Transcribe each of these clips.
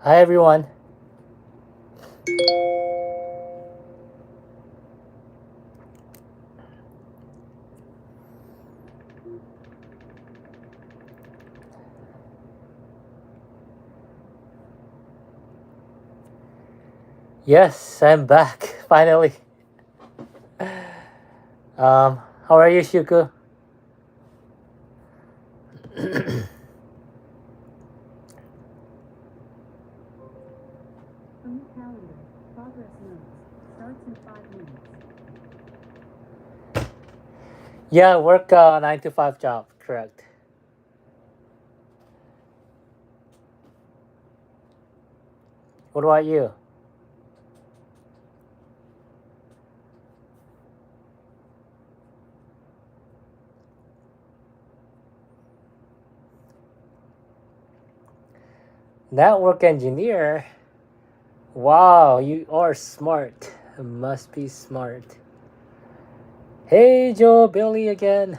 Hi everyone. Yes, I'm back finally. How are you, Shuku? From the calendar, progress notes. Starts in 5 minutes. Yeah, work 9 to 5 job, correct. What about you? Network engineer. Wow, you are smart. Must be smart. Hey Joe, Billy again.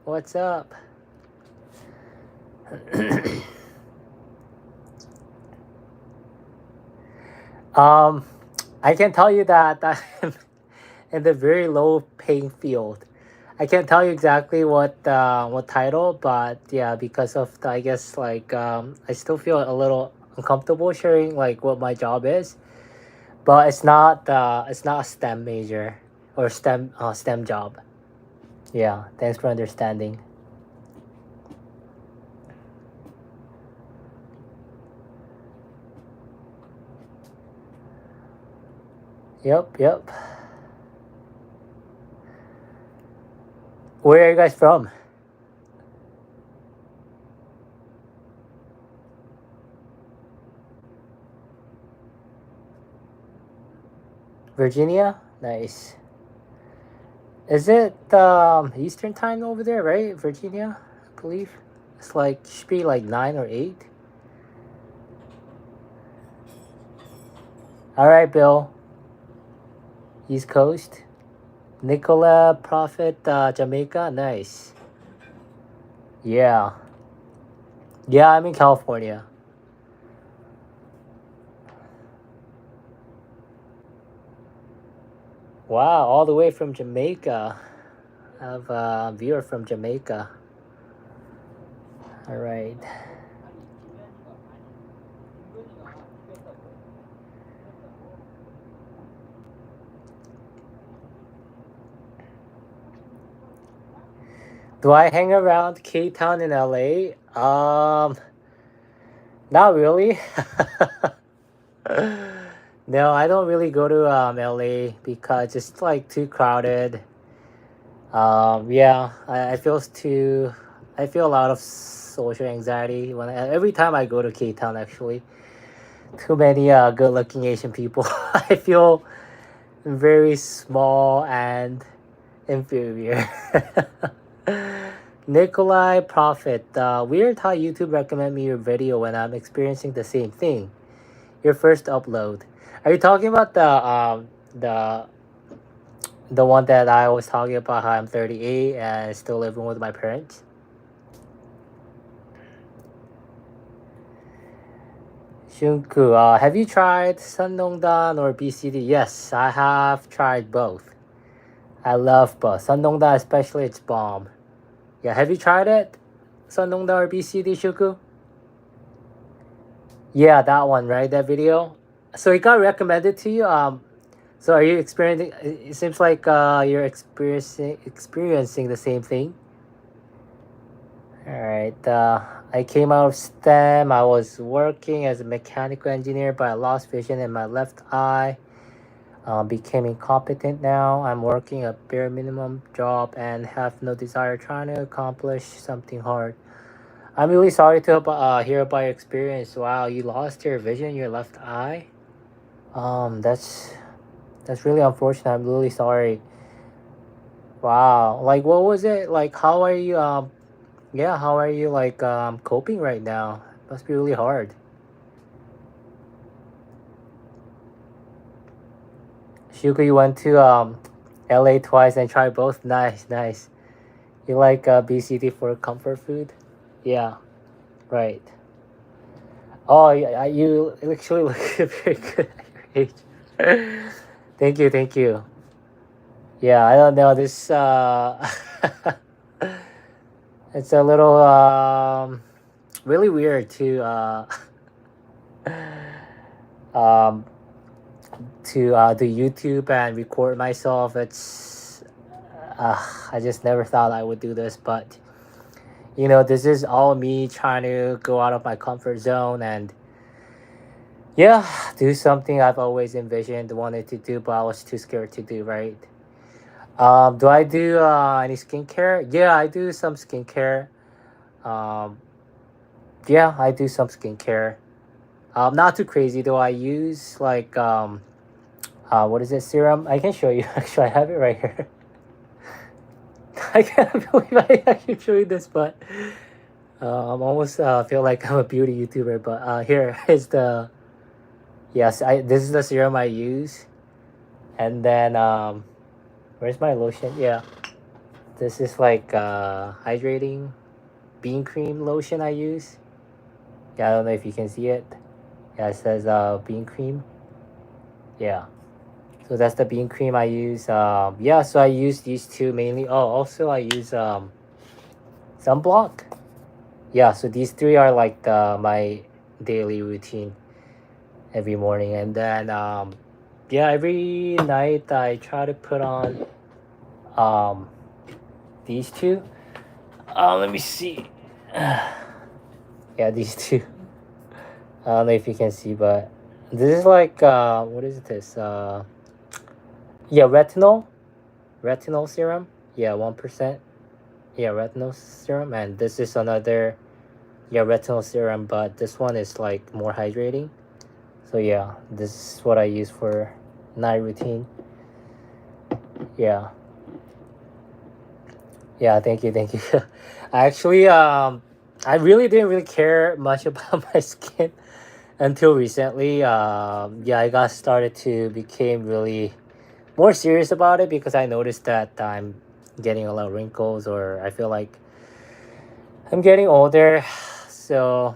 What's up? um, I can tell you that I'm in the very low paying field. I can't tell you exactly what title, but yeah, because of I guess I still feel a little uncomfortable sharing like what my job is, but it's not a STEM major or STEM job. Yeah, thanks for understanding. Yep, yep. Where are you guys from? Virginia. Nice. Is it Eastern time over there, right? Virginia, I believe. It's like should be like 9 or 8. All right, Bill. East Coast. Nicola Prophet, Jamaica. Nice. Yeah. Yeah, I'm in California. Wow, all the way from Jamaica. I have a viewer from Jamaica. All right. Do I hang around K Town in LA? Not really. No, I don't really go to LA because it's like too crowded. Yeah, I feel a lot of social anxiety every time I go to K Town. Actually, too many good-looking Asian people. I feel very small and inferior. Nikolai Prophet, weird how YouTube recommend me your video when I'm experiencing the same thing. Your first upload. Are you talking about the one that I was talking about how I'm 38 and still living with my parents? Shunku, have you tried Sundongdan or BCD? Yes, I have tried both. I love both. Sundongdan especially, it's bomb. Yeah, have you tried it? Sundongdan or BCD, Shuku? Yeah, that one, right? That video. So it got recommended to you. So are you experiencing? It seems like you're experiencing the same thing. All right. I came out of STEM. I was working as a mechanical engineer, but I lost vision in my left eye. Became incompetent now. I'm working a bare minimum job and have no desire trying to accomplish something hard. I'm really sorry to hear about your experience. Wow, you lost your vision in your left eye. That's really unfortunate. I'm really sorry. Wow. Like, what was it? Like, how are you? Yeah, how are you coping right now? Must be really hard. Shuka, you went to LA twice and tried both. Nice, nice. You like BCT for comfort food? Yeah, right. Oh, you actually look very good at your age. Thank you, thank you. Yeah, I don't know this. It's a little really weird um to do YouTube and record myself. It's I just never thought I would do this, but this is all me trying to go out of my comfort zone and yeah, do something I've always envisioned, wanted to do, but I was too scared to do. Right? Do I do any skincare? Yeah, I do some skincare. Um, yeah, I do some skincare. Not too crazy though. I use like what is it, serum? I can show you. Actually, I have it right here. I can't believe I actually show you this, but I'm almost feel like I'm a beauty YouTuber. But here is the yes. I This is the serum I use, and then where's my lotion? Yeah, this is like hydrating bean cream lotion I use. Yeah, I don't know if you can see it. Yeah, it says bean cream. Yeah. So that's the bean cream I use. Yeah, so I use these two mainly. Oh, also I use sunblock. Yeah, so these three are like my daily routine every morning, and then yeah, every night I try to put on um, these two. Let me see. Yeah, these two. I don't know if you can see, but this is like what is this? Yeah, retinol serum. Yeah, 1%. Yeah, retinol serum, and this is another yeah retinol serum, but this one is like more hydrating. So yeah, this is what I use for night routine. Yeah, yeah. Thank you, thank you. I actually I really didn't really care much about my skin until recently. Yeah, I got started to became really more serious about it because I noticed that I'm getting a lot of wrinkles, or I feel like I'm getting older. So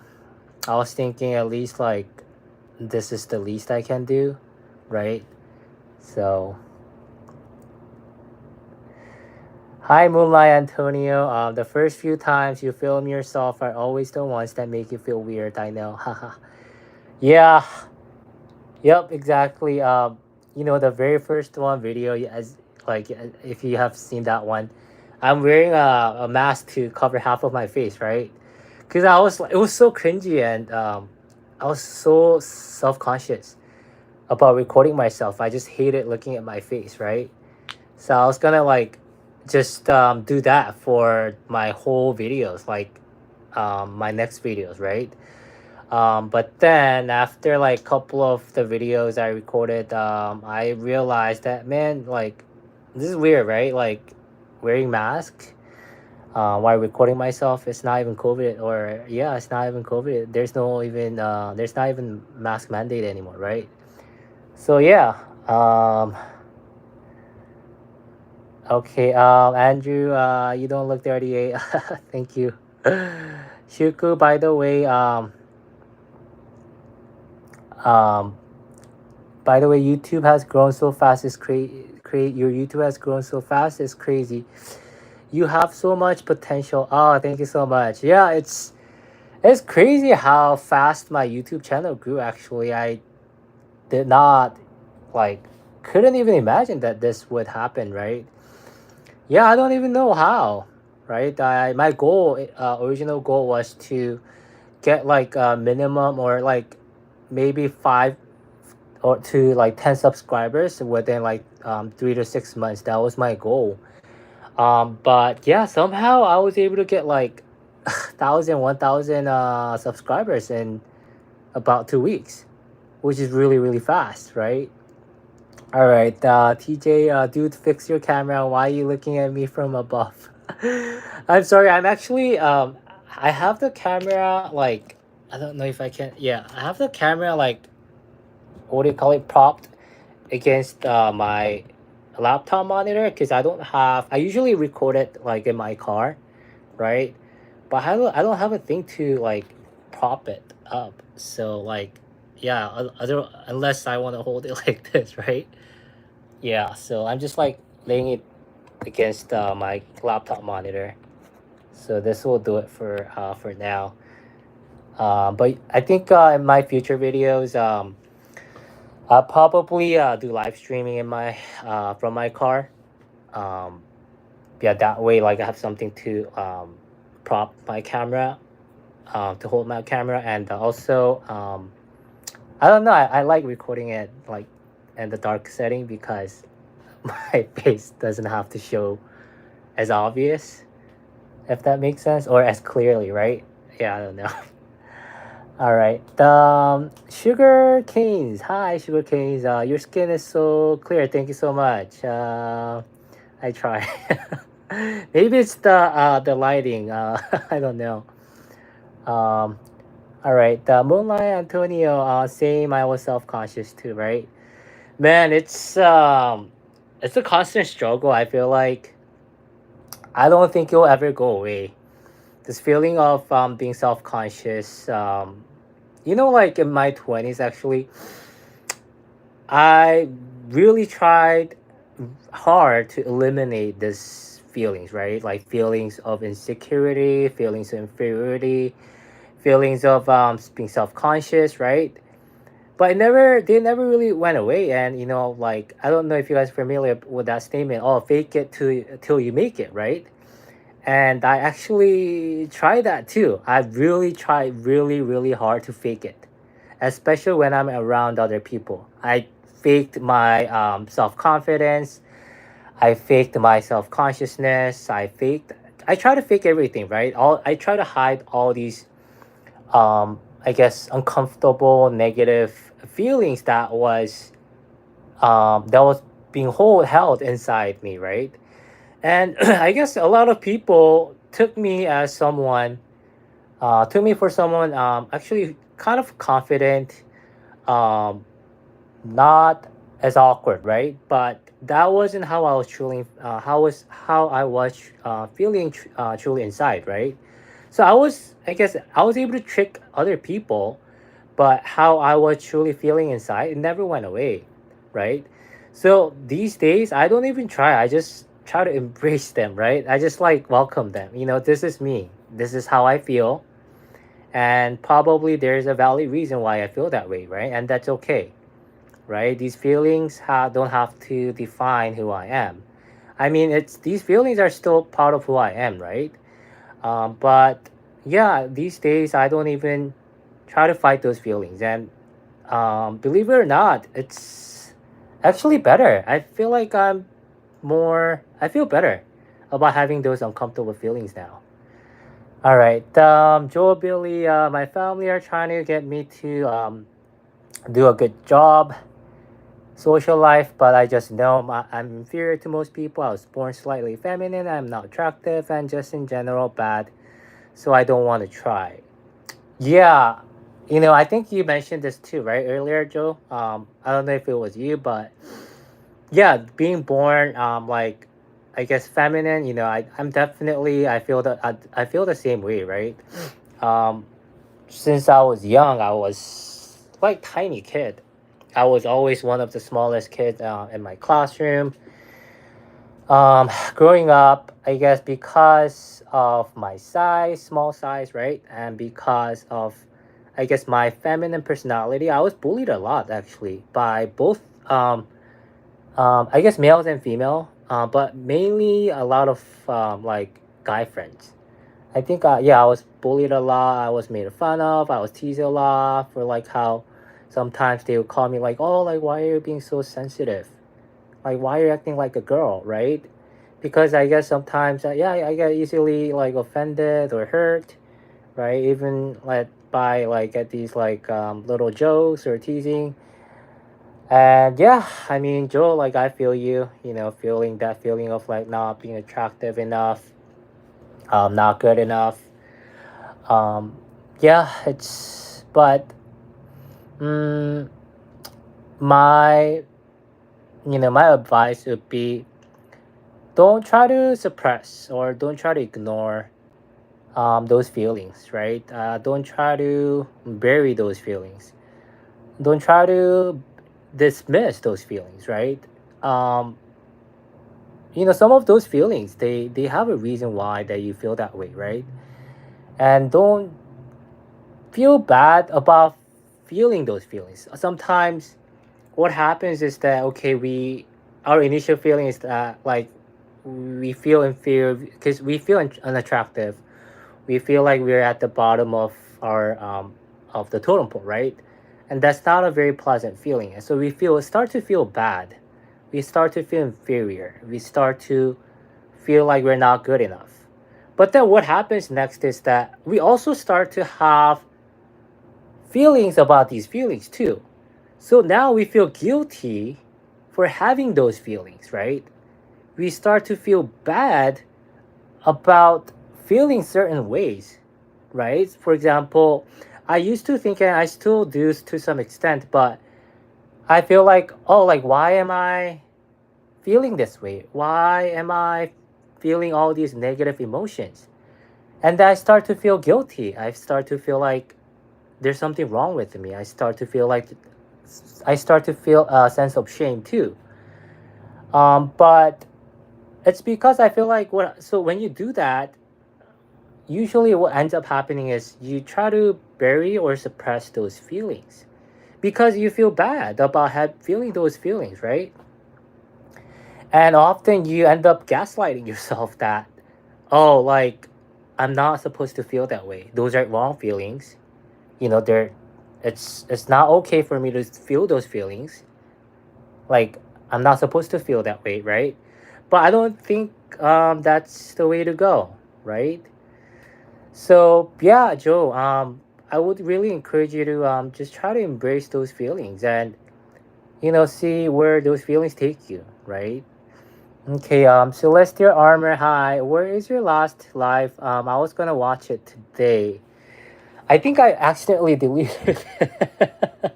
I was thinking at least like this is the least I can do, right? So hi Moonlight Antonio. The first few times you film yourself are always the ones that make you feel weird. I know. Haha. Yeah. Yep. Exactly. The very first one video, as like if you have seen that one, I'm wearing a mask to cover half of my face, right? Because I was it was so cringy, and I was so self conscious about recording myself. I just hated looking at my face, right? So I was gonna like just do that for my whole videos, like my next videos, right? But then after like couple of the videos I recorded, I realized that man, like this is weird, right? Like wearing mask while recording myself, it's not even COVID, or yeah, it's not even COVID. There's not even mask mandate anymore, right? So yeah. Okay, Andrew, you don't look 38. Thank you. Shuku, by the way, um, YouTube has grown so fast. It's your YouTube has grown so fast. It's crazy. You have so much potential. Oh, thank you so much. Yeah, it's crazy how fast my YouTube channel grew. Actually, I did not like couldn't even imagine that this would happen. Right? Yeah, I don't even know how. Right? My goal, original goal was to get like a minimum or like maybe 5 or to like 10 subscribers within like 3 to 6 months. That was my goal. But yeah, somehow I was able to get like 1,000 subscribers in about 2 weeks, which is really really fast, right? All right, TJ, dude, fix your camera. Why are you looking at me from above? I'm sorry. I'm actually I have the camera like I don't know if I can. Yeah, I have the camera like what do you call it, propped against my laptop monitor because I don't have. I usually record it like in my car, right? But I don't have a thing to like prop it up. So like, yeah, other unless I want to hold it like this, right? Yeah, so I'm just like laying it against my laptop monitor. So this will do it for now. But I think in my future videos, I'll probably do live streaming in my from my car. Um, yeah, that way like I have something to prop my camera, to hold my camera, and also I don't know. I like recording it like in the dark setting because my face doesn't have to show as obvious, if that makes sense, or as clearly, right? Yeah, I don't know. All right. Sugar canes. Hi, sugar canes. Your skin is so clear. Thank you so much. I try. Maybe it's the lighting. I don't know. Um, all right. The Moonlight Antonio. Same. I was self conscious too. Right. Man, it's a constant struggle. I feel like I don't think it'll ever go away. This feeling of being self conscious. Like in my 20s, actually, I really tried hard to eliminate these feelings, right? Like feelings of insecurity, feelings of inferiority, feelings of being self conscious, right? But they never really went away. And like I don't know if you guys are familiar with that statement. Oh, fake it till you make it, right? And I actually tried that too. I really tried really really hard to fake it, especially when I'm around other people. I faked my self confidence. I faked my self consciousness. I try to fake everything, right? I try to hide all these I guess uncomfortable negative feelings that was being held inside me, right? And I guess a lot of people took me for someone actually kind of confident, um not as awkward, right? But that wasn't how I was how I was feeling truly inside, right? So I guess I was able to trick other people, but how I was truly feeling inside, it never went away, right? So these days, I don't even try. I just try to embrace them, right? I just like welcome them. This is me. This is how I feel. And probably there's a valid reason why I feel that way, right? And that's okay, right? These feelings don't have to define who I am. I mean, it's these feelings are still part of who I am, right? But yeah, these days I don't even try to fight those feelings. And believe it or not, it's actually better. I feel better about having those uncomfortable feelings now. All right, Joe, Billy, my family are trying to get me to do a good job, social life, but I just know I'm inferior to most people. I was born slightly feminine. I'm not attractive, and just in general bad. So I don't want to try. Yeah, I think you mentioned this too, right, earlier, Joe. I don't know if it was you, but yeah, being born, like, I guess feminine. I'm definitely. I feel the same way, right? Um, since I was young, I was like tiny kid. I was always one of the smallest kids in my classroom. Growing up, I guess because of my size, small size, right, and because of, I guess, my feminine personality, I was bullied a lot actually by both, I guess, males and female, but mainly a lot of like guy friends. I think, yeah, I was bullied a lot. I was made fun of. I was teased a lot for like how sometimes they would call me like, oh, like why are you being so sensitive? Like why are you acting like a girl, right? Because I guess sometimes, yeah, I get easily like offended or hurt, right? Even like by like at these like little jokes or teasing. And yeah, I mean, Joe, like I feel you, feeling that feeling of like not being attractive enough, not good enough. Um, yeah, but mm, my, my advice would be don't try to suppress or don't try to ignore those feelings, right? Don't try to bury those feelings. Don't try to dismiss those feelings, right? Um, some of those feelings, they have a reason why that you feel that way, right? And don't feel bad about feeling those feelings. Sometimes what happens is that, okay, we our initial feeling is that, like, we feel inferior because we feel unattractive. We feel like we're at the bottom our of the totem pole, right? And that's not a very pleasant feeling. And so we start to feel bad. We start to feel inferior. We start to feel like we're not good enough. But then what happens next is that we also start to have feelings about these feelings too. So now we feel guilty for having those feelings, right? We start to feel bad about feeling certain ways, right? For example, I used to think, and I still do to some extent, but I feel like, oh, like, why am I feeling this way? Why am I feeling all these negative emotions? And then I start to feel guilty. I start to feel like there's something wrong with me. I start to feel a sense of shame too. But it's because I feel like so when you do that, usually what ends up happening is you try to bury or suppress those feelings because you feel bad about feeling those feelings, right? And often you end up gaslighting yourself that, oh, like, I'm not supposed to feel that way. Those are wrong feelings. They're it's not okay for me to feel those feelings. Like, I'm not supposed to feel that way, right? But I don't think that's the way to go, right? So yeah, Joe, I would really encourage you to just try to embrace those feelings and see where those feelings take you, right? Okay, Celestial Armor, hi. Where is your last live? I was gonna watch it today. I think I accidentally deleted it.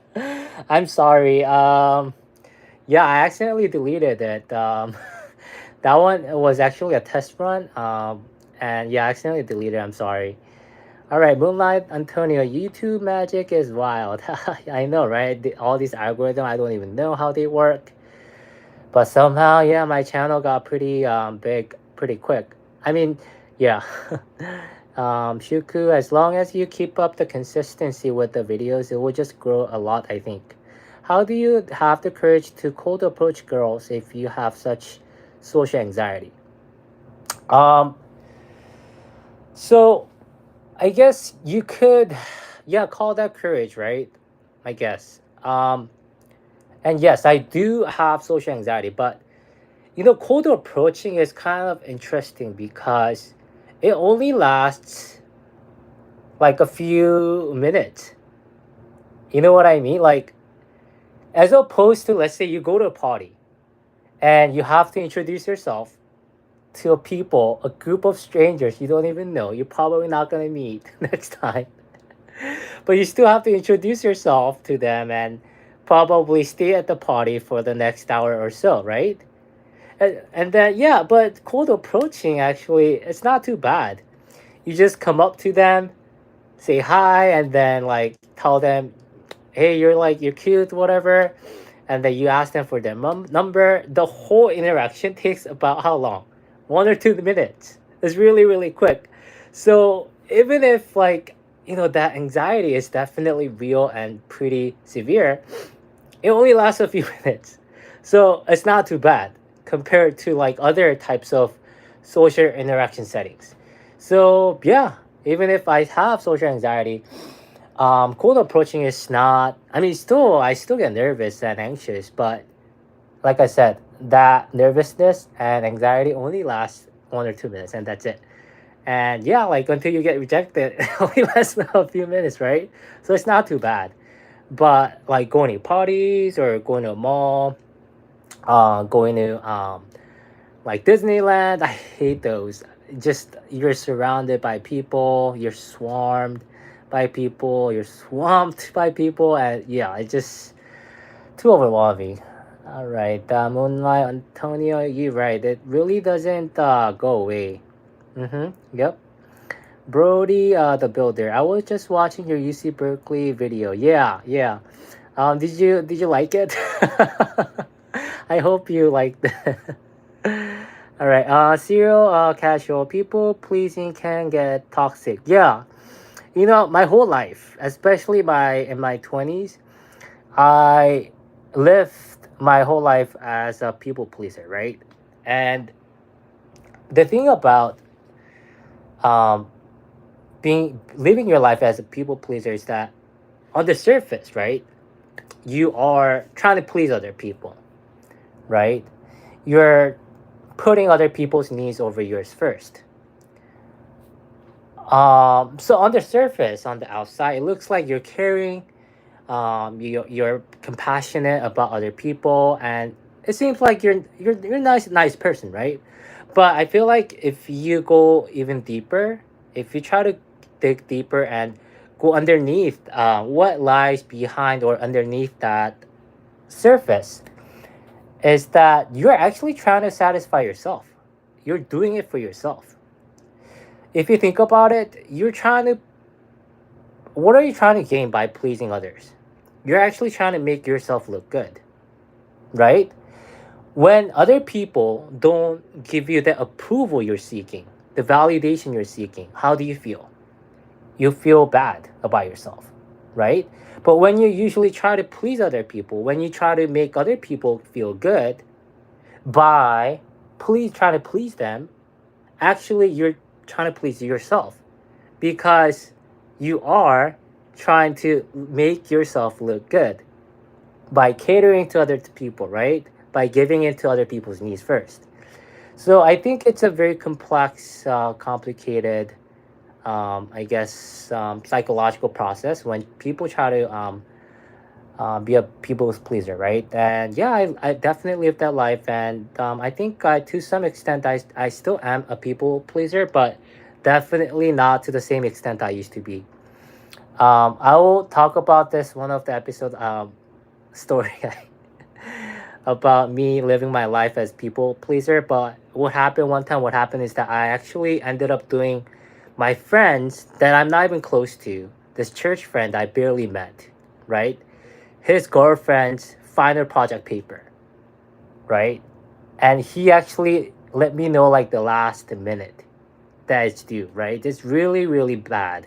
I'm sorry. Yeah, I accidentally deleted it. That one was actually a test run. And yeah, I accidentally deleted it. I'm sorry. All right, Moonlight Antonio, YouTube magic is wild. I know, right? All these algorithms, I don't even know how they work. But somehow, yeah, my channel got pretty big pretty quick. I mean, yeah. Shuku, as long as you keep up the consistency with the videos, it will just grow a lot, I think. How do you have the courage to cold approach girls if you have such social anxiety? Um, so I guess you could, yeah, call that courage, right? I guess. And yes, I do have social anxiety, but cold approaching is kind of interesting because it only lasts like a few minutes. You know what I mean? Like, as opposed to, let's say you go to a party and you have to introduce yourself to a group of strangers you don't even know. You're probably not going to meet next time. But you still have to introduce yourself to them and probably stay at the party for the next hour or so, right? And then, yeah, but cold approaching, actually, it's not too bad. You just come up to them, say hi, and then, like, tell them, hey, you're cute, whatever. And then you ask them for their number. The whole interaction takes about how long? 1 or 2 minutes. It's really, really quick. So even if, like, that anxiety is definitely real and pretty severe, it only lasts a few minutes. So it's not too bad compared to, like, other types of social interaction settings. So yeah, even if I have social anxiety, cold approaching is not, I mean, I still get nervous and anxious, but like I said, that nervousness and anxiety only lasts 1 or 2 minutes, and that's it. And yeah, like, until you get rejected, it only lasts a few minutes, right? So it's not too bad. But like going to parties or going to a mall, going to like Disneyland, I hate those. Just, you're surrounded by people, you're swarmed by people, you're swamped by people, and yeah, it's just too overwhelming. All right, Moonlight Antonio, you're right. It really doesn't go away. Mm-hmm. Yep. Brody, the builder. I was just watching your UC Berkeley video. Yeah, yeah. Did you like it? I hope you liked it. All right. Serial casual people pleasing can get toxic. Yeah. My whole life, especially in my 20s, I lived my whole life as a people pleaser, right? And the thing about um, being living your life as a people pleaser is that on the surface, right, you are trying to please other people, right? You're putting other people's needs over yours first. So on the surface, on the outside, it looks like you're caring, you're compassionate about other people, and it seems like you're a nice person, right? But I feel like if you go even deeper, if you try to dig deeper and go underneath what lies behind or underneath that surface, is that you're actually trying to satisfy yourself. You're doing it for yourself. If you think about it, what are you trying to gain by pleasing others? You're actually trying to make yourself look good, right? When other people don't give you the approval you're seeking, the validation you're seeking, how do you feel? You feel bad about yourself, right? But when you usually try to please other people, when you try to make other people feel good by trying to please them, actually you're trying to please yourself because you are trying to make yourself look good by catering to other people, right? By giving in to other people's needs first. So I think it's a very complex, complicated, I guess, psychological process when people try to be a people's pleaser, right? And yeah, I definitely live that life. And I think to some extent, I still am a people pleaser, but definitely not to the same extent I used to be. I will talk about this one of the episode story about me living my life as people pleaser. But what happened is that I actually ended up doing my friends that I'm not even close to, this church friend I barely met, right? His girlfriend's final project paper, right? And he actually let me know like the last minute that it's due, right? It's really, really bad.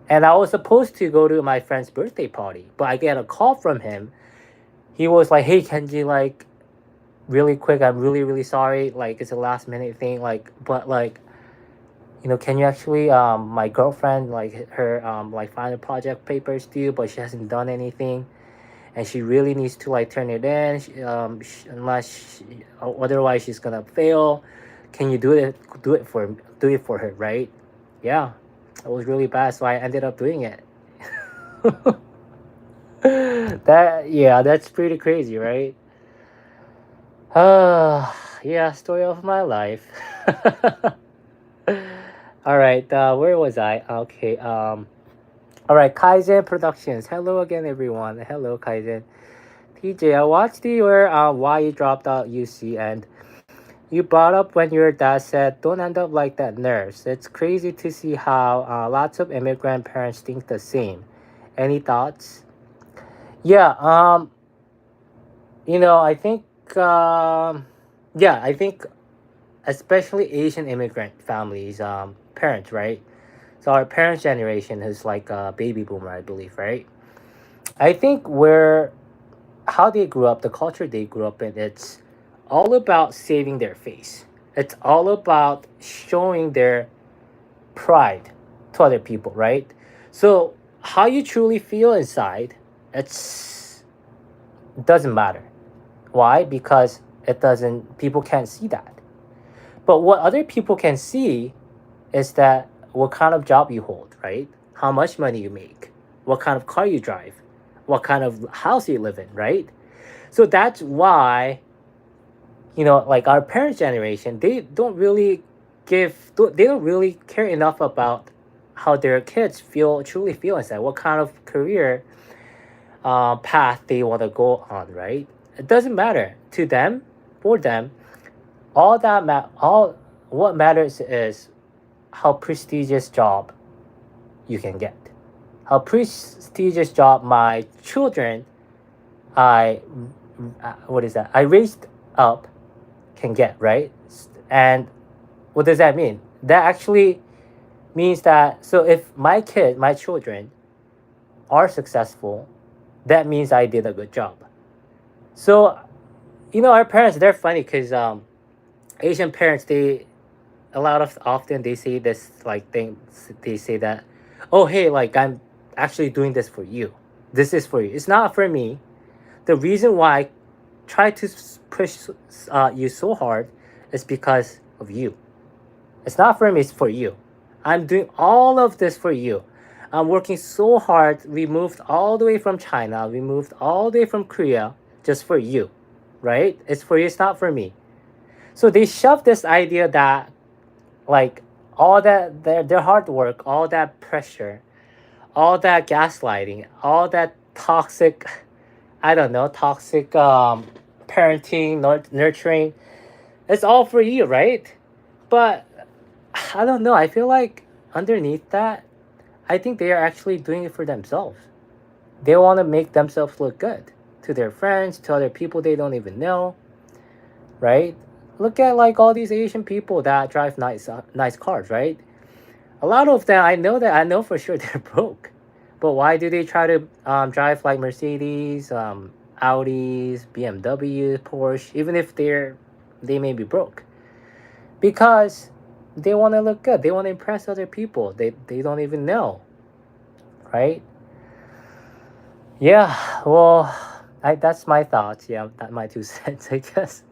And I was supposed to go to my friend's birthday party, but I get a call from him. He was like, "Hey Kenji, like really quick, I'm really, really sorry. Like it's a last minute thing. Like, but like, can you actually my girlfriend like her like final project papers due, but she hasn't done anything, and she really needs to like turn it in. Otherwise she's gonna fail. Can you do it for her, right?" Yeah, it was really bad, so I ended up doing it. That's pretty crazy, right? Yeah, story of my life. All right, where was I? Okay, all right, Kaizen Productions. Hello again, everyone. Hello, Kaizen. TJ, I watched your why you dropped out UC, and you brought up when your dad said, "Don't end up like that nurse." It's crazy to see how lots of immigrant parents think the same. Any thoughts? Yeah, I think, I think especially Asian immigrant families, parents, right? So our parents' generation is like a baby boomer, I believe, right? I think where how they grew up, the culture they grew up in, it's all about saving their face. It's all about showing their pride to other people, right? So how you truly feel inside, it's doesn't matter. Why? Because it doesn't. People can't see that. But what other people can see is that what kind of job you hold, right? How much money you make, what kind of car you drive, what kind of house you live in, right? So that's why, like our parents' generation, they don't really care enough about how their kids truly feel inside, what kind of career path they want to go on, right? It doesn't matter to them, for them. All what matters is how prestigious job you can get, how prestigious job my children I what is that I raised up can get, right? And what does that mean? That actually means that, so if my children are successful, that means I did a good job. So, our parents, they're funny because Asian parents, they a lot of often they say this like thing. They say that, oh hey, like I'm actually doing this for you. This is for you. It's not for me. The reason why I try to push you so hard is because of you. It's not for me. It's for you. I'm doing all of this for you. I'm working so hard. We moved all the way from China. We moved all the way from Korea just for you, right? It's for you. It's not for me. So they shove this idea that, like, all that their hard work, all that pressure, all that gaslighting, all that toxic, I don't know, toxic parenting, nurturing, it's all for you, right? But I don't know. I feel like underneath that, I think they are actually doing it for themselves. They want to make themselves look good to their friends, to other people they don't even know, right? Look at like all these Asian people that drive nice cars, right? A lot of them, I know for sure they're broke. But why do they try to drive like Mercedes, Audis, BMWs, Porsche, even if they may be broke? Because they want to look good. They want to impress other people. They don't even know, right? Yeah. Well, that's my thoughts. Yeah, that my 2 cents, I guess.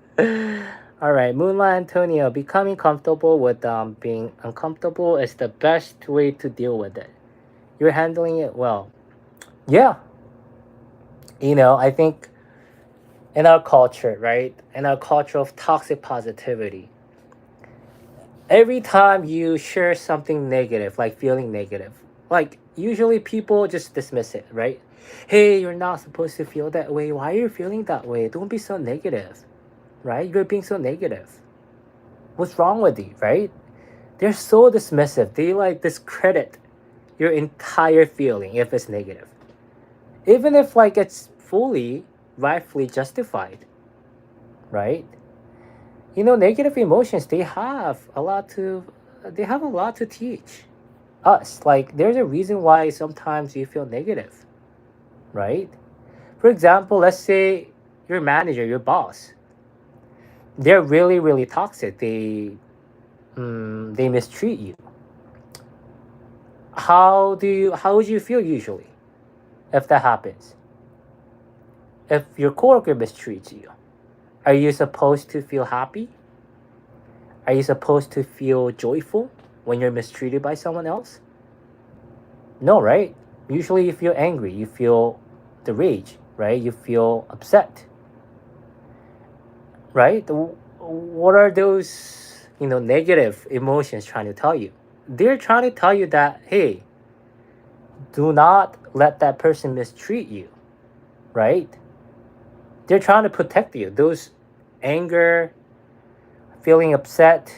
All right, Moonlight Antonio. Becoming comfortable with being uncomfortable is the best way to deal with it. You're handling it well. Yeah. I think in our culture, right? In our culture of toxic positivity, every time you share something negative, like feeling negative, like usually people just dismiss it, right? Hey, you're not supposed to feel that way. Why are you feeling that way? Don't be so negative, right? You're being so negative. What's wrong with you, right? They're so dismissive. They like discredit your entire feeling if it's negative, even if like it's fully, rightfully justified, right? Negative emotions, they have a lot to teach us. Like there's a reason why sometimes you feel negative, right? For example, let's say your manager, your boss, they're really really toxic. They mistreat you. How would you feel usually if that happens? If your coworker mistreats you, are you supposed to feel happy? Are you supposed to feel joyful when you're mistreated by someone else? No, right? Usually you feel angry, you feel the rage, right? You feel upset, right? What are those, negative emotions trying to tell you? They're trying to tell you that, hey, do not let that person mistreat you, right? They're trying to protect you. Those anger, feeling upset,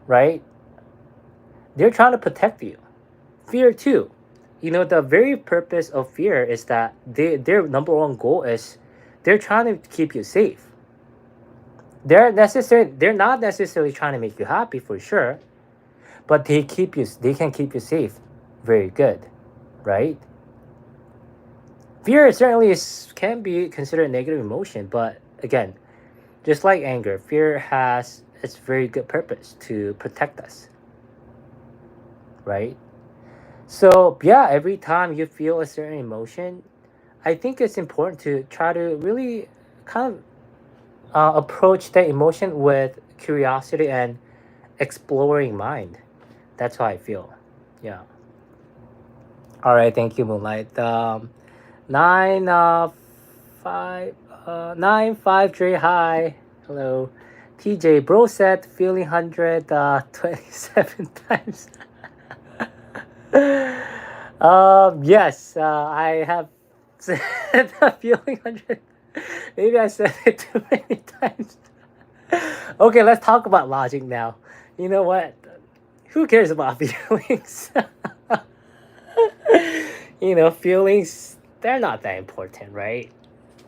right? They're trying to protect you. Fear too. The very purpose of fear is that their number one goal is they're trying to keep you safe. They're not necessarily trying to make you happy for sure, but they can keep you safe. Very good, right? Fear certainly can be considered a negative emotion, but again, just like anger, fear has its very good purpose to protect us, right? So, yeah, every time you feel a certain emotion, I think it's important to try to really kind of approach that emotion with curiosity and exploring mind. That's how I feel. Yeah. All right. Thank you, Moonlight. Nine, five, 9-5 hi. Hello. TJ, bro said feeling 127 times. Yes, I have said the feeling 100. Maybe I said it too many times. Okay, let's talk about logic now. You know what? who cares about feelings? Feelings, they're not that important, right?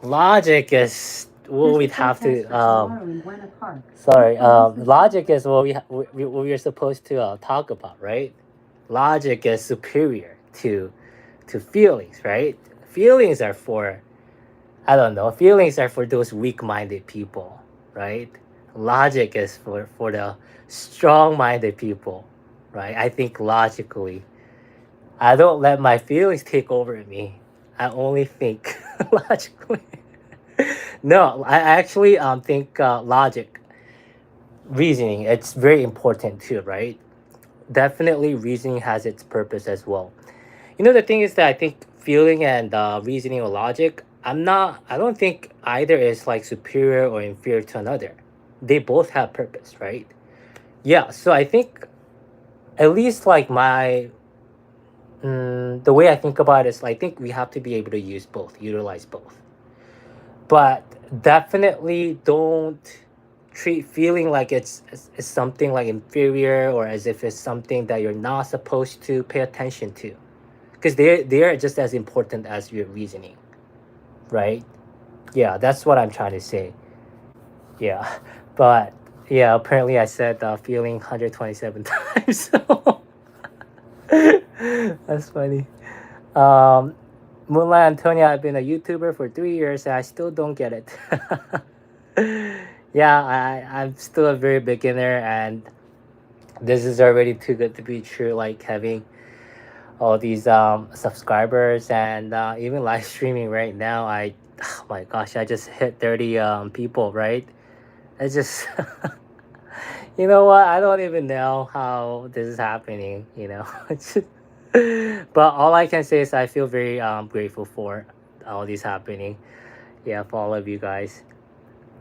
Logic is what Here's the we'd have forecast to for tomorrow in Buena Park. sorry, Follows the logic is what we're supposed to talk about, right? Logic is superior to feelings, right? Feelings are for, I don't know, feelings are for those weak-minded people, right? Logic is for the strong-minded people, right? I think logically. I don't let my feelings take over me. I only think logically. No, I actually think logic, reasoning, it's very important too, right? Definitely reasoning has its purpose as well. The thing is that I think feeling and reasoning or logic, I don't think either is like superior or inferior to another. They both have purpose, right? Yeah, so I think at least like the way I think about it is I think we have to be able to use both, utilize both. But definitely don't treat feeling like it's something like inferior or as if it's something that you're not supposed to pay attention to. Because they're just as important as your reasoning, right? Yeah, that's what I'm trying to say. Yeah. But yeah, apparently I said feeling 127 times. So that's funny. Um, Moonlight Antonia, I've been a YouTuber for 3 years and I still don't get it. Yeah, I'm still a very beginner and this is already too good to be true. Like having all these subscribers and even live streaming right now. Oh my gosh, I just hit 30 people, right? I just, you know what? I don't even know how this is happening, It's just, but all I can say is I feel very grateful for all this happening. Yeah, for all of you guys.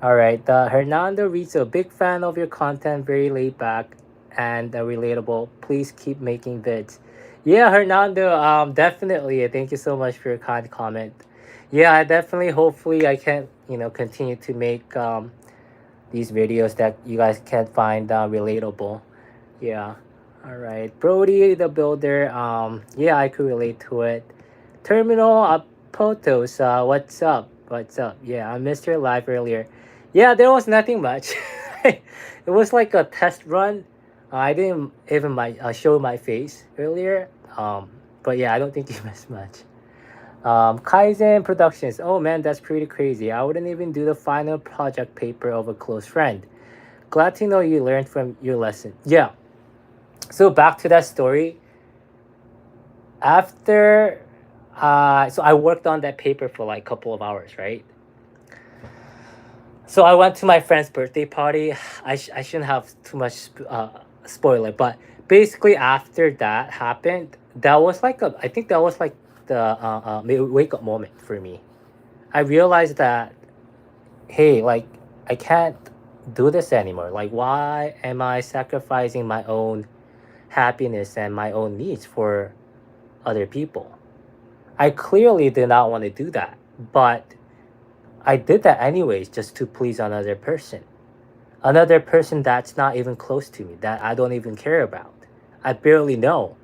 All right, Hernando reads, a big fan of your content, very laid back and relatable. Please keep making vids. Yeah, Hernando, definitely. Thank you so much for your kind comment. Yeah, I definitely, hopefully, I can, continue to make these videos that you guys can find relatable. Yeah. All right, Brody the Builder. Yeah, I could relate to it. Terminal Potos. What's up? What's up? Yeah, I missed your live earlier. Yeah, there was nothing much. It was like a test run. I didn't even show my face earlier. But yeah, I don't think you missed much. Kaizen Productions. Oh man, that's pretty crazy. I wouldn't even do the final project paper of a close friend. Glad to know you learned from your lesson. Yeah. So back to that story. After, so I worked on that paper for like a couple of hours, right? So I went to my friend's birthday party. I shouldn't have too much spoiler, but basically after that happened, that was like I think that was like the wake up moment for me. I realized that, hey, like I can't do this anymore. Like, why am I sacrificing my own happiness and my own needs for other people? I clearly did not want to do that, but I did that anyways just to please another person. Another person that's not even close to me, that I don't even care about. I barely know.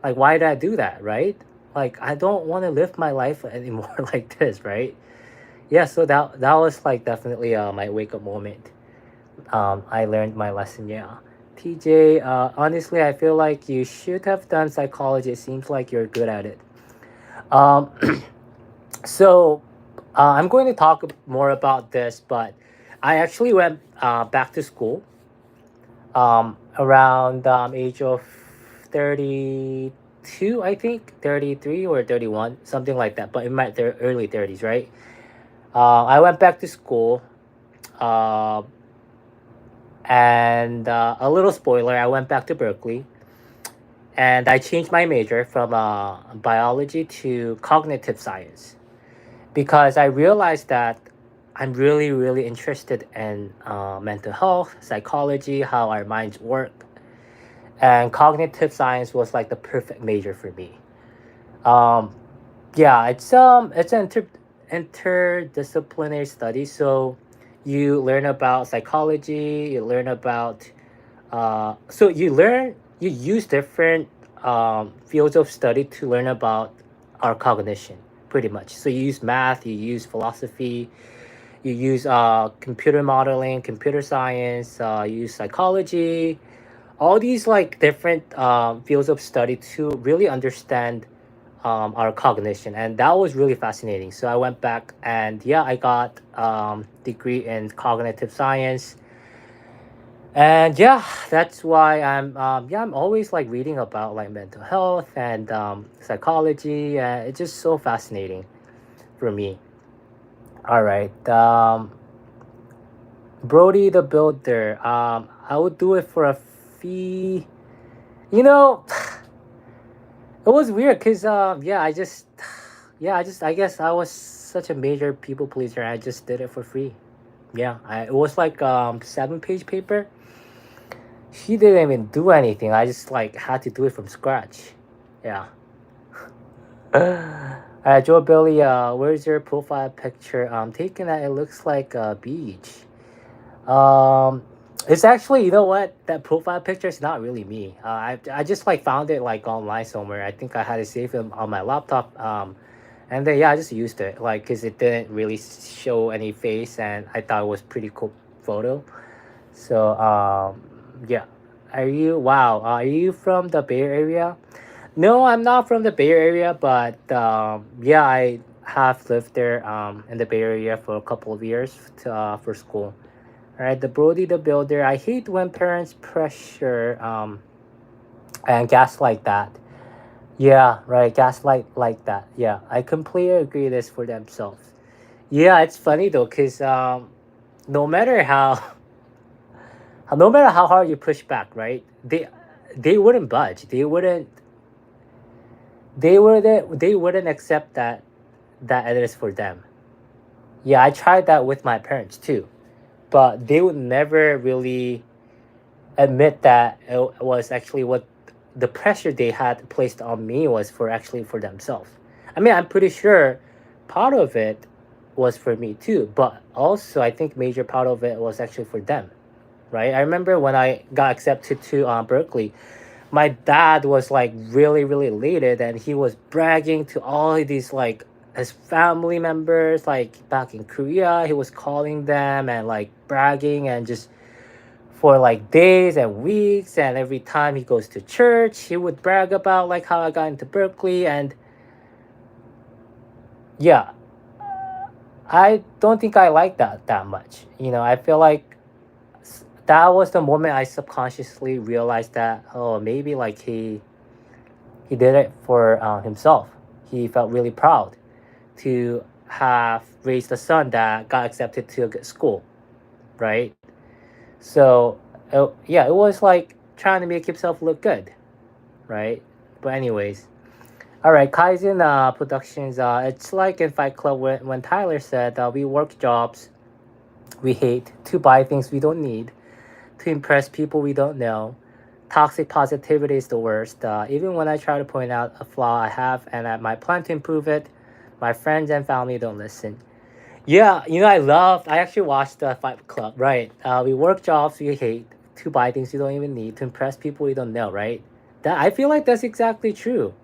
Like, why did I do that, right? Like, I don't want to live my life anymore like this, right? Yeah, so that was like definitely my wake up moment. I learned my lesson, yeah. TJ, honestly, I feel like you should have done psychology. It seems like you're good at it. Um, so I'm going to talk more about this, but I actually went back to school around age of 32, I think 33 or 31, something like that, but in my early 30s, right? I went back to school, uh, and a little spoiler, I went back to Berkeley and I changed my major from biology to cognitive science because I realized that I'm really, really interested in mental health, psychology, how our minds work, and cognitive science was like the perfect major for me. Um, yeah, it's an interdisciplinary study, so you learn about psychology, you learn about you use different fields of study to learn about our cognition, pretty much. So you use math, you use philosophy, you use computer modeling, computer science, you use psychology, all these like different fields of study to really understand our cognition, and that was really fascinating. So I went back and yeah, I got degree in cognitive science, and yeah, that's why I'm always like reading about like mental health and psychology. It's just so fascinating for me. All right, Brody the Builder. I would do it for a fee. You know, it was weird because yeah, I just yeah, I guess I was such a major people pleaser. I just did it for free. Yeah, it was like 7-page paper. He didn't even do anything. I just like had to do it from scratch. Yeah. Joe Billy, where's your profile picture? Taken that it looks like a beach. Um, it's actually, you know what? That profile picture is not really me. I just like found it like online somewhere. I think I had it saved on my laptop. And then yeah, I just used it like because it didn't really show any face, and I thought it was pretty cool photo. So yeah. Are you wow? Are you from the Bay Area? No, I'm not from the Bay Area, but yeah, I have lived there in the Bay Area for a couple of years for school. All right, the Brody the Builder. I hate when parents pressure and gaslight that. Yeah, right, gaslight like that. Yeah, I completely agree this for themselves. Yeah, it's funny though, cause no matter how no matter how hard you push back, right? They wouldn't budge. They wouldn't accept that it is for them. Yeah, I tried that with my parents too, but they would never really admit that it was actually what the pressure they had placed on me was for actually for themselves. I mean, I'm pretty sure part of it was for me too, but also I think major part of it was actually for them, right? I remember when I got accepted to Berkeley, my dad was like really elated, and he was bragging to all of these like his family members like back in Korea. He was calling them and like bragging and just for like days and weeks, and every time he goes to church he would brag about like how I got into Berkeley. And yeah, I don't think I like that much. I feel like that was the moment I subconsciously realized that, oh, maybe like he did it for himself. He felt really proud to have raised a son that got accepted to a good school, right? So yeah, it was like trying to make himself look good, right? But anyways, all right, Kaizen Productions. It's like in Fight Club when Tyler said, "We work jobs we hate to buy things we don't need to impress people we don't know. Toxic positivity is the worst. Even when I try to point out a flaw I have and I might plan to improve it, my friends and family don't listen." Yeah, I actually watched the Fight Club, right? We work jobs we hate to buy things we don't even need to impress people we don't know, right? That I feel like that's exactly true.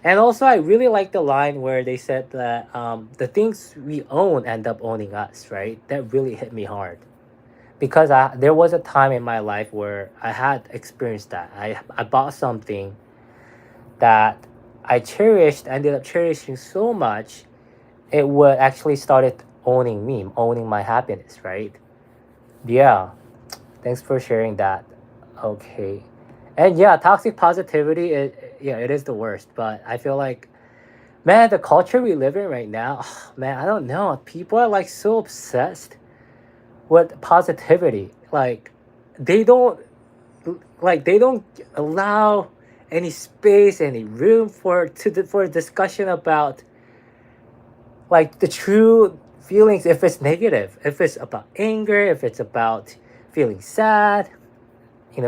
And also, I really like the line where they said that the things we own end up owning us, right? That really hit me hard because there was a time in my life where I had experienced that. I bought something that I cherished, ended up cherishing so much, it would actually started owning me, owning my happiness, right? Yeah, thanks for sharing that. Okay. And yeah, toxic positivity, yeah, it is the worst. But I feel like, man, the culture we live in right now, man, I don't know. People are like so obsessed with positivity. Like, they don't they don't allow any space, any room for discussion about like the true feelings. If it's negative, if it's about anger, if it's about feeling sad,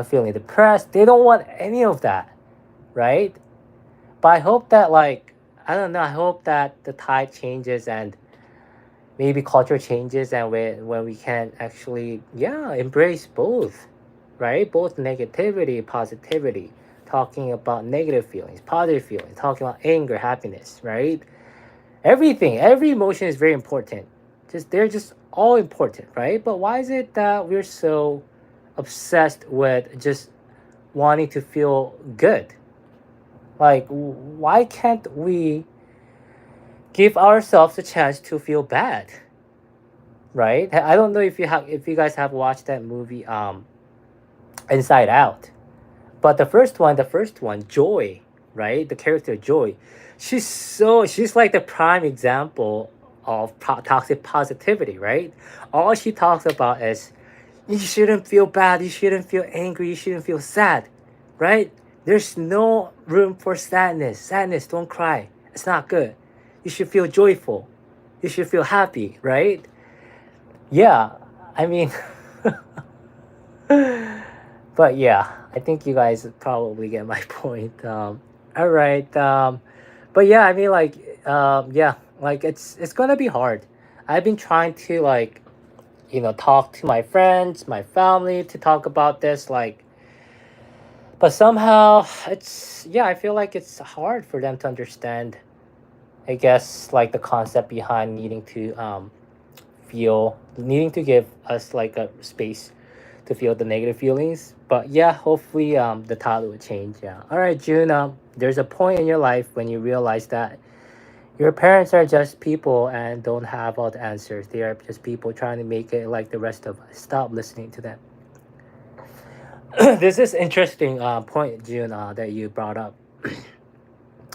feeling depressed, they don't want any of that, right? But I hope that like I don't know, I hope that the tide changes and maybe culture changes, and when we can actually, yeah, embrace both, right? Both negativity, positivity. talking about negative feelings, positive feelings, talking about anger, happiness, right? Everything, every emotion is very important. Just they're just all important, right? But why is it that we're so obsessed with just wanting to feel good? Like, why can't we give ourselves a chance to feel bad, right? I don't know if you guys have watched that movie, Inside Out. But the first one, Joy, right? The character Joy, she's like the prime example of toxic positivity, right? All she talks about is you shouldn't feel bad, you shouldn't feel angry, you shouldn't feel sad, right? There's no room for sadness. Sadness, don't cry. It's not good. You should feel joyful. You should feel happy, right? Yeah, I mean, but yeah, I think you guys probably get my point. All right. But yeah, I mean, like, yeah, like it's gonna be hard. I've been trying to like, talk to my friends, my family to talk about this, like, but somehow it's yeah, I feel like it's hard for them to understand. I guess like the concept behind needing to needing to give us like a space to feel the negative feelings. But yeah, hopefully the title will change. Yeah. All right, June. There's a point in your life when you realize that your parents are just people and don't have all the answers. They are just people trying to make it like the rest of us. Stop listening to them. This is interesting point, June, that you brought up.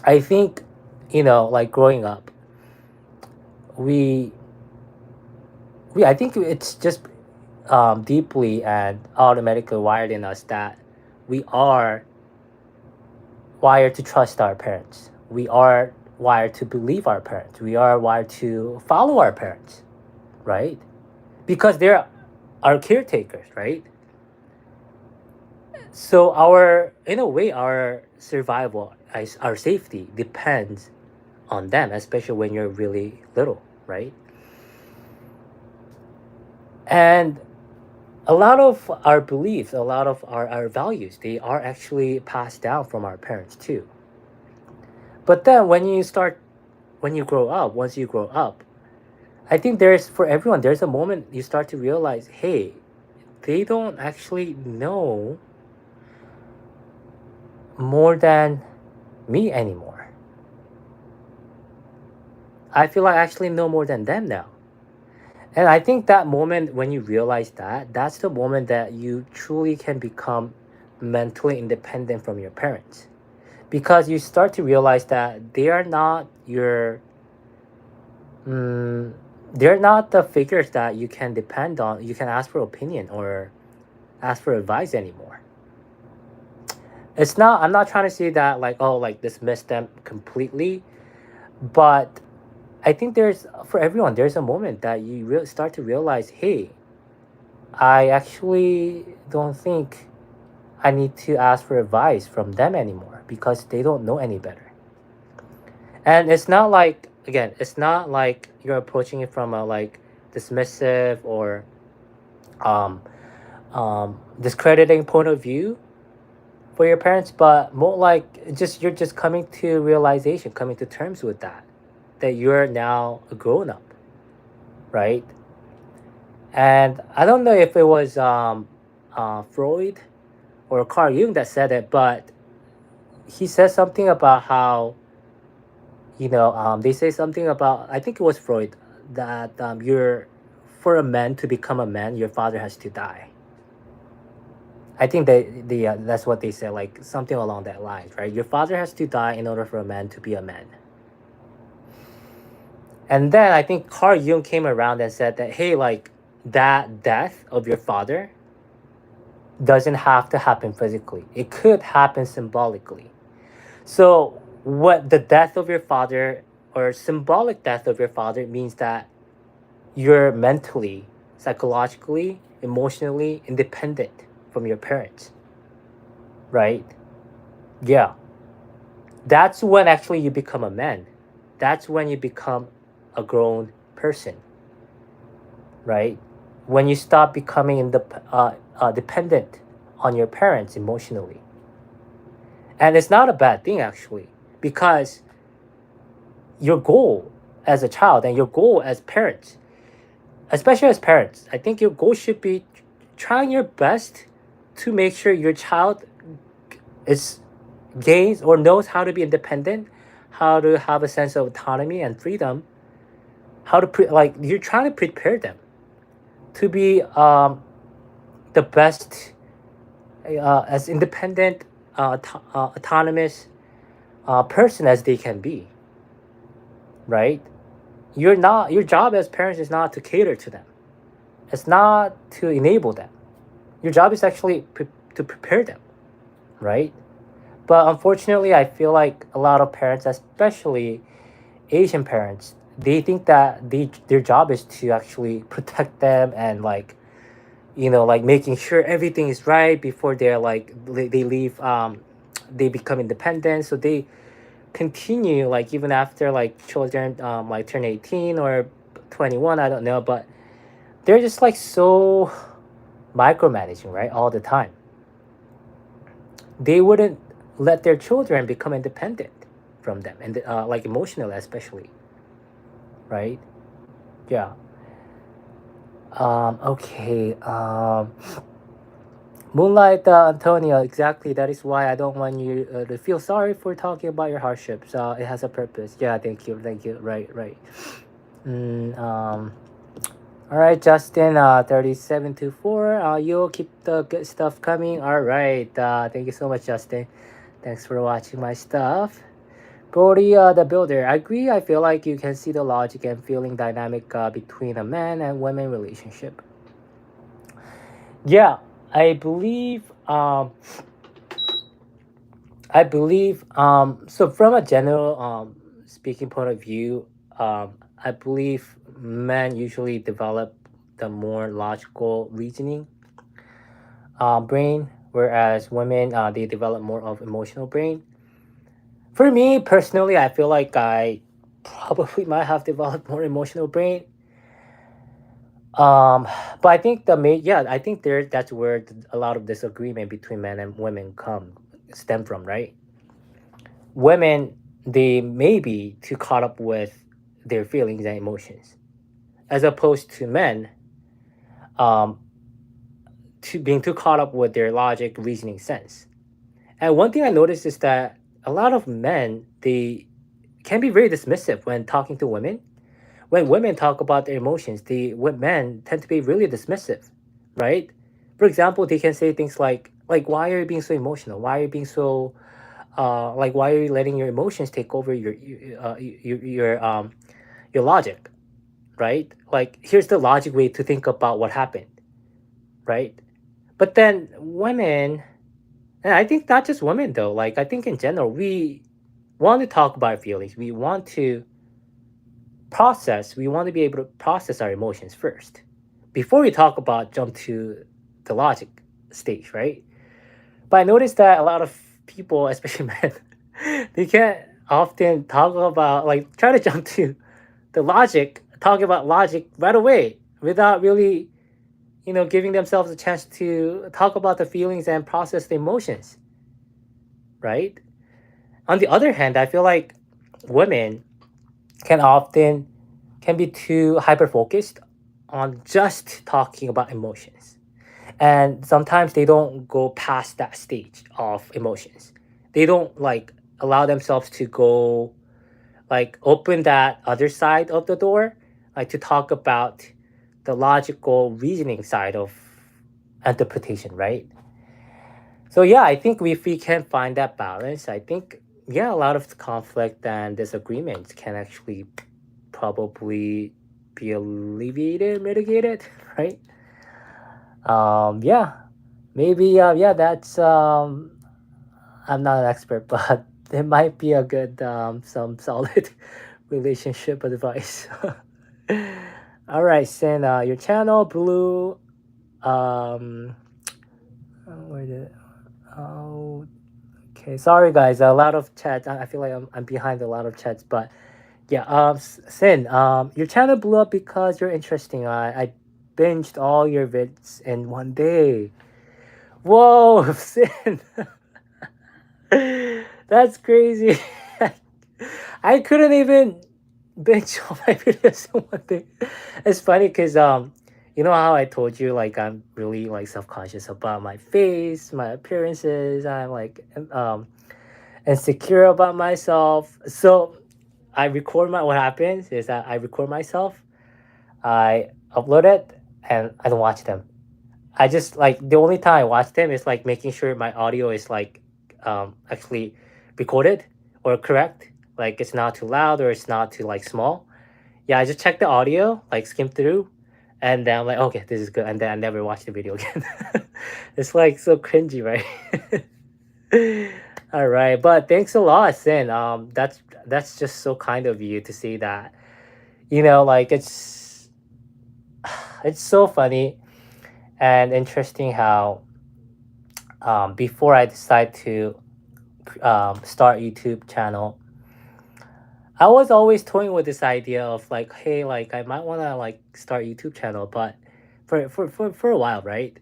I think, like growing up, we I think it's just deeply and automatically wired in us that we are wired to trust our parents. We are wired to believe our parents. We are wired to follow our parents, right? Because they're our caretakers, right? So in a way, our survival, our safety depends on them, especially when you're really little, right? And a lot of our beliefs, a lot of our values, they are actually passed down from our parents too. But then when you grow up, once you grow up, I think for everyone, there's a moment you start to realize, hey, they don't actually know more than me anymore. I feel like I actually know more than them now. And I think that moment when you realize that, that's the moment that you truly can become mentally independent from your parents. Because you start to realize that they are not mm, they're not the figures that you can depend on, you can ask for opinion or ask for advice anymore. I'm not trying to say that like, oh, like dismiss them completely, but I think for everyone, there's a moment that you start to realize, hey, I actually don't think I need to ask for advice from them anymore because they don't know any better. And it's not like, again, it's not like you're approaching it from a like dismissive or um, discrediting point of view for your parents, but more like just you're just coming to realization, coming to terms with that you're now a grown up, right? And I don't know if it was Freud or Carl Jung that said it, but he says something about how they say something about, I think it was Freud, that you're for a man to become a man, your father has to die. I think that's what they said, like something along that lines, right? Your father has to die in order for a man to be a man. And then I think Carl Jung came around and said that, hey, like that death of your father doesn't have to happen physically. It could happen symbolically. So what the death of your father or symbolic death of your father means that you're mentally, psychologically, emotionally independent from your parents, right? Yeah. That's when actually you become a man. That's when you become a grown person, right? When you stop becoming dependent on your parents emotionally. And it's not a bad thing actually, because your goal as a child and your goal as parents, especially as parents, I think your goal should be trying your best to make sure your child is gains or knows how to be independent, how to have a sense of autonomy and freedom, how to like you're trying to prepare them to be the best, as independent, autonomous person as they can be, right? You're not, your job as parents is not to cater to them. It's not to enable them. Your job is actually to prepare them, right? But unfortunately, I feel like a lot of parents, especially Asian parents, they think that their job is to actually protect them and like, like making sure everything is right before they're like they leave, they become independent. So they continue like even after like children like turn 18 or 21, I don't know, but they're just like so micromanaging, right, all the time. They wouldn't let their children become independent from them, and like emotionally especially, right? Yeah. Okay. Moonlight, Antonio, exactly. That is why I don't want you to feel sorry for talking about your hardships. It has a purpose. Yeah, thank you, thank you. Right, right. Mm, all right, Justin, 3724. You'll keep the good stuff coming. All right. Thank you so much, Justin. Thanks for watching my stuff. Brody, the builder. I agree. I feel like you can see the logic and feeling dynamic between a man and woman relationship. Yeah, I believe. So from a general speaking point of view, I believe men usually develop the more logical reasoning brain, whereas women they develop more of emotional brain. For me personally, I feel like I probably might have developed more emotional brain. Um, but I think I think that's where a lot of disagreement between men and women stem from, right? Women, they may be too caught up with their feelings and emotions, as opposed to men, um, to being too caught up with their logic, reasoning sense. And one thing I noticed is that a lot of men, they can be very dismissive when talking to women. When women talk about their emotions, when men tend to be really dismissive, right? For example, they can say things like why are you being so emotional? Why are you being so like why are you letting your emotions take over your logic, right? Like here's the logic way to think about what happened, right? But then women, and I think not just women though, like I think in general, we want to talk about our feelings. We want to we want to be able to process our emotions first before we talk about jump to the logic stage, right? But I noticed that a lot of people, especially men, they can't often talk about like try to jump to the logic, talk about logic right away without really, giving themselves a chance to talk about the feelings and process the emotions, right? On the other hand, I feel like women can often can be too hyper focused on just talking about emotions. And sometimes they don't go past that stage of emotions. They don't like allow themselves to go like open that other side of the door, like to talk about the logical reasoning side of interpretation, right? So yeah, I think if we can find that balance, I think yeah, a lot of conflict and disagreements can actually probably be alleviated, mitigated, right? Yeah, maybe. Yeah, that's. I'm not an expert, but it might be a good some solid relationship advice. All right, Sin, your channel, Blue. Um, where did? Oh, okay. Sorry, guys. A lot of chats. I feel like I'm behind a lot of chats, but yeah. Sin. Your channel blew up because you're interesting. I binged all your vids in one day. Whoa, Sin. That's crazy. I couldn't even binge all my videos in one day. It's funny because you know how I told you like I'm really like self conscious about my face, my appearances. I'm like insecure about myself. So I record my what happens is that I record myself, I upload it, and I don't watch them. I just like the only time I watch them is like making sure my audio is like actually recorded or correct. Like it's not too loud or it's not too like small. Yeah, I just check the audio, like skim through, and then I'm like, okay, this is good, and then I never watch the video again. It's like so cringy, right? All right, but thanks a lot, Sin. That's just so kind of you to see that. You know, like it's so funny and interesting how before I decide to start YouTube channel, I was always toying with this idea of like, hey, like I might want to like start YouTube channel, but for a while, right?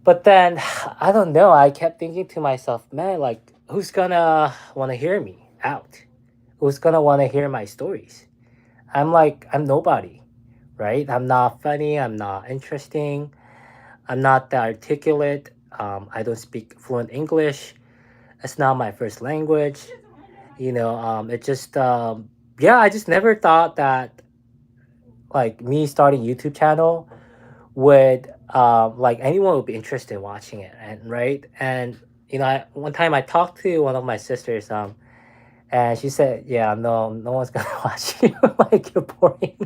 But then I don't know. I kept thinking to myself, man, like who's gonna want to hear me out? Who's gonna want to hear my stories? I'm nobody, right? I'm not funny. I'm not interesting. I'm not that articulate. I don't speak fluent English. It's not my first language. You know, it just yeah, I just never thought that like me starting YouTube channel would like anyone would be interested in watching it, and right. And you know, one time I talked to one of my sisters, and she said, yeah, no one's gonna watch you. Like you're boring.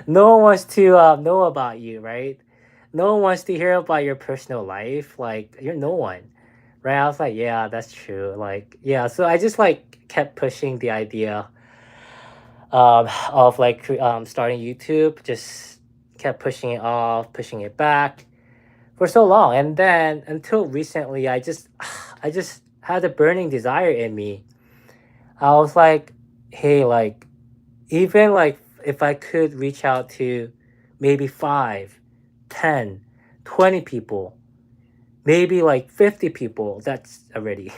No one wants to know about you, right? No one wants to hear about your personal life. Like you're no one, right? I was like, yeah, that's true. Like, yeah. So I just like kept pushing the idea of like starting YouTube. Just kept pushing it off, pushing it back for so long, and then until recently, I just had a burning desire in me. I was like, hey, like even like if I could reach out to maybe 5, 10, 20 people, maybe like 50 people, that's already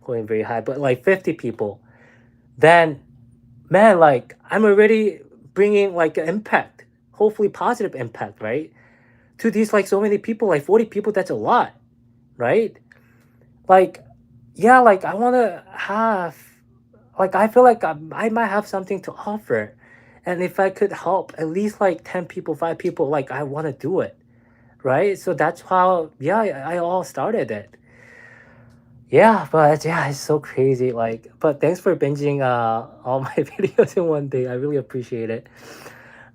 going very high, but like 50 people, then man, like I'm already bringing like an impact, hopefully positive impact, right? To these like so many people, like 40 people, that's a lot, right? Like, yeah, like I want to have like I feel like I might have something to offer, and if I could help at least like 10 people, 5 people, like I want to do it, right? So that's how, yeah, I all started it. Yeah, but yeah, it's so crazy, like, but thanks for binging all my videos in one day. I really appreciate it.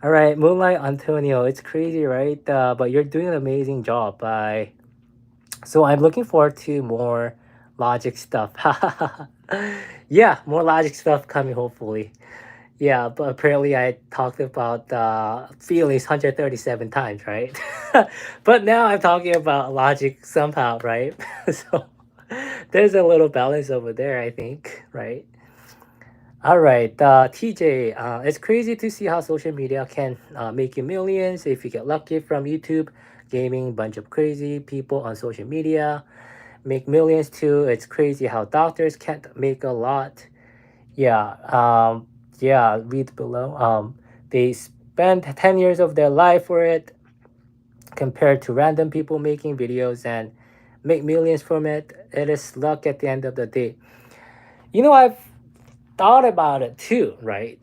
All right, Moonlight Antonio, it's crazy, right? But you're doing an amazing job. So I'm looking forward to more logic stuff. Yeah, more logic stuff coming hopefully. Yeah, but apparently I talked about feelings 137 times, right? But now I'm talking about logic somehow, right? So there's a little balance over there, I think, right? All right, TJ, it's crazy to see how social media can make you millions if you get lucky from YouTube, gaming, bunch of crazy people on social media make millions too. It's crazy how doctors can't make a lot. Yeah, yeah, read below. They spend 10 years of their life for it compared to random people making videos and make millions from it. It is luck at the end of the day. You know, I've thought about it too, right?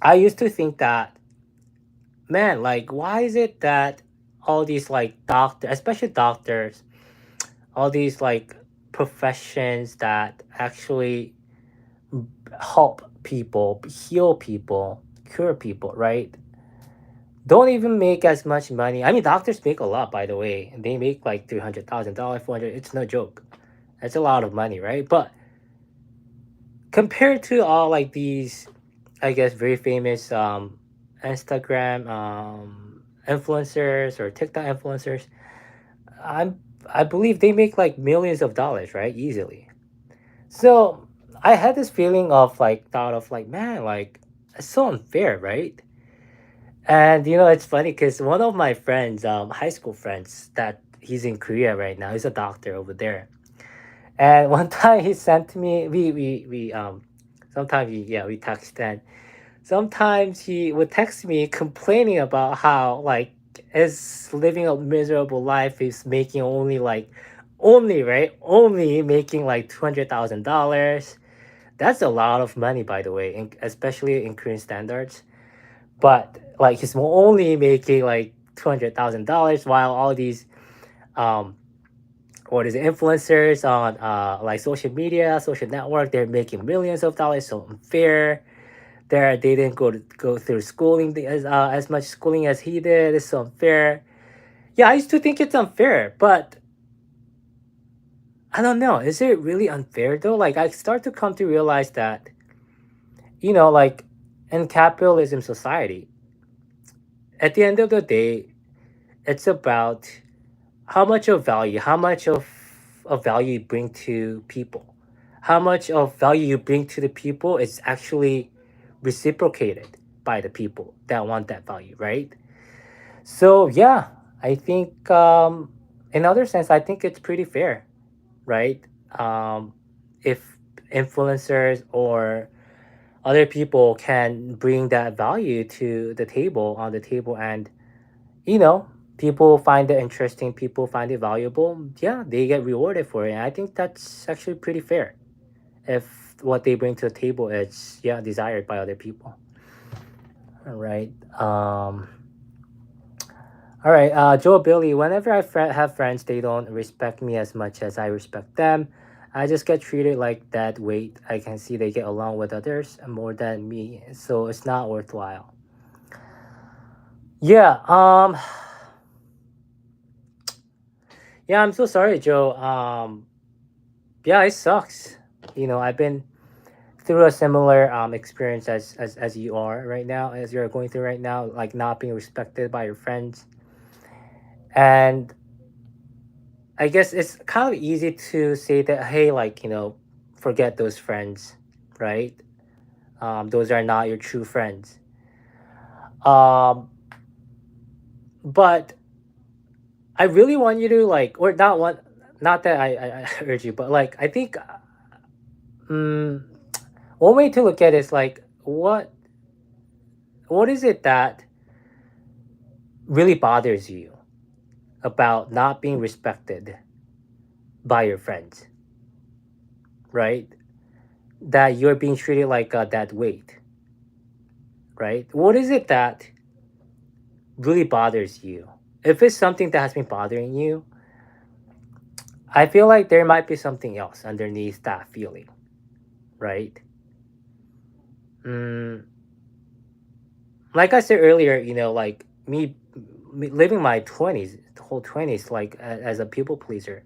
I used to think that, man, like, why is it that all these like doctors, especially doctors, all these like professions that actually help people, heal people, cure people, right? Don't even make as much money. I mean, doctors make a lot, by the way. They make like $300,000, 400. It's no joke. That's a lot of money, right? But compared to all like these, I guess, very famous Instagram influencers or TikTok influencers, I'm I believe they make like millions of dollars, right? Easily. So I had this feeling of like thought of like, man, like it's so unfair, right? And you know, it's funny because one of my friends, high school friends, that he's in Korea right now. He's a doctor over there. And one time he sent me, we sometimes we text, and sometimes he would text me complaining about how like is living a miserable life. He's making only like only making like $200,000. That's a lot of money, by the way, especially in Korean standards. But like he's only making like $200,000, while all these um what is it, influencers on like social media, social network, they're making millions of dollars. So unfair. They didn't go through schooling as much schooling as he did. It's so unfair. Yeah, I used to think it's unfair, but I don't know. Is it really unfair though? Like I start to come to realize that like in capitalism society, at the end of the day, it's about how much of value you bring to people, how much of value you bring to the people is actually reciprocated by the people that want that value, right? So yeah, I think in other sense, I think it's pretty fair, right? If influencers or other people can bring that value to the table on the table, and you know people find it interesting, people find it valuable, yeah, they get rewarded for it. And I think that's actually pretty fair if what they bring to the table is desired by other people. All right. All right, Joe Billy. Whenever have friends, they don't respect me as much as I respect them. I just get treated like that weight. I can see they get along with others more than me, so it's not worthwhile. Yeah. Yeah. I'm so sorry, Joe. Yeah, it sucks. I've been through a similar experience as you are right now, as you're going through right now, like not being respected by your friends, and I guess it's kind of easy to say that, hey, like, forget those friends, right? Those are not your true friends. Um, but I really want you to like, or not want, not that I urge you, but like, I think um, one way to look at it is like, what is it that really bothers you about not being respected by your friends, right? That you're being treated like that weight, right? What is it that really bothers you? If it's something that has been bothering you, I feel like there might be something else underneath that feeling, right? Mm, like I said earlier, like me living my 20s, the whole 20s, like as a people pleaser.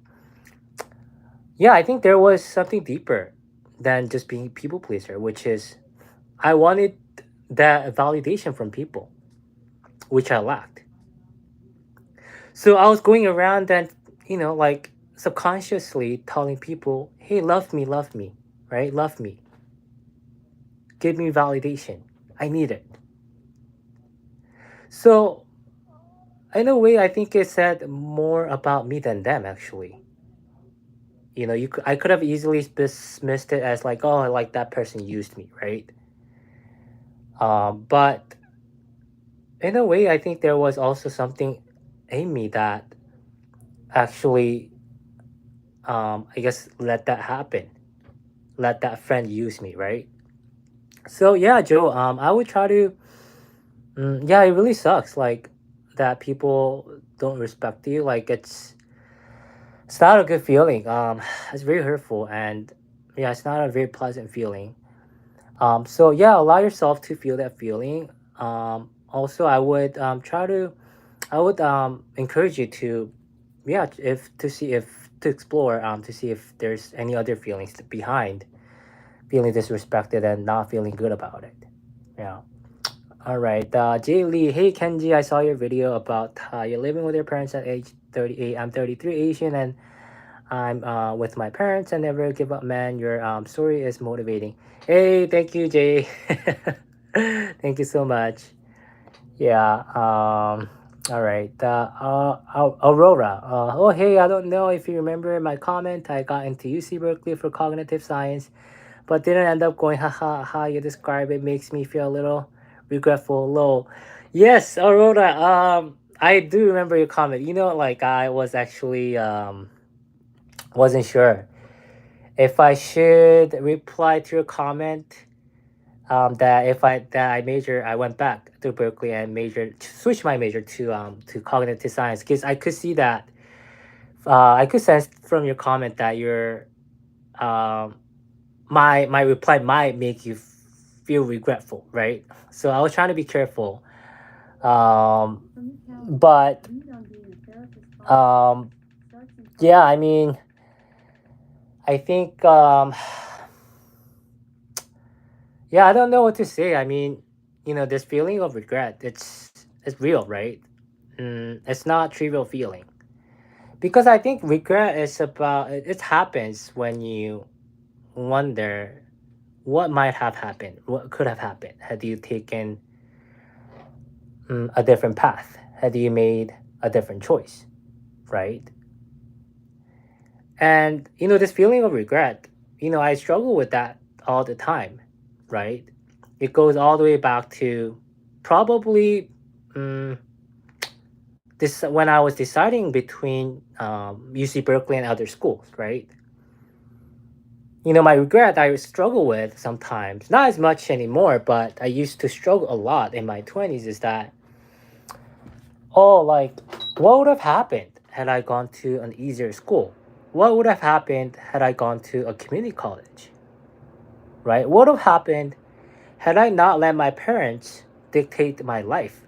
Yeah, I think there was something deeper than just being people pleaser, which is I wanted that validation from people, which I lacked. So I was going around and, like subconsciously telling people, hey, love me, right? Love me. Give me validation. I need it. So, in a way, I think it said more about me than them, actually. I could have easily dismissed it as like, oh, like that person used me, right? But in a way, I think there was also something in me that actually, I guess, let that happen. Let that friend use me, right? So yeah, Joe. I would try to. Yeah, it really sucks. Like that people don't respect you. Like it's not a good feeling. It's very hurtful, and yeah, it's not a very pleasant feeling. So yeah, allow yourself to feel that feeling. Also, I would encourage you to, yeah, if to see if to explore, to see if there's any other feelings behind feeling disrespected and not feeling good about it. Yeah. All right. Jay Lee, hey Kenji, I saw your video about you're living with your parents at age 38. I'm 33, Asian, and I'm with my parents. I never give up, man. Your story is motivating. Hey, thank you, Jay. Thank you so much. Yeah. All right. Aurora. Oh, hey, I don't know if you remember my comment. I got into UC Berkeley for cognitive science, but didn't end up going. Haha, how you describe it makes me feel a little regretful. Low. Yes, Aurora. I do remember your comment. Like I was actually wasn't sure if I should reply to your comment. I went back to Berkeley and switched my major to cognitive science because I could see that I could sense from your comment that um my reply might make you feel regretful, right? So I was trying to be careful, From the couch, but read on being a therapist um starts in yeah, I mean, I think yeah, I don't know what to say. I mean, this feeling of regret, it's real, right? It's not trivial feeling because I think regret is about it happens when you wonder what might have happened, what could have happened had you taken a different path, had you made a different choice, right? And this feeling of regret, I struggle with that all the time, right? It goes all the way back to probably um, this when I was deciding between UC Berkeley and other schools, right? My regret I struggle with sometimes, not as much anymore, but I used to struggle a lot in my 20s is that, oh, like, what would have happened had I gone to an easier school? What would have happened had I gone to a community college, right? What would have happened had I not let my parents dictate my life?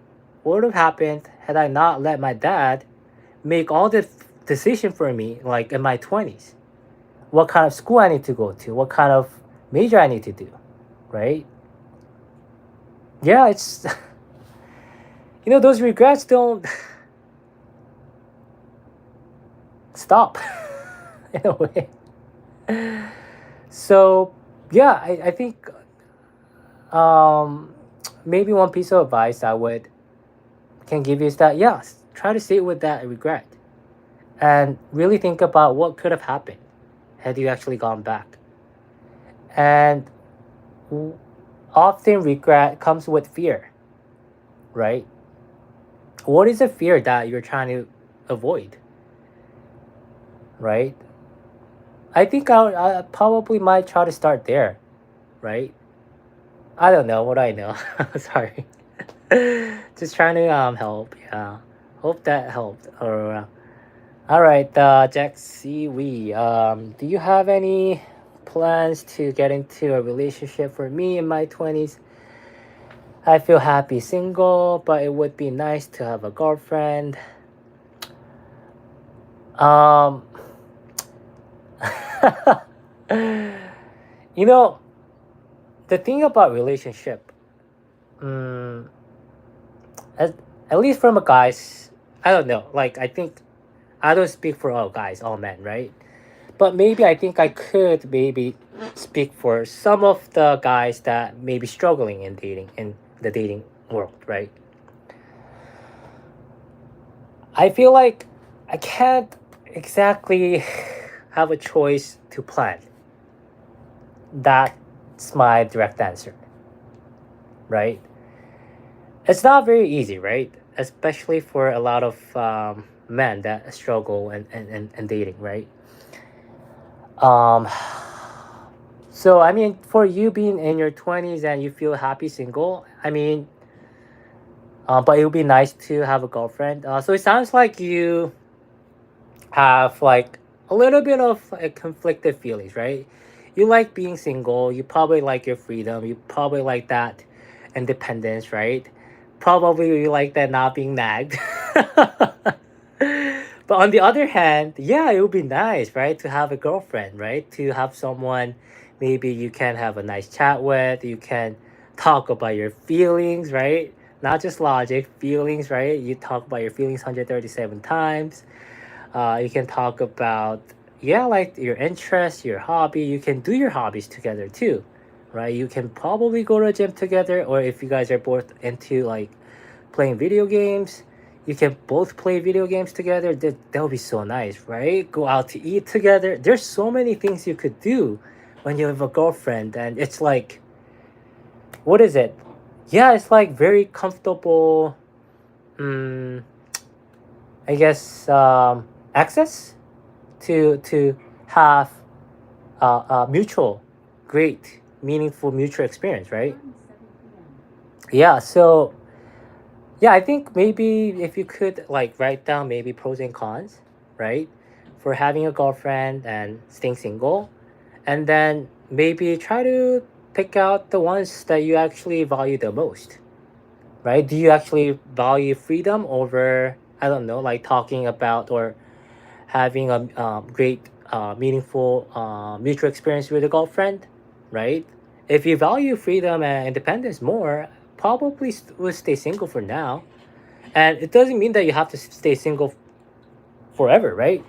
What would have happened had I not let my dad make all the decision for me, like in my 20s? What kind of school I need to go to? What kind of major I need to do, right? Yeah, it's those regrets don't stop in a way. So yeah, I think um, maybe one piece of advice I would can give you is that yes, try to sit with that regret and really think about what could have happened had you actually gone back. And w- often regret comes with fear, right? What is the fear that you're trying to avoid, right? I think I probably might try to start there, right? I don't know what I know. Sorry. Just trying to help. Yeah. Hope that helped. Or all right, Jack C. Wee. Do you have any plans to get into a relationship? For me in my 20s, I feel happy single, but it would be nice to have a girlfriend. Um, you know, the thing about relationship, um, at, at least from a guy's, I don't know. Like I think I don't speak for all guys, all men, right? But maybe I think I could maybe speak for some of the guys that may be struggling in the dating world, right? I feel like I can't exactly have a choice to plan. That's my direct answer, right? It's not very easy, right? Especially for a lot of men that struggle and dating, right? Um, so I mean, for you being in your 20s and you feel happy single, I mean, but it would be nice to have a girlfriend. So it sounds like you have like a little bit of conflicted feelings, right? You like being single. You probably like your freedom. You probably like that independence, right? Probably you like that not being nagged. But on the other hand, yeah, it would be nice, right, to have a girlfriend, right? To have someone maybe you can have a nice chat with, you can talk about your feelings, right? Not just logic, feelings, right? You talk about your feelings 137 times. You can talk about, yeah, like your interests, your hobby. You can do your hobbies together too, right? You can probably go to a gym together, or if you guys are both into like playing video games, You can both play video games together. That would be so nice, right? Go out to eat together. There's so many things you could do when you have a girlfriend, and it's like, what is it? Yeah, it's like very comfortable. Mm, I guess access to have mutual, great, meaningful mutual experience, right? Time 7 p.m. Yeah. So yeah, I think maybe if you could like write down maybe pros and cons, right, for having a girlfriend and staying single, and then maybe try to pick out the ones that you actually value the most, right? Do you actually value freedom over, I don't know, like talking about or having a great, meaningful, mutual experience with a girlfriend, right? If you value freedom and independence more, probably will stay single for now. And it doesn't mean that you have to stay single forever, right?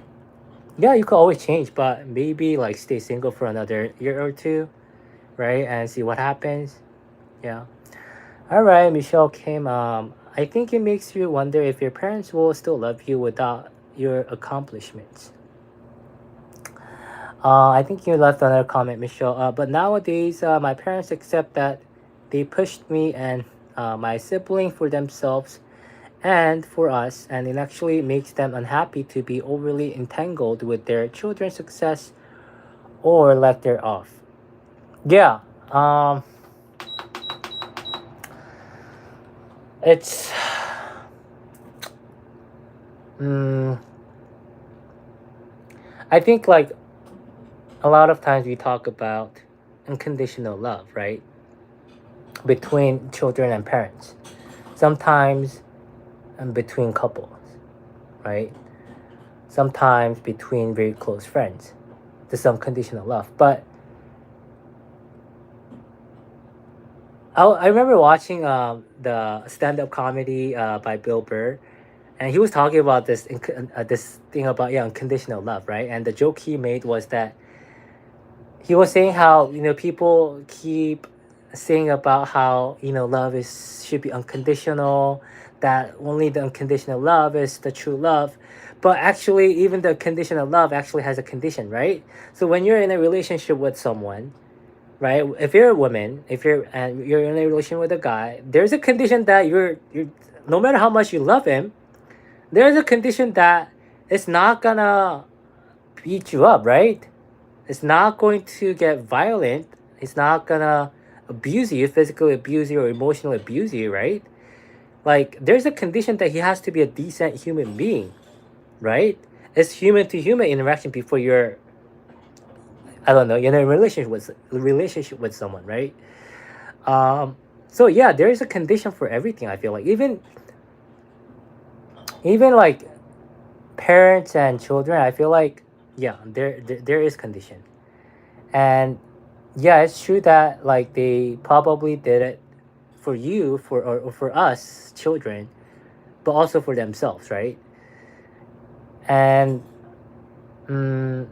Yeah, you could always change, but maybe like stay single for another year or two, right? And see what happens. Yeah. All right, Michelle Kim. I think it makes you wonder if your parents will still love you without your accomplishments. I think you left another comment, Michelle. But nowadays, my parents accept that they pushed me and my sibling for themselves and for us, and it actually makes them unhappy to be overly entangled with their children's success or lack thereof. Yeah, it's. Mm, I think like a lot of times we talk about unconditional love, right? Between children and parents. Sometimes between couples, right? Sometimes between very close friends. There's some conditional love. But I remember watching the stand up comedy by Bill Burr, and he was talking about this thing about unconditional love, right? And the joke he made was that he was saying how people keep saying about how love is should be unconditional, that only the unconditional love is the true love, but actually even the conditional love actually has a condition, right? So when you're in a relationship with someone, right, if you're a woman, if you're in a relation with a guy, there's a condition that you're no matter how much you love him, there's a condition that it's not gonna beat you up, right? It's not going to get violent. It's not gonna abuse you, physically abuse you or emotionally abuse you, right? Like there's a condition that he has to be a decent human being, right? It's human to human interaction before you're, I don't know, you're in a relationship with someone, right? Um, so yeah, there is a condition for everything. I feel like even like parents and children, I feel like yeah, there is condition. And yeah, it's true that like they probably did it for you or for us children, but also for themselves, right? And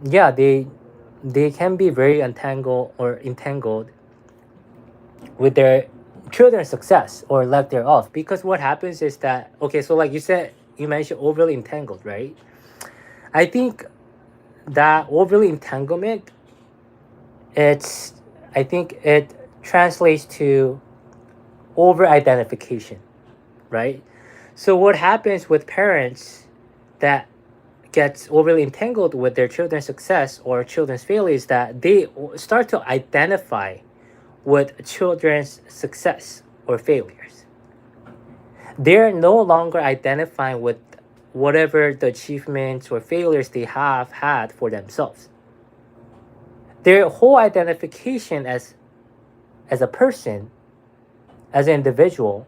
yeah, they can be very entangled with their children's success or lack thereof, because what happens is that, okay, so like you said, you mentioned overly entangled, right? I think that overly entanglement, it's I think it translates to over identification, right? So what happens with parents that gets overly entangled with their children's success or children's failure is that they start to identify with children's success or failures. They're no longer identifying with whatever the achievements or failures they have had for themselves. Their whole identification as a person, as an individual,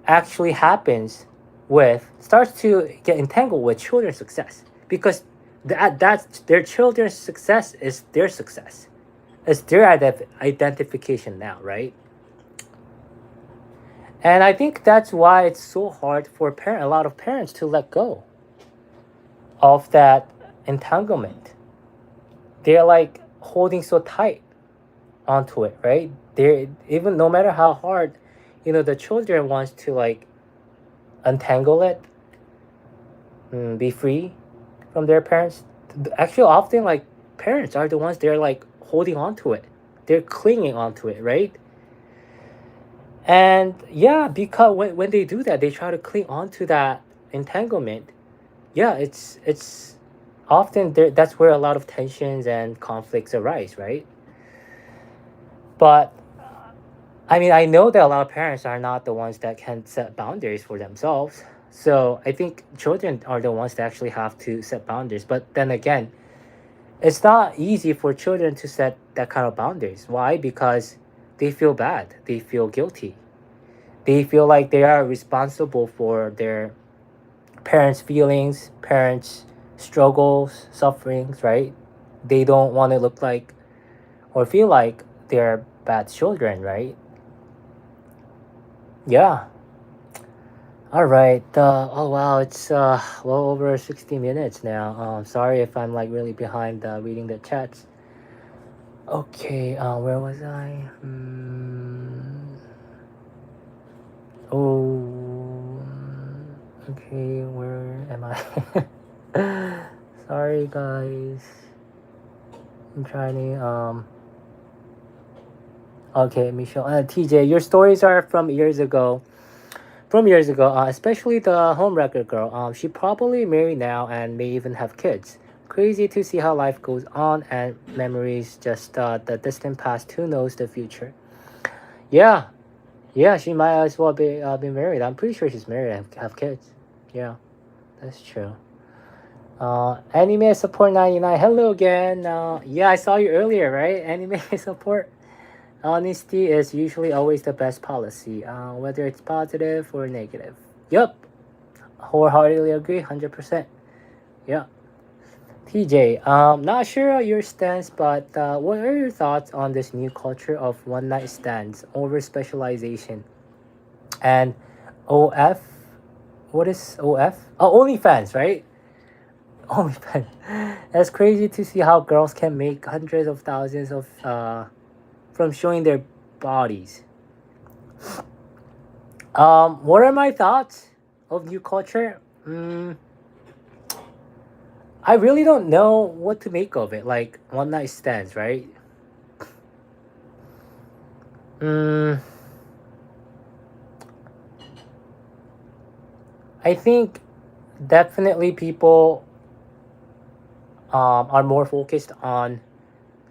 actually happens with starts to get entangled with children's success, because that's their children's success is their success. It's their identification now, right? And I think that's why it's so hard for a lot of parents to let go of that entanglement. They're like holding so tight onto it, right? They're even no matter how hard, the children wants to like untangle it, be free from their parents. Actually, often like parents are the ones they're like holding on to it. They're clinging onto it, right? And yeah, because when they do that, they try to cling onto that entanglement. Yeah, it's often there. That's where a lot of tensions and conflicts arise, right? But I mean, I know that a lot of parents are not the ones that can set boundaries for themselves. So I think children are the ones that actually have to set boundaries. But then again, it's not easy for children to set that kind of boundaries. Why? Because they feel bad. They feel guilty. They feel like they are responsible for their parents' feelings, parents' struggles, sufferings, right? They don't want to look like or feel like they're bad children, right? Yeah. All right. Oh wow, it's well over 60 minutes now. Sorry if I'm like really behind reading the chats. Okay. Where was I? Oh. Okay. Where am I? Sorry, guys. I'm trying to. Okay, Michelle. TJ, your stories are from years ago. From years ago, especially the homewrecker girl. She probably married now and may even have kids. Crazy to see how life goes on and memories just the distant past. Who knows the future? Yeah, yeah, she might as well be married. I'm pretty sure she's married and have kids. Yeah, that's true. Anime support 99. Hello again. Yeah, I saw you earlier, right? Anime support. Honesty is usually always the best policy, whether it's positive or negative. Yup, wholeheartedly agree, 100%. Yeah. TJ, not sure your stance, but what are your thoughts on this new culture of one night stands, over specialization, and OF? What is OF? Oh, OnlyFans, right? OnlyFans. That's crazy to see how girls can make hundreds of thousands of from showing their bodies. What are my thoughts of new culture? I really don't know what to make of it. Like one night stands, right? Mm, I think definitely people are more focused on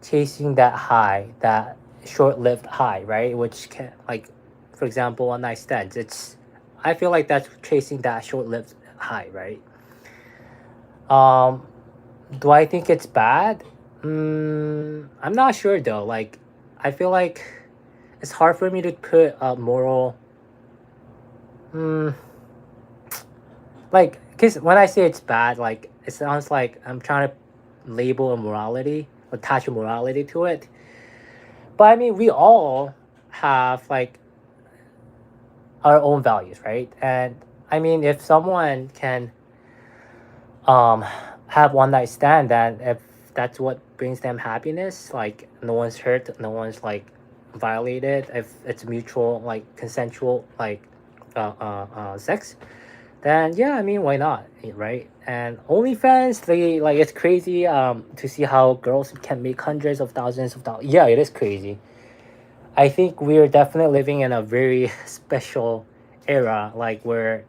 chasing that high, that short-lived high, right? Which can like, for example, one night stands. I feel like that's chasing that short-lived high, right? Um, do I think it's bad? I'm not sure though. Like, I feel like it's hard for me to put a moral. Mm, like, cause when I say it's bad, like it sounds like I'm trying to label a morality, attach a morality to it. But I mean, we all have like our own values, right? And I mean, if someone can um have one night stand, and if that's what brings them happiness, like no one's hurt, no one's like violated, if it's mutual, like consensual, like sex, then yeah, I mean, why not, right? And OnlyFans, they like it's crazy to see how girls can make hundreds of thousands of dollars. Yeah, it is crazy. I think we're definitely living in a very special era, like where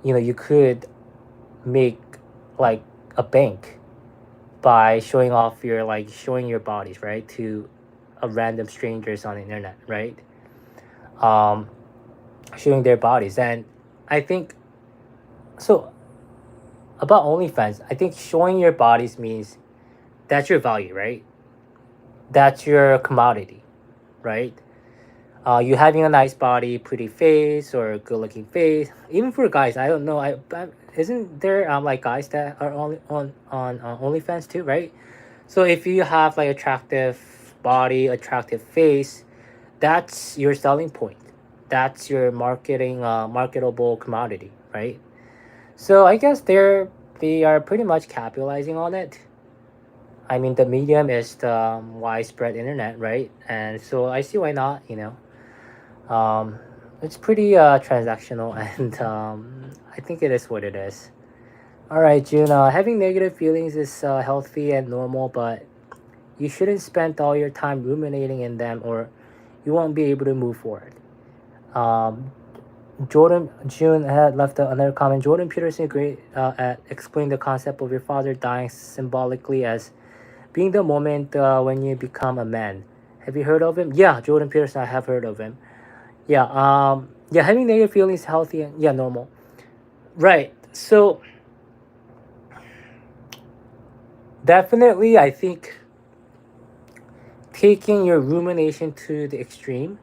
you could make like a bank by showing off your like showing your bodies, right, to a random strangers on the internet, right? Um, showing their bodies, and I think so about OnlyFans. I think showing your bodies means that's your value, right? That's your commodity, right? You having a nice body, pretty face, or good looking face. Even for guys, I don't know. Isn't there like guys that are only on OnlyFans too, right? So if you have like attractive body, attractive face, that's your selling point. That's your marketable commodity, right? So I guess they are pretty much capitalizing on it. I mean, the medium is the widespread internet, right? And so I see why not. Um, It's pretty transactional, and I think it is what it is. All right, June. Having negative feelings is healthy and normal, but you shouldn't spend all your time ruminating in them, or you won't be able to move forward. Um, Jordan June had left another comment. Jordan Peterson is great at explaining the concept of your father dying symbolically as being the moment when you become a man. Have you heard of him? Yeah, Jordan Peterson. I have heard of him. Yeah. Yeah. Having negative feelings is healthy and yeah, normal. Right. So definitely, I think taking your rumination to the extreme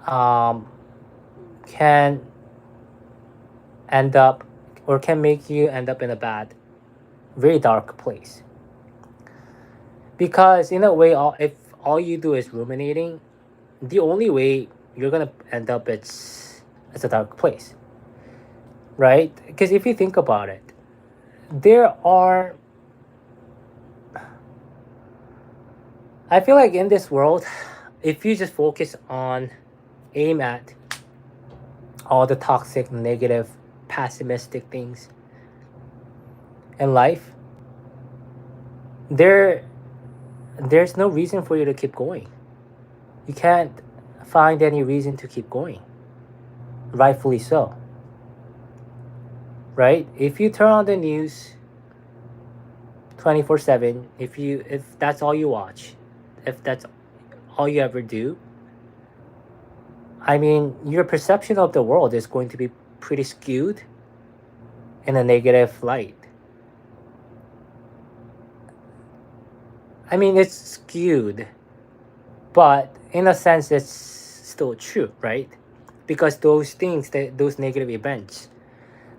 um, can end up or can make you end up in a bad, very dark place. Because in a way, if all you do is ruminating, the only way you're gonna end up it's a dark place, right? Because if you think about it, there are. I feel like in this world, if you just focus on aim at all the toxic, negative, pessimistic things in life, there there's no reason for you to keep going. You can't find any reason to keep going. Rightfully so. Right? If you turn on the news 24/7, if that's all you watch, if that's all you ever do, I mean, your perception of the world is going to be pretty skewed in a negative light. I mean, it's skewed, but in a sense, it's still true, right? Because those things, those negative events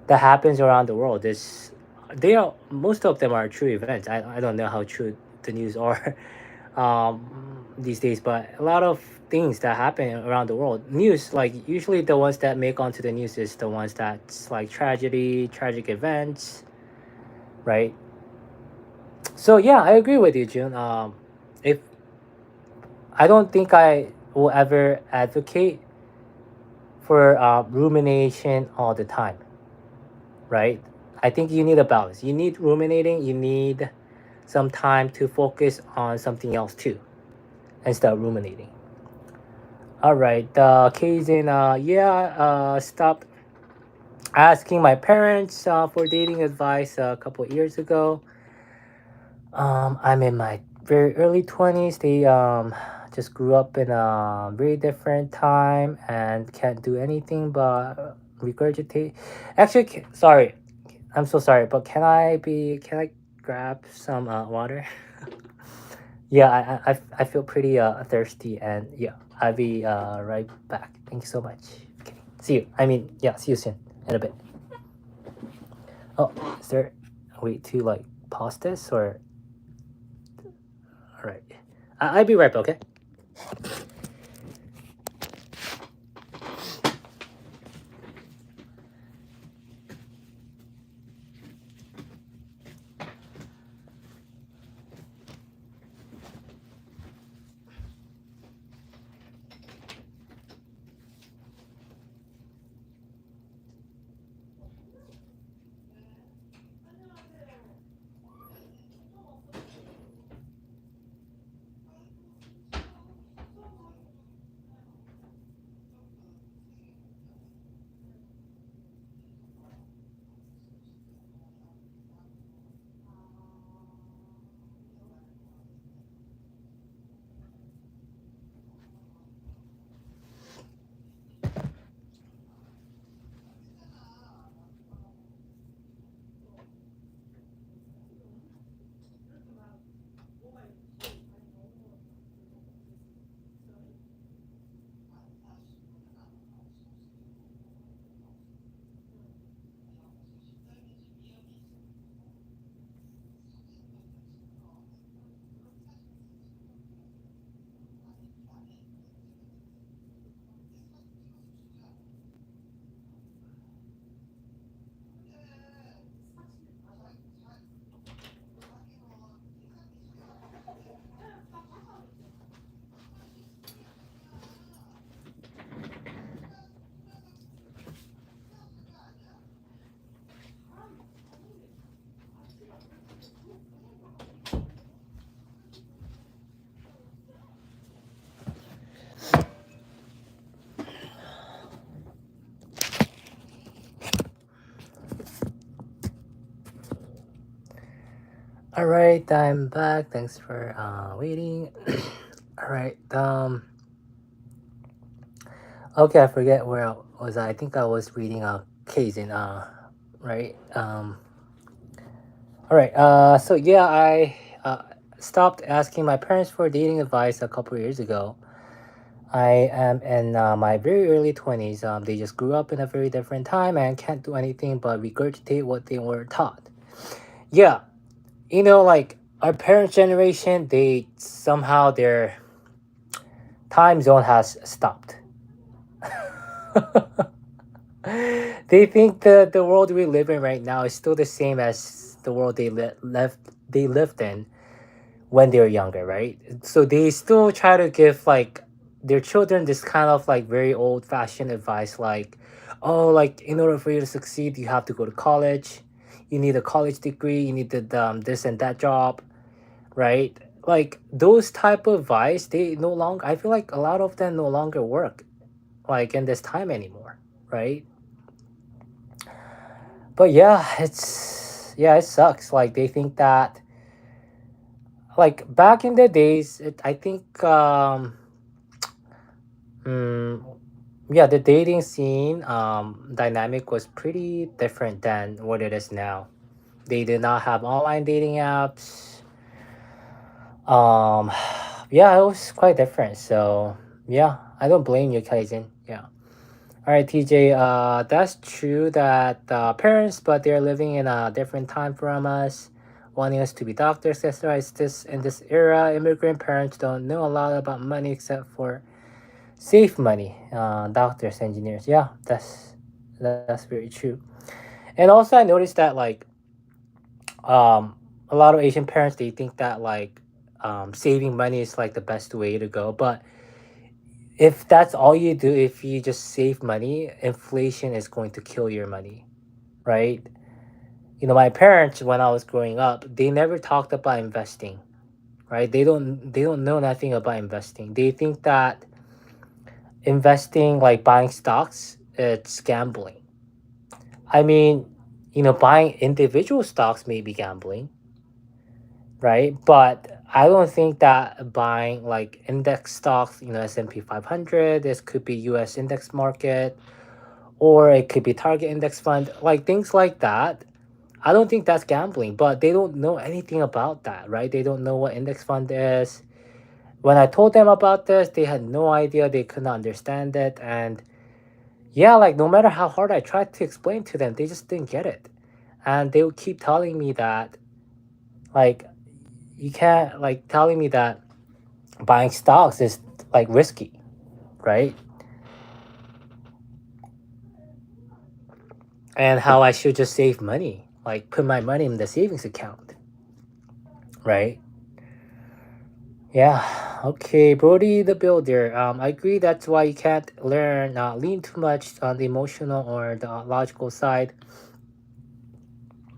that happens around the world, is they are most of them are true events. I don't know how true the news are these days, but a lot of things that happen around the world, news like usually the ones that make onto the news is the ones that's like tragedy, tragic events, right? So yeah, I agree with you, June. If I don't think I will ever advocate for rumination all the time, right? I think you need a balance. You need ruminating. You need some time to focus on something else too, instead of ruminating. All right, case in stopped asking my parents for dating advice a couple of years ago. I'm in my very early 20s. They just grew up in a very different time and can't do anything but regurgitate. Actually, sorry, I'm so sorry, but can I grab some water? Yeah, I feel pretty thirsty, and yeah, I'll be right back. Thank you so much. Okay, see you. I mean, yeah, see you soon in a bit. Oh, is there a way to like pause this or? All right, I'll be right back. Okay. All right, I'm back. Thanks for waiting. All right. Okay, I forget where I was. I think I was reading a case in right. All right. So yeah, I stopped asking my parents for dating advice a couple years ago. I am in my very early 20s. They just grew up in a very different time and can't do anything but regurgitate what they were taught. Yeah, like our parents' generation, they somehow their time zone has stopped. They think the world we live in right now is still the same as the world they lived in when they were younger, right? So they still try to give like their children this kind of like very old fashioned advice, like, oh, like in order for you to succeed, you have to go to college. You need a college degree. You need this and that job, right? Like those type of advice, they no longer. I feel like a lot of them no longer work, like in this time anymore, right? But yeah, it sucks. Like they think that like back in the days, I think mm, yeah, the dating scene dynamic was pretty different than what it is now. They did not have online dating apps. Um, yeah, it was quite different. So yeah, I don't blame you, Kaizen. Yeah. All right, TJ. That's true that parents, but they're living in a different time from us, wanting us to be doctors, etc. It's this in this era, immigrant parents don't know a lot about money except for save money. Doctors, engineers. Yeah, that's very true. And also, I noticed that like a lot of Asian parents they think that like saving money is like the best way to go, but if that's all you do, if you just save money, inflation is going to kill your money, right? My parents when I was growing up, they never talked about investing, right? They don't know nothing about investing. They think that investing like buying stocks, it's gambling. I mean, buying individual stocks may be gambling, right? But I don't think that buying like index stocks, S&P 500, this could be US index market, or it could be target index fund, like things like that. I don't think that's gambling, but they don't know anything about that, right? They don't know what index fund is. When I told them about this, they had no idea. They could not understand it. And yeah, like no matter how hard I tried to explain to them, they just didn't get it. And they would keep telling me that, like, you can't, like, telling me that buying stocks is like risky, right? And how I should just save money, like, put my money in the savings account, right? Yeah. Okay, Brody the Builder. I agree. That's why you can't lean too much on the emotional or the logical side.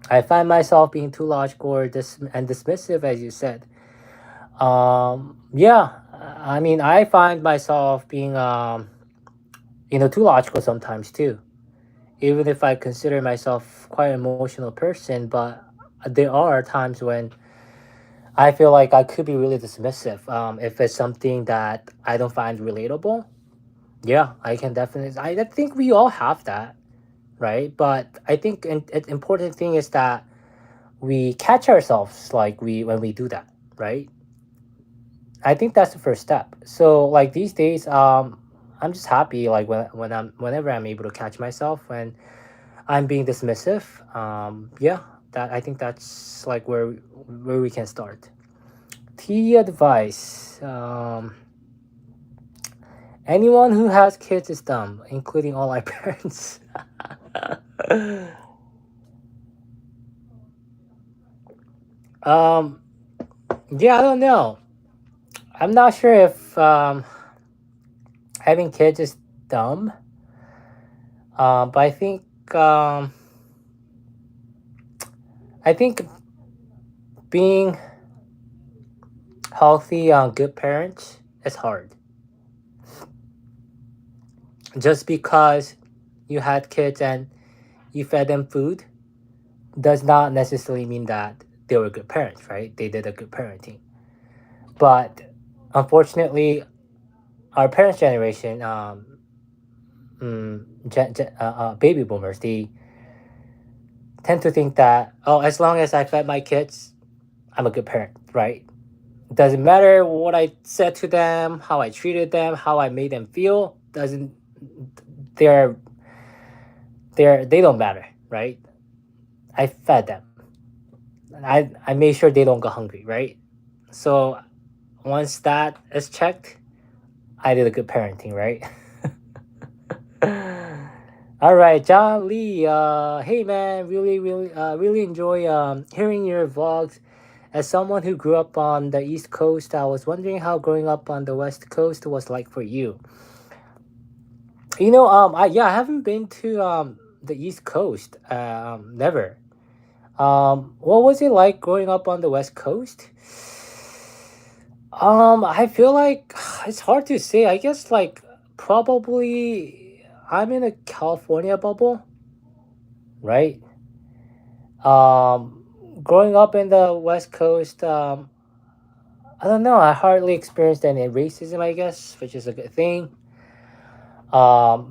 I find myself being too logical or and dismissive, as you said. Yeah. I mean, I find myself being too logical sometimes too. Even if I consider myself quite an emotional person, but there are times when I feel like I could be really dismissive. If it's something that I don't find relatable, yeah, I can definitely. I think we all have that, right? But I think an important thing is that we catch ourselves like we when we do that, right? I think that's the first step. So like these days, I'm just happy like whenever I'm able to catch myself when I'm being dismissive. Yeah, that I think that's like where we can start. Tea advice. Anyone who has kids is dumb, including all our parents. um, yeah, I don't know. I'm not sure if having kids is dumb. But um, I think being healthy, good parents is hard. Just because you had kids and you fed them food does not necessarily mean that they were good parents, right? They did a good parenting. But unfortunately, our parents' generation, baby boomers, they tend to think that, oh, as long as I fed my kids, I'm a good parent, right? Doesn't matter what I said to them, how I treated them, how I made them feel. Doesn't they're they don't matter, right? I fed them. I made sure they don't go hungry, right? So once that is checked, I did a good parenting, right? All right, John Lee. Hey man, really enjoy hearing your vlogs. As someone who grew up on the East Coast, I was wondering how growing up on the West Coast was like for you. I haven't been to the East Coast. Never. What was it like growing up on the West Coast? I feel like it's hard to say. I guess like probably I'm in a California bubble, right? Um, Growing up in the West Coast, I don't know. I hardly experienced any racism, I guess, which is a good thing.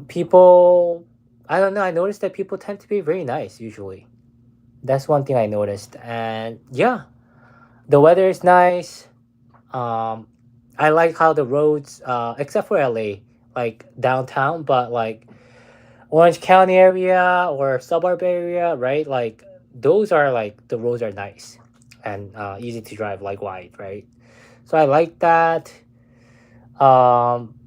People, I don't know. I noticed that people tend to be very nice usually. That's one thing I noticed, and yeah, the weather is nice. Um, I like how the roads, except for LA, like downtown, but like Orange County area or suburb area, right? Like those are like the roads are nice and easy to drive, like wide, right? So I like that. Um,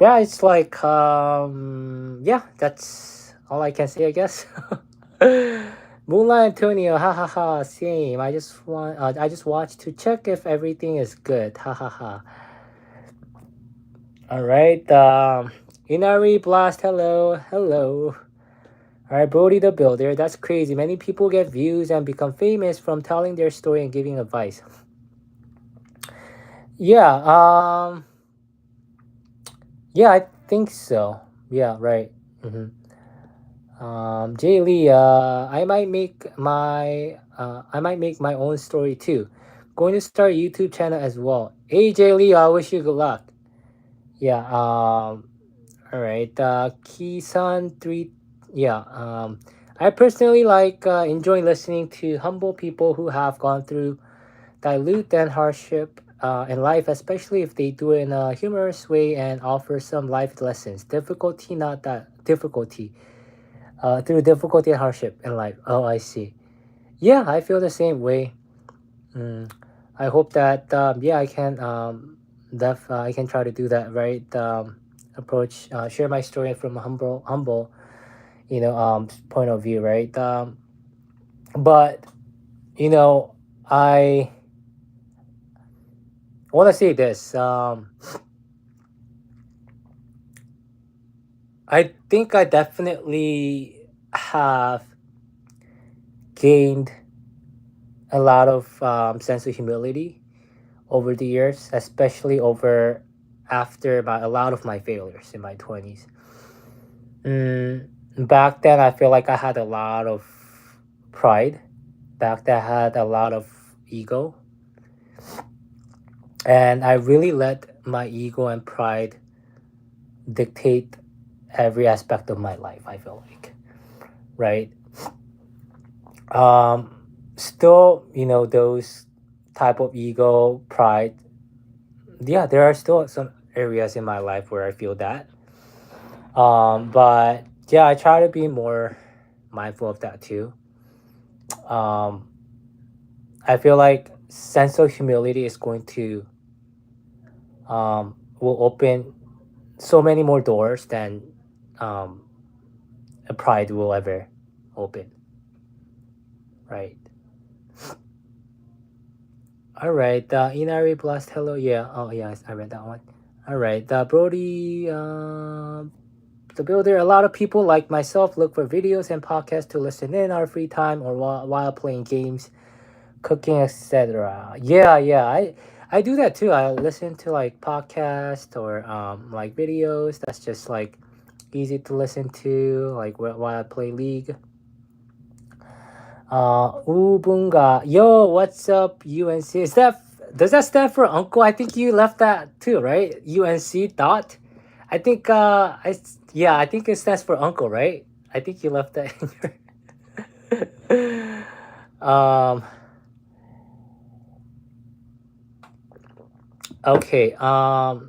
yeah, it's like yeah, that's all I can say, I guess. Moonlight Antonio, ha ha ha, same. I just watched to check if everything is good, ha ha ha. All right, Inari Blast, hello, hello. All right, Brody the Builder, that's crazy. Many people get views and become famous from telling their story and giving advice. Yeah, yeah, I think so. Yeah, right. Mm-hmm. Jay Lee, I might make my own story too. Going to start a YouTube channel as well. Hey Jay Lee, I wish you good luck. Yeah. All right. Kisan three. Yeah. I personally like enjoy listening to humble people who have gone through dilute and hardship in life, especially if they do it in a humorous way and offer some life lessons. Difficulty, not that difficulty through difficulty and hardship in life. Oh, I see. Yeah, I feel the same way. Mm, I hope that yeah, I can try to do that right. Approach, share my story from a humble, point of view, right? But you know, I want to say this. I think I definitely have gained a lot of sense of humility over the years, especially over after a lot of my failures in my 20s. Back then, I feel like I had a lot of pride. Back then, I had a lot of ego. And I really let my ego and pride dictate every aspect of my life, I feel like. Right? Um, Still, those type of ego, pride, yeah, there are still some areas in my life where I feel that. But yeah, I try to be more mindful of that too. Um, I feel like sense of humility is going to will open so many more doors than um, a pride will ever open. Right. All right. Inari Blast. Hello. Yeah. Oh, yes. I read that one. All right. Brody. The builder. A lot of people like myself look for videos and podcasts to listen in our free time or while playing games, cooking, etc. Yeah, yeah. I do that too. I listen to like podcasts or like videos. That's just like easy to listen to like while I play League. Ubunga. Yo, what's up, UNC? Does that stand for uncle? I think you left that too, right? UNC dot. I think yeah, I think it stands for uncle, right? I think you left that in your okay. All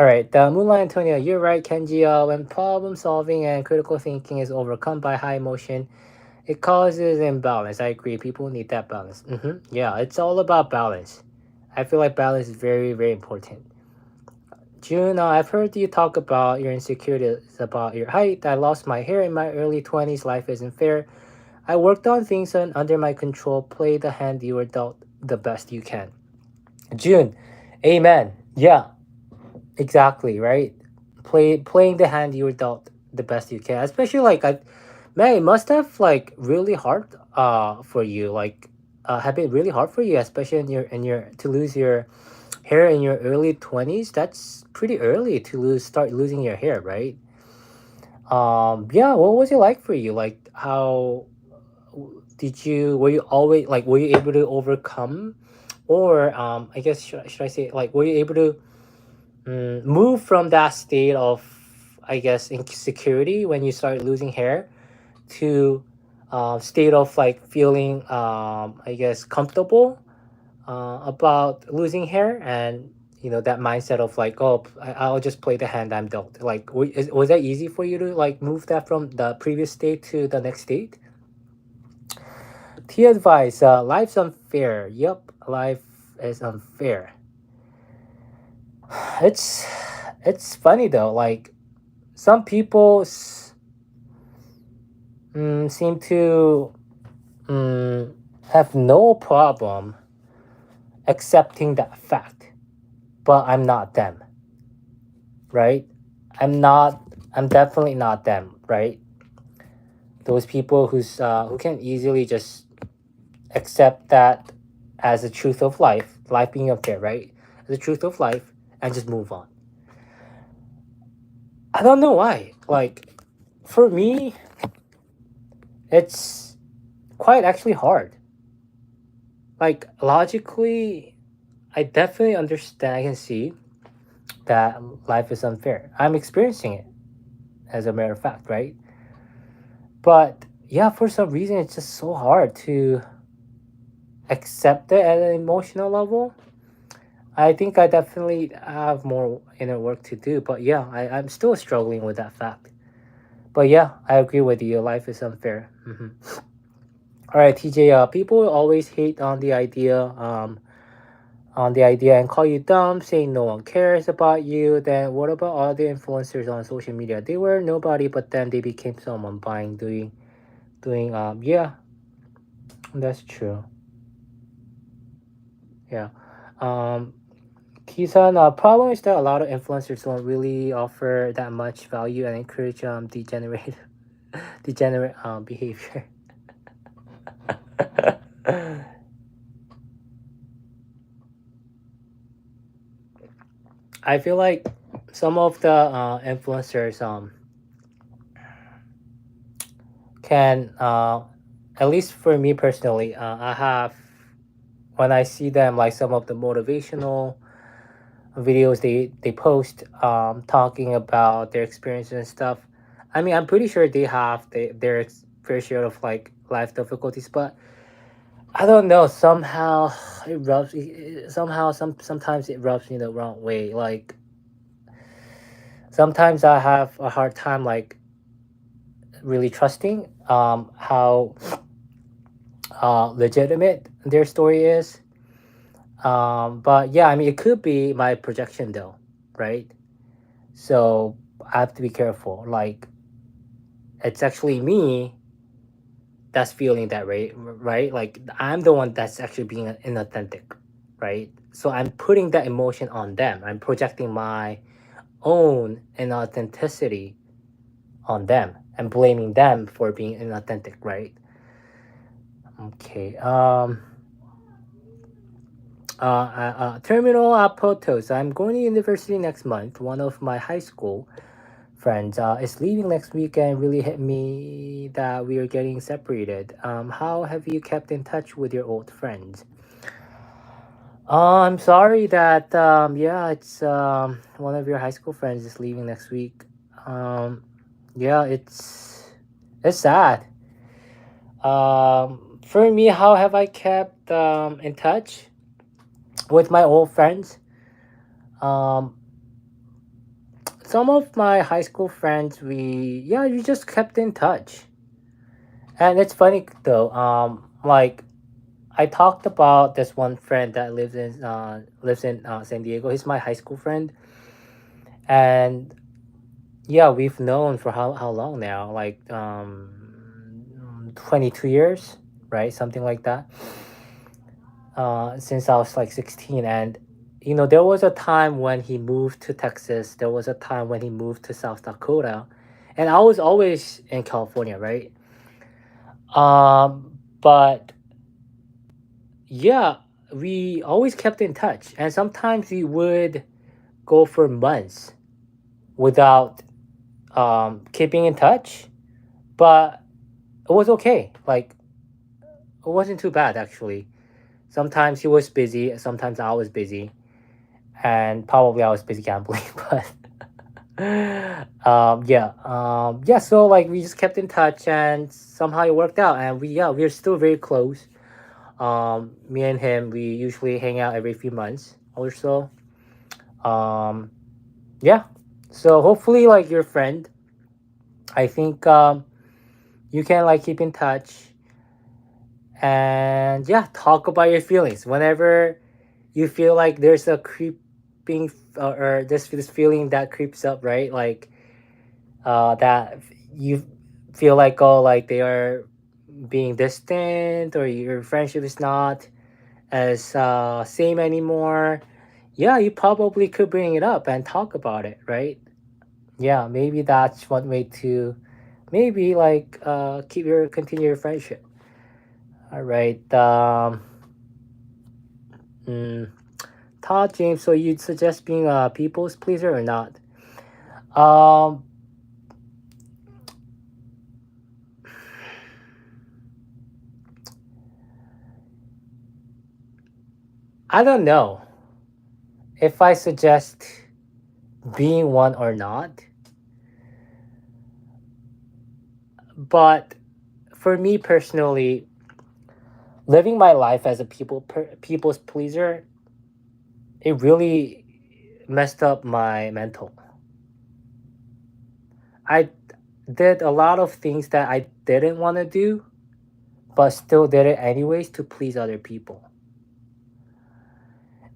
right. Moonlight Antonio, you're right, Kenji. When problem solving and critical thinking is overcome by high emotion, it causes imbalance. I agree. People need that balance. Yeah, it's all about balance. I feel like balance is very, very important. June, I've heard you talk about your insecurities about your height. I lost my hair in my early 20s. Life isn't fair. I worked on things under my control. Play the hand you were dealt the best you can. June, amen. Yeah, exactly, right? Playing the hand you were dealt the best you can. Especially like man, it must have like really hard for you. Like have been really hard for you, especially in your to lose your hair in your early 20s. That's pretty early to start losing your hair, right? Yeah, what was it like for you? Like how did you were you always like were you able to overcome, or I guess should I say, like, were you able to move from that state of, I guess, insecurity when you start losing hair to state of like feeling I guess comfortable about losing hair, and that mindset of like, oh, I'll just play the hand I'm dealt. Like was that easy for you to like move that from the previous state to the next state? T advice, life's unfair. Yep, life is unfair. it's it's funny though, like some people seem to mm, have no problem accepting that fact, but I'm not them, right? I'm definitely not them, right? Those people who can easily just accept that as a truth of life being unfair, right? As a truth of life, and just move on. I don't know why. Like, for me, it's quite actually hard. Like, logically, I definitely understand. I can see that life is unfair. I'm experiencing it, as a matter of fact, right? But yeah, for some reason, it's just so hard to accept it at an emotional level. I think I definitely have more inner work to do. But yeah, I'm still struggling with that fact. But yeah, I agree with you. Life is unfair. All right, TJ. People always hate on the idea and call you dumb, saying no one cares about you. Then what about all the influencers on social media? They were nobody, but then they became someone buying, doing. Yeah, that's true. Yeah. Um, Kisan, problem is that a lot of influencers don't really offer that much value and encourage degenerate behavior. I feel like some of the influencers can at least for me personally, I have when I see them, like some of the motivational videos they post talking about their experiences and stuff. I mean, I'm pretty sure they have their fair share of like life difficulties, but I don't know. Somehow it rubs. Somehow sometimes it rubs me the wrong way. Like sometimes I have a hard time like really trusting how legitimate their story is. But yeah, I mean, it could be my projection though, right? So I have to be careful. Like it's actually me that's feeling that, right? Like I'm the one that's actually being inauthentic, right? So I'm putting that emotion on them. I'm projecting my own inauthenticity on them and blaming them for being inauthentic, right? Okay. Terminal apotos. I'm going to university next month. One of my high school friends is leaving next week and really hit me that we are getting separated. How have you kept in touch with your old friends? I'm sorry that yeah, it's one of your high school friends is leaving next week. Yeah, it's sad. For me, how have I kept in touch with my old friends? Um, some of my high school friends, we just kept in touch, and it's funny though. Like I talked about this one friend that lives in San Diego. He's my high school friend, and yeah, we've known for how long now? Like 22 years, right? Something like that. Since I was like 16, and there was a time when he moved to Texas. There was a time when he moved to South Dakota, and I was always in California, right? But yeah, we always kept in touch, and sometimes we would go for months without keeping in touch, but it was okay. Like it wasn't too bad actually. Sometimes he was busy, sometimes I was busy, and probably I was busy gambling, but yeah. So like we just kept in touch, and somehow it worked out, and we're still very close. Me and him, we usually hang out every few months or so. Um, yeah. So hopefully, like your friend, I think you can like keep in touch and yeah, talk about your feelings whenever you feel like there's a creeping or this feeling that creeps up, right? Like that you feel like, oh, like they are being distant, or your friendship is not as same anymore. Yeah, you probably could bring it up and talk about it, right? Yeah, maybe that's one way to maybe like continue your friendship. All right. Mm, Todd James, so you'd suggest being a people's pleaser or not? Um, I don't know if I suggest being one or not, but for me personally, living my life as a people's pleaser, it really messed up my mental. I did a lot of things that I didn't want to do, but still did it anyways to please other people.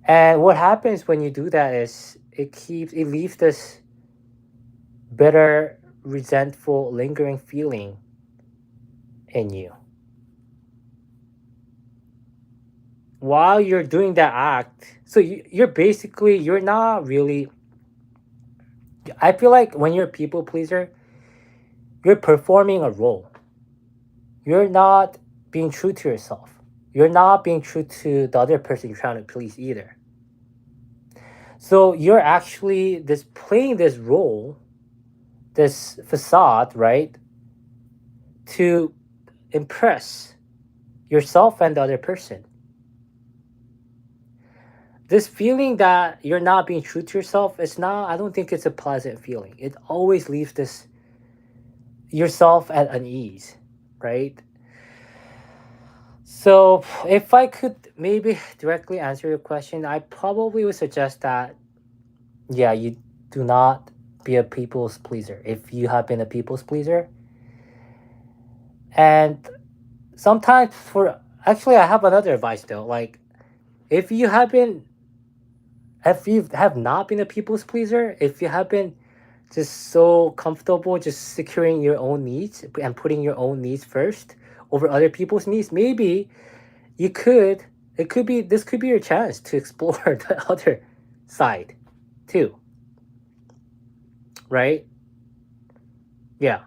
And what happens when you do that is it leaves this bitter, resentful, lingering feeling in you. While you're doing that act, so you're not really. I feel like when you're a people pleaser, you're performing a role. You're not being true to yourself. You're not being true to the other person you're trying to please either. So you're actually this playing this role, this facade, right, to impress yourself and the other person. This feeling that you're not being true to yourself is not, I don't think it's a pleasant feeling. It always leaves this yourself at unease, right? So if I could maybe directly answer your question, I probably would suggest that yeah, you do not be a people's pleaser if you have been a people's pleaser. And sometimes for actually I have another advice though. Like if you have been if you have not been a people's pleaser, if you have been just so comfortable just securing your own needs and putting your own needs first over other people's needs, maybe you could it could be this could be your chance to explore the other side too, right? Yeah.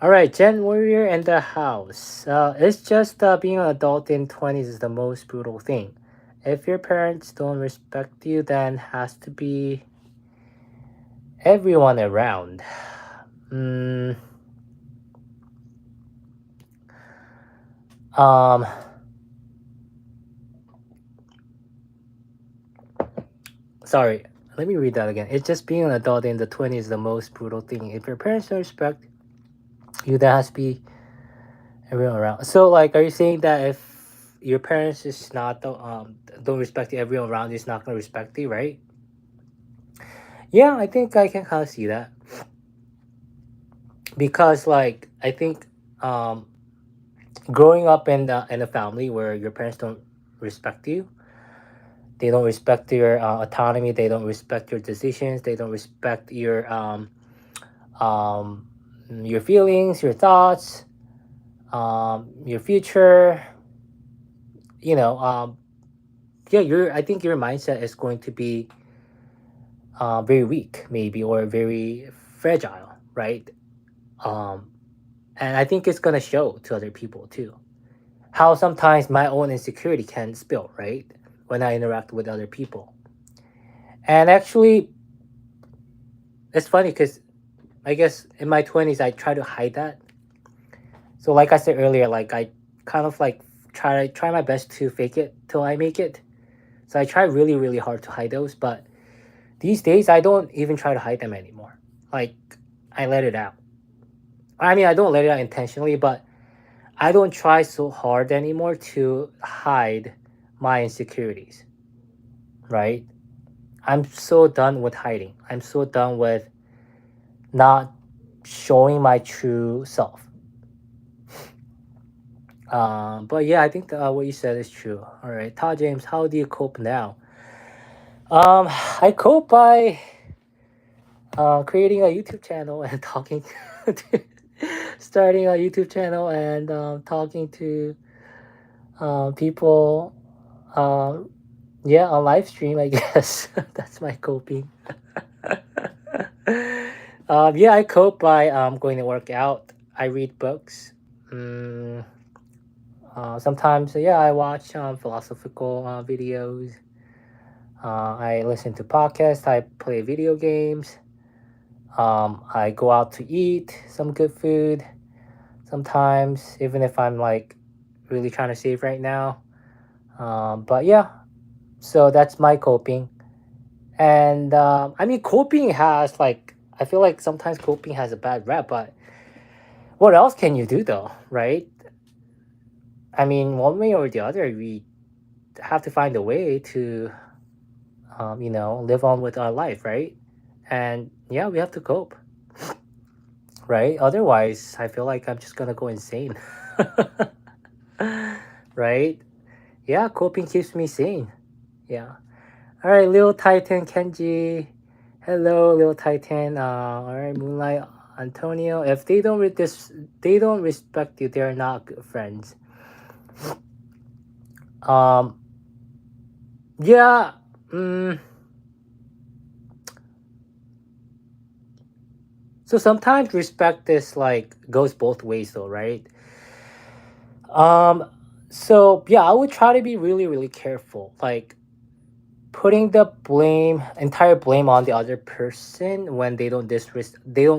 All right, Gen Warrior and the house. It's just being an adult in 20s is the most brutal thing. If your parents don't respect you, then has to be Everyone around. Mm, um, sorry, let me read that again. It's just being an adult in the 20s is the most brutal thing. If your parents don't respect you, that has to be everyone around. So, like, are you saying that if your parents is not don't respect you, everyone around you is not gonna respect you, right? Yeah, I think I can kind of see that because, like, I think um, growing up in a family where your parents don't respect you, they don't respect your autonomy, they don't respect your decisions, they don't respect um, your feelings, your thoughts, your future. You know, yeah, your I think your mindset is going to be very weak, maybe, or very fragile, right? Um, and I think it's gonna show to other people too. How sometimes my own insecurity can spill, right? When I interact with other people. And actually, it's funny because I guess in my 20s, I try to hide that. So, like I said earlier, like I kind of like try my best to fake it till I make it. So I try really, really hard to hide those. But these days, I don't even try to hide them anymore. Like, I let it out. I mean, I don't let it out intentionally, but I don't try so hard anymore to hide my insecurities, right? I'm so done with hiding. I'm so done with not showing my true self. But yeah, I think what you said is true. All right, Todd James, how do you cope now? I cope by creating a YouTube channel and talking, to, starting a YouTube channel and talking to people. Um, yeah, on live stream, I guess that's my coping. Yeah, I cope by going to work out. I read books. Mm, sometimes, yeah, I watch philosophical videos. I listen to podcasts. I play video games. I go out to eat some good food. Sometimes, even if I'm like really trying to save right now. But yeah, so that's my coping. And I mean, coping has like I feel like sometimes coping has a bad rep, but what else can you do though, right? I mean, one way or the other, we have to find a way to, live on with our life, right? And yeah, we have to cope, right? Otherwise, I feel like I'm just gonna go insane, right? Yeah, coping keeps me sane. Yeah. All right, Little Titan Kenji. Hello, Little Titan. All right, Moonlight Antonio. If they don't they don't respect you, they're not good friends. Um, yeah. Mm, so sometimes respect is like goes both ways, though, right? Um, so yeah, I would try to be really, really careful. Like putting the entire blame on the other person when they don't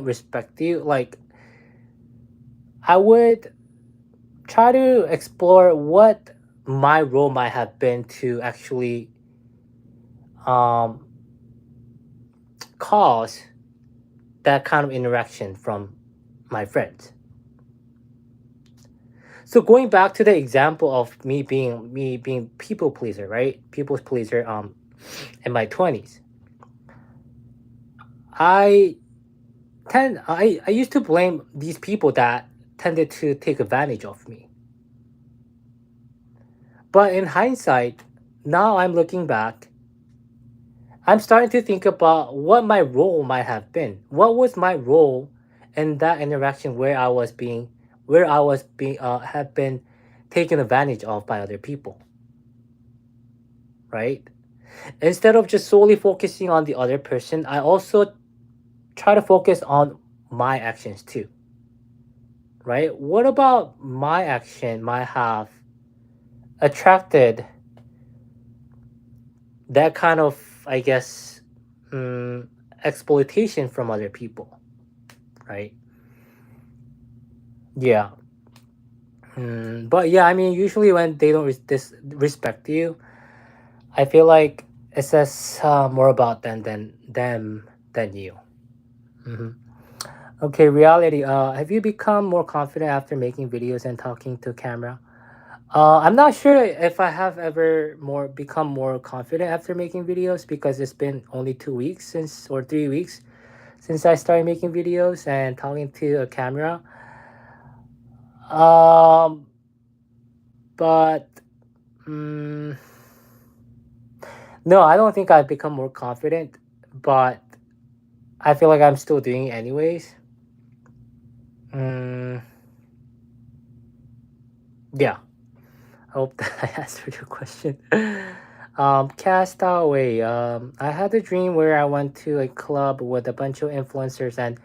respect you. Like I would try to explore what my role might have been to actually um, cause that kind of interaction from my friends. So going back to the example of me being people pleaser, right? People pleaser in my 20s. I I used to blame these people that tended to take advantage of me. But in hindsight, now I'm looking back, I'm starting to think about what my role might have been. What was my role in that interaction where I was being, have been taken advantage of by other people, right? Instead of just solely focusing on the other person, I also try to focus on my actions too, right? What about my action might have attracted that kind of, I guess, mm, exploitation from other people, right? Yeah. But yeah, I mean, usually when they don't respect you, I feel like it says more about them than you. hmm Okay, reality. Have you become more confident after making videos and talking to camera? I'm not sure if I have ever more become more confident after making videos because it's been only 2 weeks since or 3 weeks since I started making videos and talking to a camera. Um, but mm, no, I don't think I've become more confident, but I feel like I'm still doing it anyways. Mm, yeah, I hope that I answered your question. Cast away. I had a dream where I went to a club with a bunch of influencers and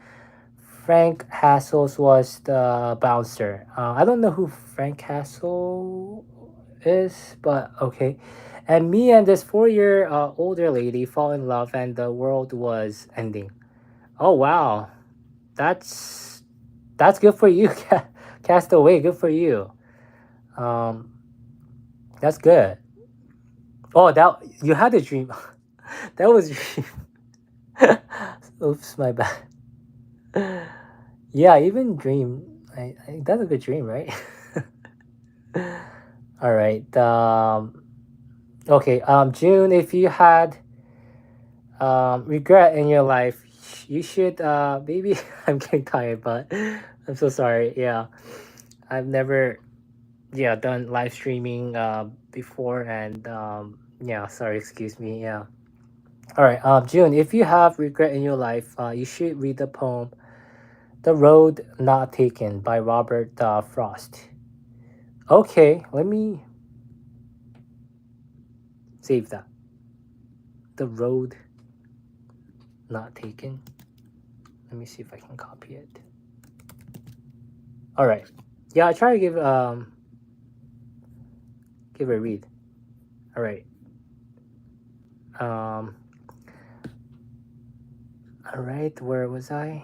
Frank Hassels was the bouncer. I don't know who Frank Hassel is, but okay. And me and this 4 year older lady fall in love, and the world was ending. Oh wow, that's that's good for you, Castaway. Good for you. Um, that's good. Oh, that you had a dream. That was your dream. Oops, my bad. Yeah, even dream. That's a good dream, right? All right. Okay. June, if you had regret in your life, you should maybe I'm getting tired, but I'm so sorry. Yeah, I've never done live streaming before, and yeah, sorry, excuse me. Yeah. All right. June, if you have regret in your life, you should read the poem "The Road Not Taken" by Robert Frost. Okay, let me save that. The Road Not Taken. Let me see if I can copy it. All right. Yeah, I try to give it a read. All right. Um. All right. Where was I?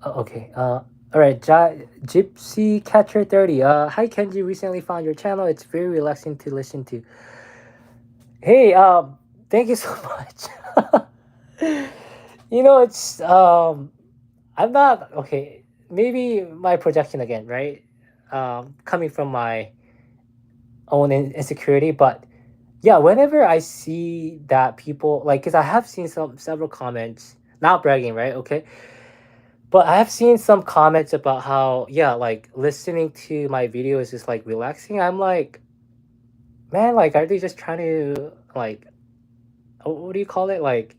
Okay. All right. Gypsy Catcher 30. Hi Kenji. Recently found your channel. It's very relaxing to listen to. Hey. Thank you so much. It's I'm not okay. Maybe my projection again, right? Coming from my own insecurity, but yeah, whenever I see that people like, because I have seen some several comments, not bragging, right? Okay, but I have seen some comments about how like listening to my videos is like relaxing. I'm like, man, like, are they just trying to like, what do you call it? Like,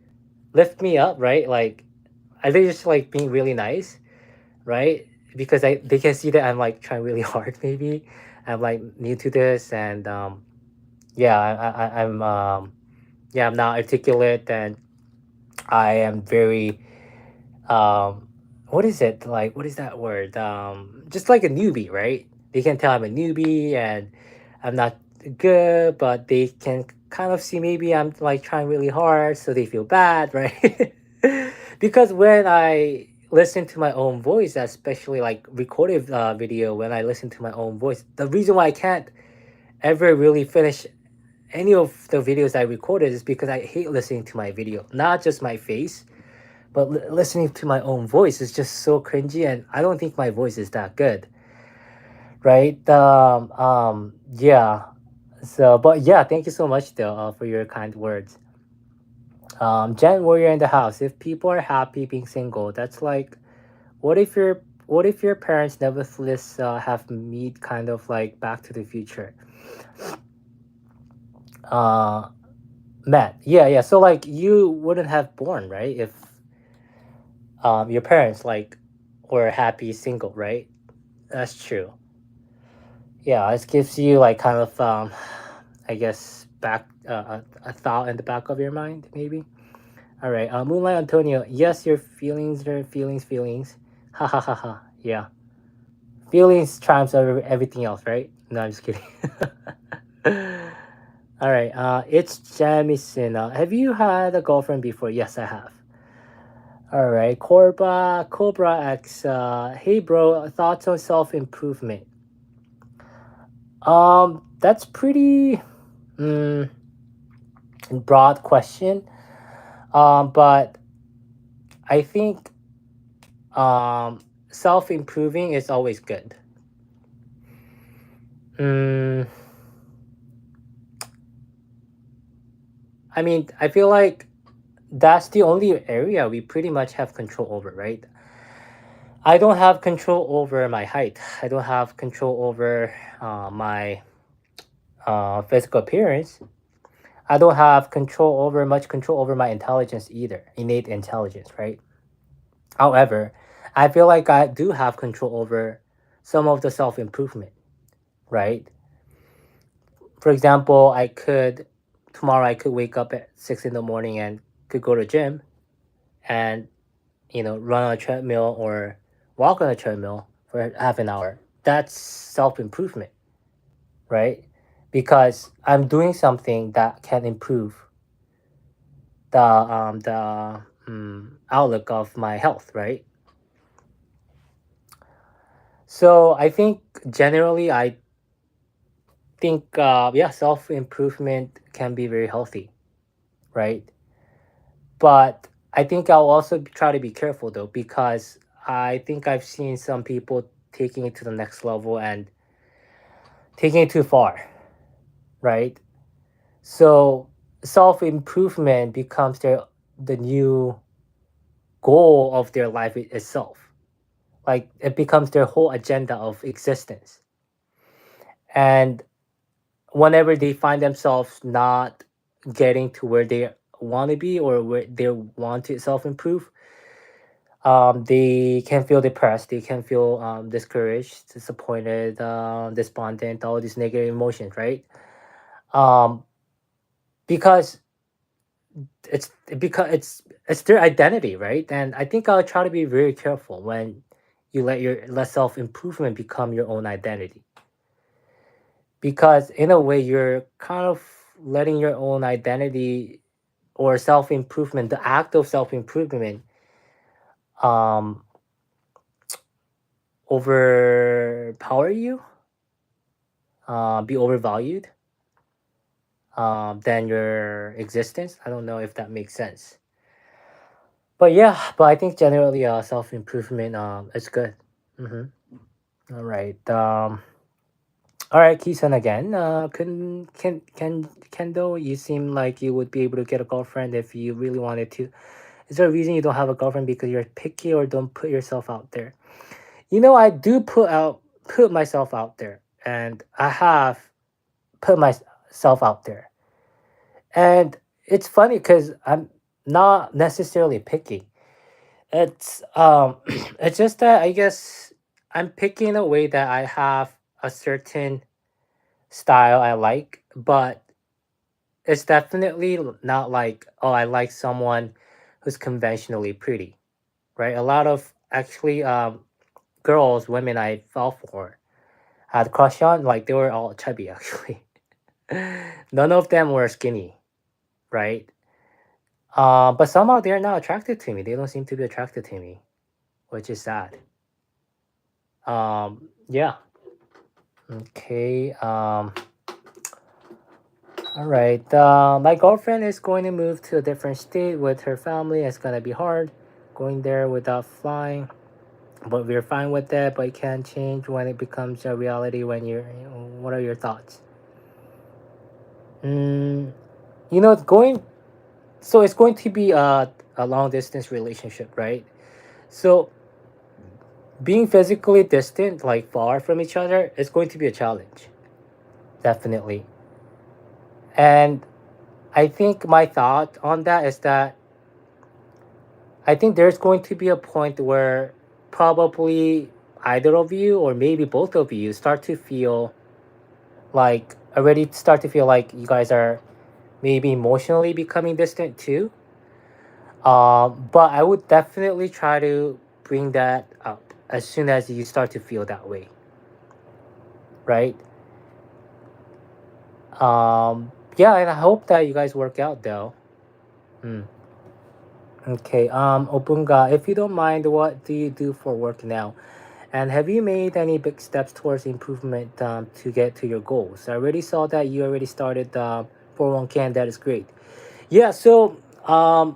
lift me up, right? Like, are they just like being really nice? Right? Because they can see that I'm like trying really hard. Maybe I'm like new to this, and yeah, I'm not articulate, and I am very what is it like? What is that word? Just like a newbie, right? They can tell I'm a newbie and I'm not good, but they can kind of see maybe I'm like trying really hard, so they feel bad, right? Because when I listen to my own voice, especially like recorded video, when I listen to my own voice, the reason why I can't ever really finish any of the videos I recorded is because I hate listening to my video, not just my face, but listening to my own voice is just so cringy, and I don't think my voice is that good, right? Yeah. So, but yeah, thank you so much though for your kind words. Gen warrior in the house. If people are happy being single, that's like, what if your parents nevertheless have meet kind of like Back to the Future? Uh, Matt, yeah. So like you wouldn't have born, right? If your parents like were happy single, right? That's true. Yeah, it gives you like kind of I guess back a thought in the back of your mind, maybe. All right, Moonlight Antonio. Yes, your feelings are feelings. Ha ha ha ha. Yeah, feelings triumphs over everything else, right? No, I'm just kidding. All All right. It's Jamison. Have you had a girlfriend before? Yes, I have. All right. Cobra X. Hey, bro. Thoughts on self improvement? That's pretty mm, broad question. But I think self improving is always good. Mm, I mean, I feel like that's the only area we pretty much have control over, right? I don't have control over my height. I don't have control over my physical appearance. I don't have much control over my intelligence either, innate intelligence, right? However, I feel like I do have control over some of the self improvement, right? For example, tomorrow I could wake up at 6 in the morning and could go to gym and run on a treadmill or walk on a treadmill for half an hour. That's self improvement, right? Because I'm doing something that can improve the outlook of my health, right? So I think generally, I think yeah, self improvement can be very healthy, right? But I think I'll also try to be careful though, because I think I've seen some people taking it to the next level and taking it too far, right? So self improvement becomes the new goal of their life itself. Like it becomes their whole agenda of existence. And whenever they find themselves not getting to where they want to be or where they want to self improve, they can feel depressed. They can feel discouraged, disappointed, despondent, all these negative emotions, right? Um, because it's their identity, right? And I think I'll try to be very careful when you let self improvement become your own identity, because in a way you're kind of letting your own identity or self improvement, the act of self improvement, um, overpower you, be overvalued than your existence. I don't know if that makes sense. But yeah, but I think generally self improvement is good. Mm-hmm. All right. All right, Kisan again. Kendall, you seem like you would be able to get a girlfriend if you really wanted to. Is there a reason you don't have a girlfriend because you're picky or don't put yourself out there? I do put myself out there, and I have put myself out there, and it's funny because I'm not necessarily picky. It's it's just that I guess I'm picky in a way that I have a certain style I like, but it's definitely not like, oh, I like someone who's conventionally pretty, right? A lot of actually women I fell for had crush on, like they were all chubby actually. None of them were skinny, right? But somehow they're not attracted to me. They don't seem to be attracted to me, which is sad. Yeah. Okay. All right. My girlfriend is going to move to a different state with her family. It's gonna be hard going there without flying, but we're fine with that. But it can change when it becomes a reality. What are your thoughts? Mm, it's going. So it's going to be a long distance relationship, right? So being physically distant, like far from each other, is going to be a challenge, definitely. And I think my thought on that is that I think there's going to be a point where probably either of you or maybe both of you start to feel like you guys are maybe emotionally becoming distant too. But I would definitely try to bring that up as soon as you start to feel that way, right? Yeah, and I hope that you guys work out though. Mm. Okay. Opunga, if you don't mind, what do you do for work now? And have you made any big steps towards improvement to get to your goals? I already saw that you already started 401k, and that is great. Yeah. So I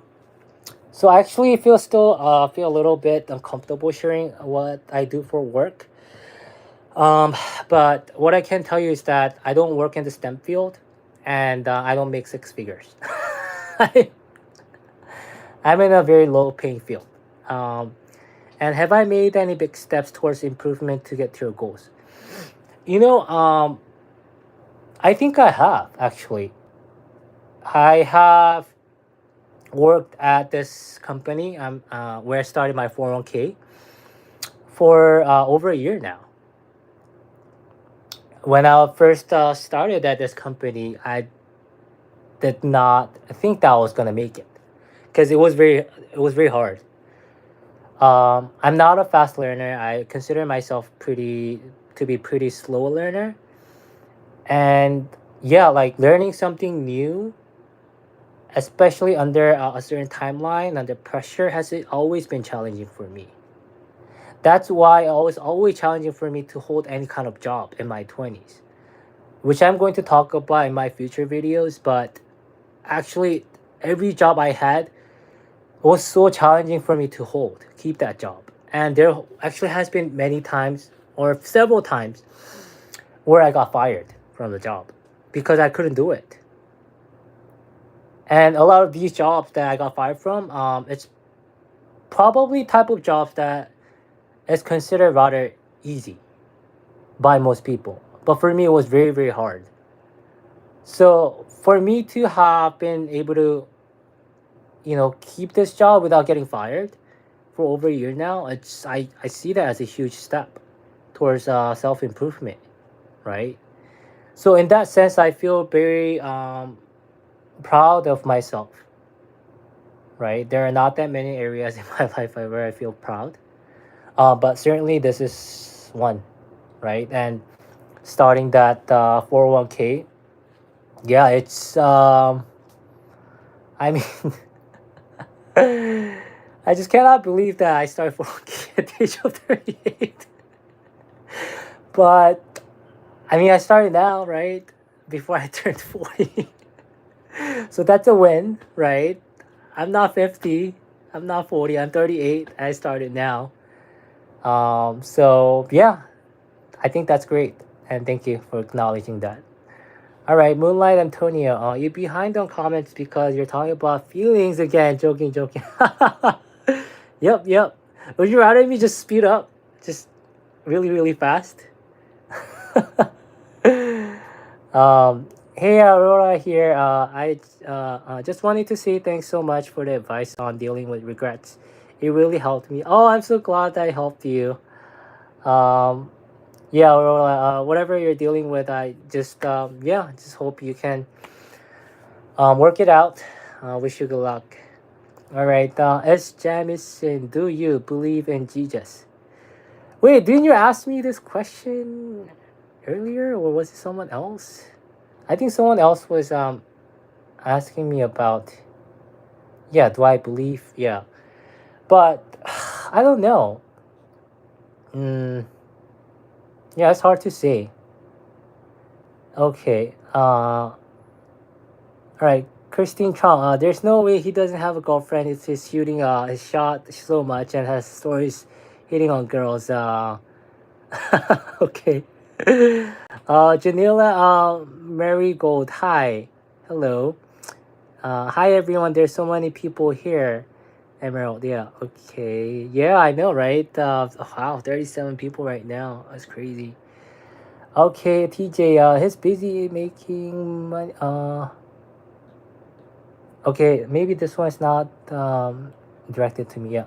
actually feel a little bit uncomfortable sharing what I do for work. Um, but what I can tell you is that I don't work in the STEM field, and I don't make six figures. I, I'm in a very low paying field. Um, and have I made any big steps towards improvement to get to your goals? You know, I think I have actually. I have worked at this company where I started my 401k for over a year now. When I first started at this company, I did not think that I was gonna make it because it was very hard. I'm not a fast learner. I consider myself pretty to be pretty slow learner, and yeah, like learning something new, especially under a certain timeline, under pressure, has it always been challenging for me. That's why it was always challenging for me to hold any kind of job in my 20s, which I'm going to talk about in my future videos. But actually, every job I had was so challenging for me to keep that job. And there actually has been many times or several times where I got fired from the job because I couldn't do it. And a lot of these jobs that I got fired from, it's probably type of jobs that is considered rather easy by most people. But for me, it was very, very hard. So for me to have been able to, keep this job without getting fired for over a year now, I see that as a huge step towards self improvement, right? So in that sense, I feel very proud of myself, right? There are not that many areas in my life where I feel proud, but certainly this is one, right? And starting that 401k, yeah, it's I mean, I just cannot believe that I started 401k at the age of 38. But I mean, I started now, right? Before I turned 40. So that's a win, right? I'm not 50. I'm not 40. I'm 38. I started now. So yeah, I think that's great. And thank you for acknowledging that. All right, Moonlight Antonio, you behind on comments because you're talking about feelings again. Joking, joking. Yep, yep. Would you rather me just speed up, just really, really fast? Hey, Aurora here. I just wanted to say thanks so much for the advice on dealing with regrets. It really helped me. Oh, I'm so glad that I helped you. Um, yeah, Aurora, whatever you're dealing with, I just yeah, just hope you can work it out. Wish you good luck. All right, S. Jamison, do you believe in Jesus? Wait, didn't you ask me this question earlier, or was it someone else? I think someone else was asking me about, yeah, do I believe? Yeah, but I don't know. Mm, yeah, it's hard to say. Okay. All right, Christine Chong. There's no way he doesn't have a girlfriend. It's he's shooting his shot so much and has stories hitting on girls. Okay. Janila Marigold. Hi. Hello. Hi everyone. There's so many people here. Emerald. Yeah. Okay. Yeah, I know, right? Wow, 37 people right now. That's crazy. Okay, TJ. He's busy making money. Okay, maybe this one's not directed to me. Yeah.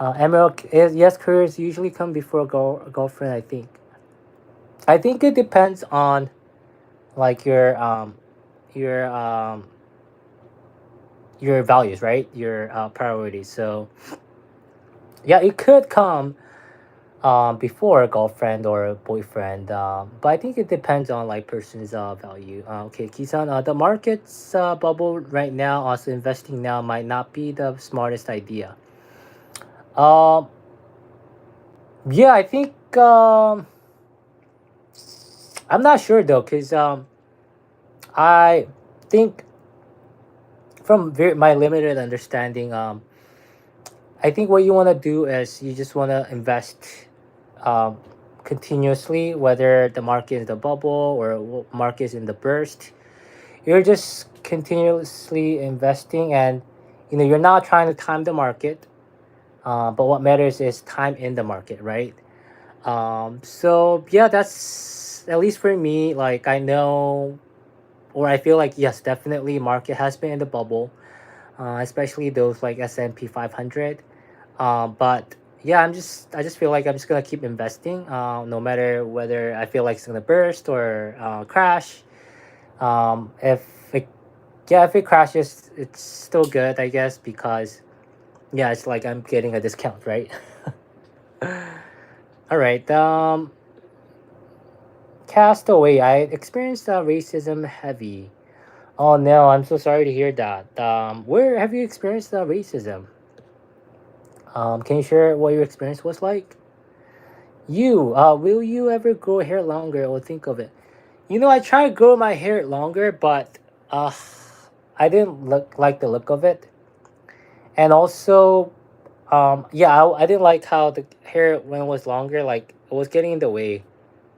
Emerald, yes, careers usually come before girlfriend. I think it depends on like your your values, right? Your priorities. So yeah, it could come before a girlfriend or a boyfriend. But I think it depends on like person's value. Okay, Kisan, the market's bubble right now, also investing now might not be the smartest idea. Um, yeah, I think I'm not sure though, cause I think from my limited understanding, I think what you want to do is you just want to invest um, continuously, whether the market is the bubble or market is in the burst. You're just continuously investing, and you're not trying to time the market. But what matters is time in the market, right? So yeah, that's at least for me. Like I know, or I feel like yes, definitely market has been in the bubble, especially those like S&P 500. But yeah, I just feel like I'm just gonna keep investing, no matter whether I feel like it's gonna burst or crash. If it, yeah, if it crashes, it's still good, I guess, because yeah, it's like I'm getting a discount, right? All right. Castaway. I experienced racism heavy. Oh no, I'm so sorry to hear that. Where have you experienced racism? Can you share what your experience was like? Will you ever grow hair longer or think of it? I tried to grow my hair longer, but uh, I didn't like the look of it. And also, yeah, I didn't like how the hair when it was longer, like it was getting in the way.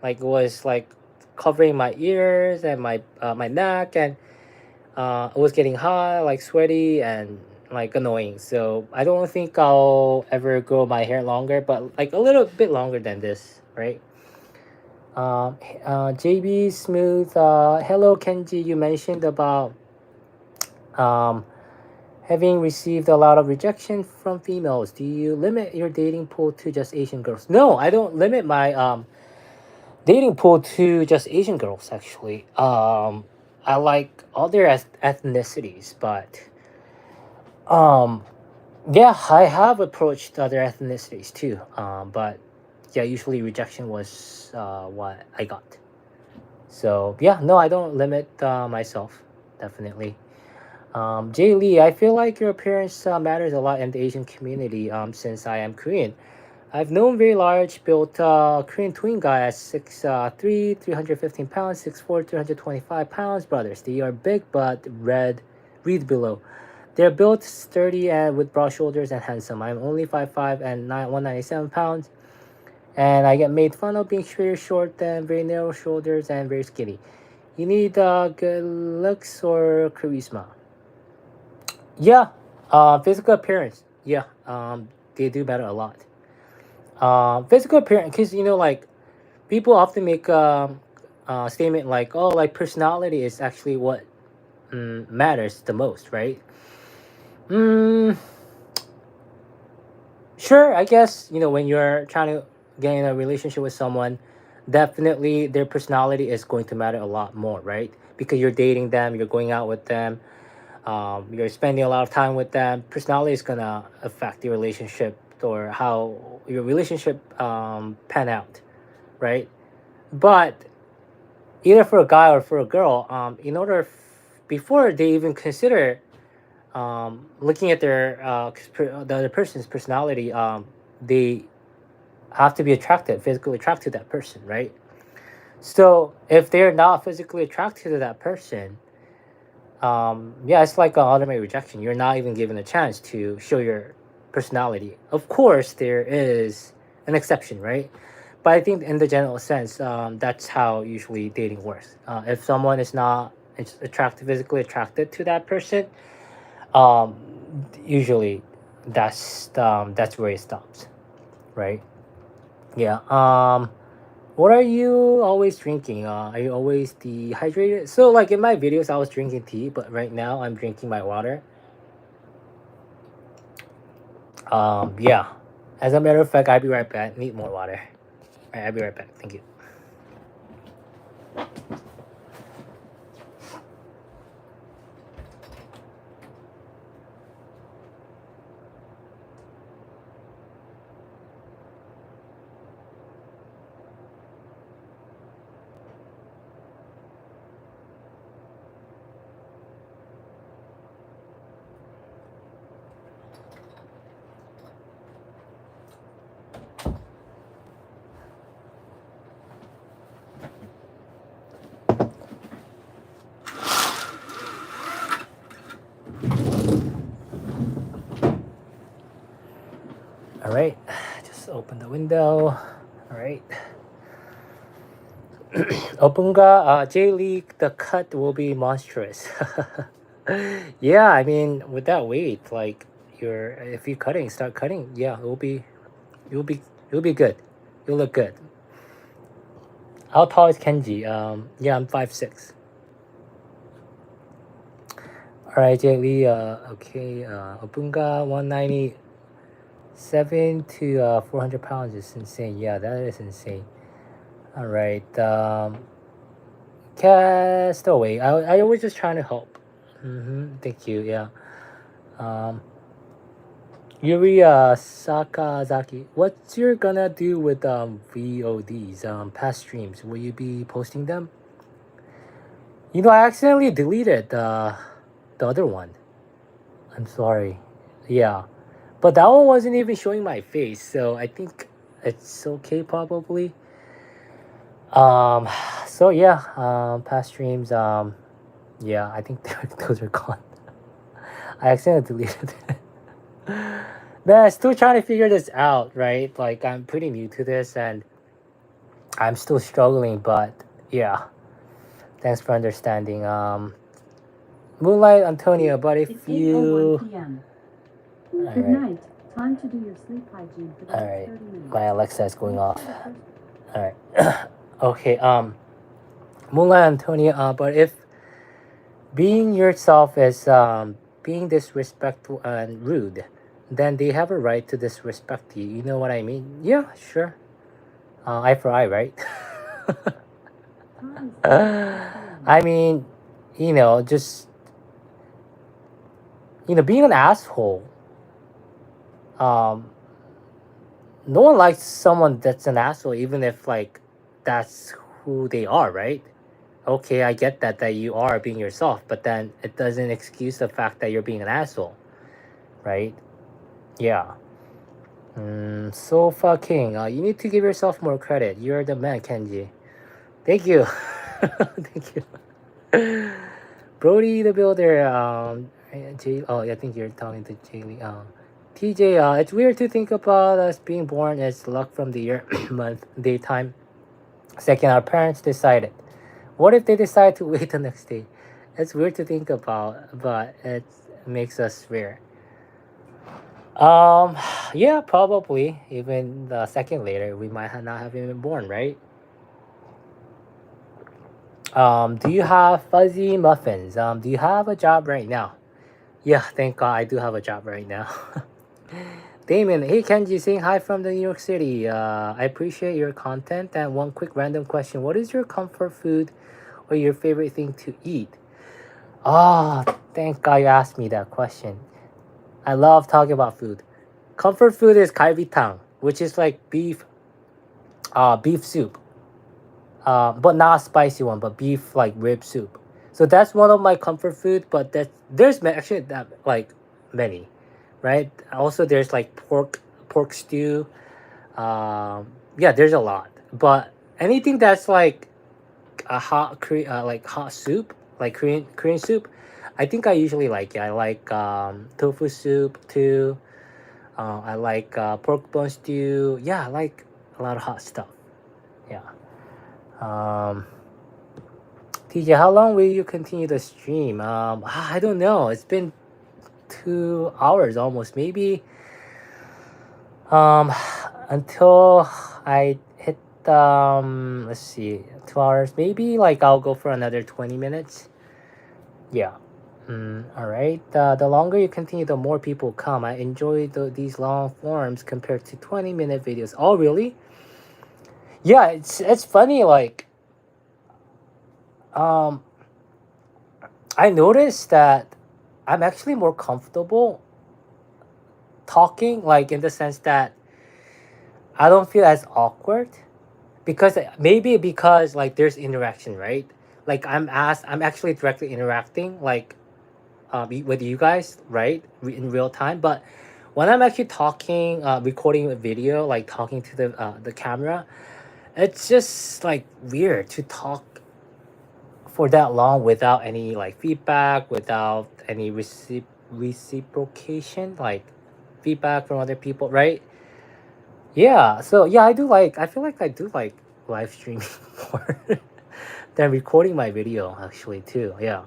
Like it was like covering my ears and my neck, and it was getting hot, like sweaty and like annoying. So I don't think I'll ever grow my hair longer, but like a little bit longer than this, right? JB Smooth, hello Kenji. You mentioned about um, having received a lot of rejection from females. Do you limit your dating pool to just Asian girls? No, I don't limit my dating pool to just Asian girls. Actually, I like other ethnicities, but um, yeah, I have approached other ethnicities too. But yeah, usually rejection was what I got. So yeah, no, I don't limit myself. Definitely. Jay Lee, I feel like your appearance matters a lot in the Asian community. Since I am Korean, I've known very large built Korean twin guy at 6'3", 315 pounds, 6'4", 325 pounds. Brothers, they are big but read below. They're built sturdy and with broad shoulders and handsome. I'm only 5'5" and 197 pounds, and I get made fun of being very short and very narrow shoulders and very skinny. You need good looks or charisma. Yeah, physical appearance. Yeah, they do matter a lot. Physical appearance, because like people often make a statement like, "Oh, like personality is actually what matters the most," right? Mm, sure, I guess when you're trying to get in a relationship with someone, definitely their personality is going to matter a lot more, right? Because you're dating them, you're going out with them, you're spending a lot of time with them. Personality is gonna affect your relationship or how your relationship pan out, right? But either for a guy or for a girl, before they even consider looking at the other person's personality, they have to be attracted, physically attracted to that person, right? So if they're not physically attracted to that person, yeah, it's like an automatic rejection. You're not even given a chance to show your personality. Of course, there is an exception, right? But I think in the general sense, that's how usually dating works. If someone is not physically attracted to that person, um, usually that's where it stops, right? Yeah. What are you always drinking? Are you always dehydrated? So, like in my videos, I was drinking tea, but right now I'm drinking my water. Yeah. As a matter of fact, I'll be right back. Need more water. All right, I'll be right back. Thank you. All right, just open the window. All right. Opunga, J-League, the cut will be monstrous. Yeah, I mean, with that weight, like if you start cutting, yeah, you'll be, you'll be good. You'll look good. How tall is Kenji? Yeah, I'm 5'6". All right, J-League, okay, Opunga, 197 to 400 pounds is insane. Yeah, that is insane. All right, Castaway. I was just trying to help. Thank you. Yeah. Um, Yuri Sakazaki. What's you're gonna do with VODs, past streams? Will you be posting them? You know, I accidentally deleted the other one. I'm sorry. Yeah, but that one wasn't even showing my face, so I think it's okay probably. Um, so yeah, past streams. Yeah, I think those are gone. I accidentally deleted it. Man, I'm still trying to figure this out, right? Like, I'm pretty new to this and I'm still struggling, but yeah, thanks for understanding. Moonlight Antonio, but if It's you. 8:01 p.m. All Good right, night. Time to do your sleep hygiene for the all next right. 30 minutes. My Alexa is going Make off. sure the first All right. Okay. Moonlight Antonio, but if being yourself is being disrespectful and rude, then they have a right to disrespect you. You know what I mean? Yeah, sure. Eye for eye, right? time is 10:04 p.m. I mean, just being an asshole. Um, no one likes someone that's an asshole, even if like that's who they are, right? Okay, I get that you are being yourself, but then it doesn't excuse the fact that you're being an asshole, right? Yeah. So fucking. You need to give yourself more credit. You're the man, Kenji. Thank you. Thank you. Brody the Builder. Oh, I think you're talking to Jaylee. TJ. It's weird to think about us being born as luck from the year, month, daytime. Second, our parents decided. What if they decide to wait the next day? It's weird to think about, but it makes us rare. Um, yeah, probably. Even the second later, we might not have even been born, right? Do you have fuzzy muffins? Do you have a job right now? Yeah, thank God I do have a job right now. Damon, hey Kenji, saying hi from the New York City. I appreciate your content. And one quick random question: what is your comfort food or your favorite thing to eat? Ah, thank God you asked me that question. I love talking about food. Comfort food is kalbitang, which is like beef soup. But not a spicy one, but beef like rib soup. So that's one of my comfort food. But actually that like many, right? Also, there's like pork stew. Yeah, there's a lot. But anything that's like a like hot soup, like Korean soup, I think I usually like it. I like tofu soup too. I like pork bone stew. Yeah, I like a lot of hot stuff. Yeah. Um, TJ, how long will you continue the stream? I don't know. It's been 2 hours almost, maybe. Um, until I hit let's see, 2 hours. Maybe like I'll go for another 20 minutes. Yeah. All right. The longer you continue, the more people come. I enjoy these long forms compared to 20-minute videos. Oh, really? Yeah. It's funny. Like, um, I noticed that I'm actually more comfortable talking, like in the sense that I don't feel as awkward because like there's interaction, right? Like I'm actually directly interacting, like with you guys, right, in real time. But when I'm actually talking, recording a video, like talking to the camera, it's just like weird to talk for that long without any like feedback, without any reciprocation, like feedback from other people, right? Yeah, so yeah, I do like. I feel like I do like live streaming more than recording my video actually too. Yeah,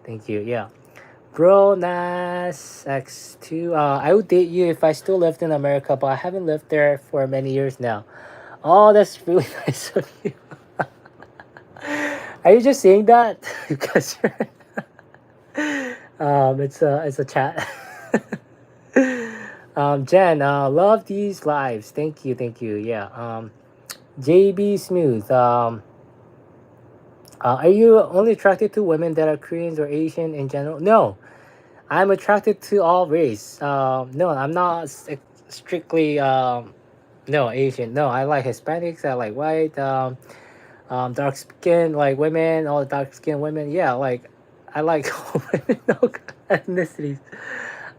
thank you. Yeah, bro, Nas X2. I would date you if I still lived in America, but I haven't lived there for many years now. Oh, that's really nice of you. Are you just saying that because it's a chat. Jen, love these lives. Thank you. Yeah. JB Smooth. Are you only attracted to women that are Koreans or Asian in general? No, I'm attracted to all race. No, I'm not strictly no Asian. No, I like Hispanics. I like white. Dark skin like women. All the dark skin women. Yeah, like I like all women, no ethnicities.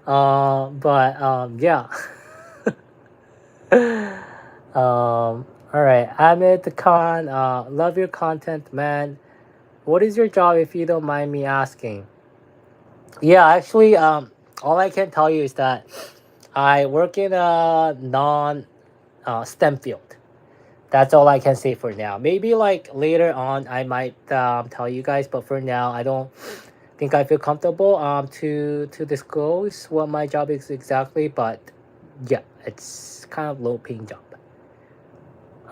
But yeah. All right, Amit Khan. Love your content, man. What is your job, if you don't mind me asking? Yeah, actually, all I can tell you is that I work in a non STEM field. That's all I can say for now. Maybe like later on, I might tell you guys, but for now, I don't think I feel comfortable to disclose what my job is exactly. But yeah, it's kind of low paying job.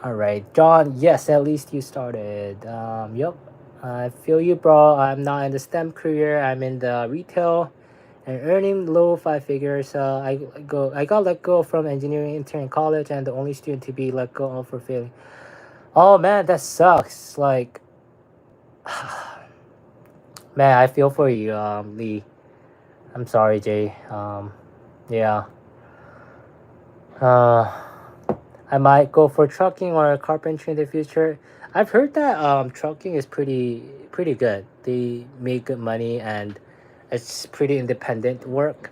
All right, John. Yes, at least you started. Yep. I feel you, bro. I'm not in the STEM career. I'm in the retail and earning low five figures. I got let go from engineering intern in college and the only student to be let go of for failing. Oh man, that sucks. Like, man, I feel for you, Lee. I'm sorry, Jay. Yeah. Uh, I might go for trucking or carpentry in the future. I've heard that trucking is pretty good. They make good money and it's pretty independent work.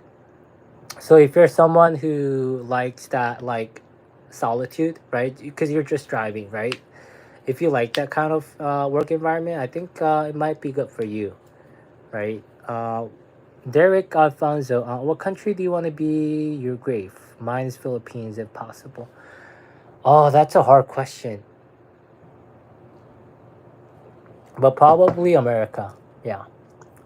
So if you're someone who likes that like solitude, right? Because you're just driving, right? If you like that kind of work environment, I think it might be good for you, right? Derek Alfonso, what country do you want to be your grave? Mine is Philippines, if possible. Oh, that's a hard question, but probably America. Yeah.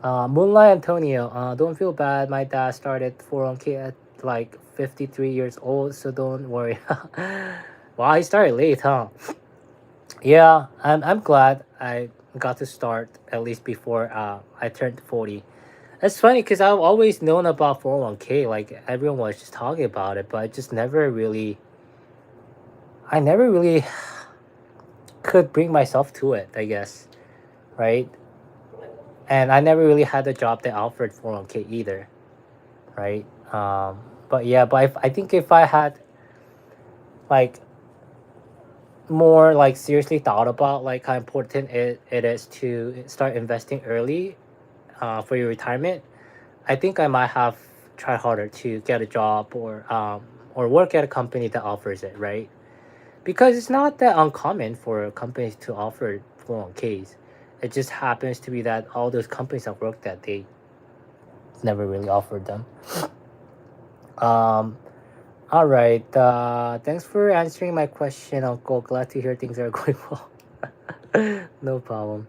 Moonlight Antonio, don't feel bad. My dad started 401k at like 53 years old, so don't worry. Wow, he started late, huh? Yeah, I'm glad I got to start at least before I turned 40. That's funny because I've always known about 401k. Like everyone was just talking about it, but I never really could bring myself to it, I guess, right? And I never really had a job that offered 401k either, right? But yeah, but if, I think if I had like more like seriously thought about like how important it is to start investing early for your retirement, I think I might have tried harder to get a job or work at a company that offers it, right? Because it's not that uncommon for companies to offer 401ks. It just happens to be that all those companies I've worked at, they never really offered them. Um, all right. Thanks for answering my question, Uncle. Glad to hear things are going well. No problem.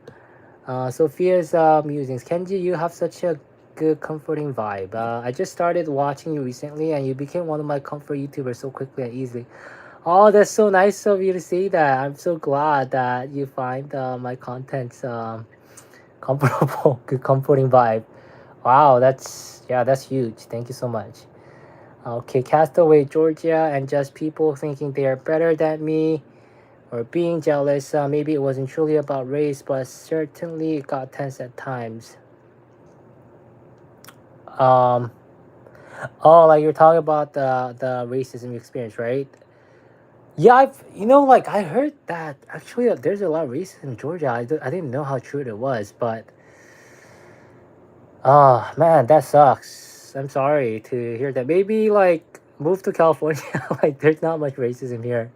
Sophia's musings. Kenji, you have such a good, comforting vibe. I just started watching you recently, and you became one of my comfort YouTubers so quickly and easily. Oh, that's so nice of you to say that. I'm so glad that you find my contents comfortable, good, comforting vibe. Wow, that's huge. Thank you so much. Okay, Castaway, Georgia, and just people thinking they are better than me or being jealous. Maybe it wasn't truly about race, but certainly it got tense at times. Um, oh, like you're talking about the racism experience, right? Yeah, like I heard that actually there's a lot of racism in Georgia. I didn't know how true it was, but oh man, that sucks. I'm sorry to hear that. Maybe like move to California. Like there's not much racism here.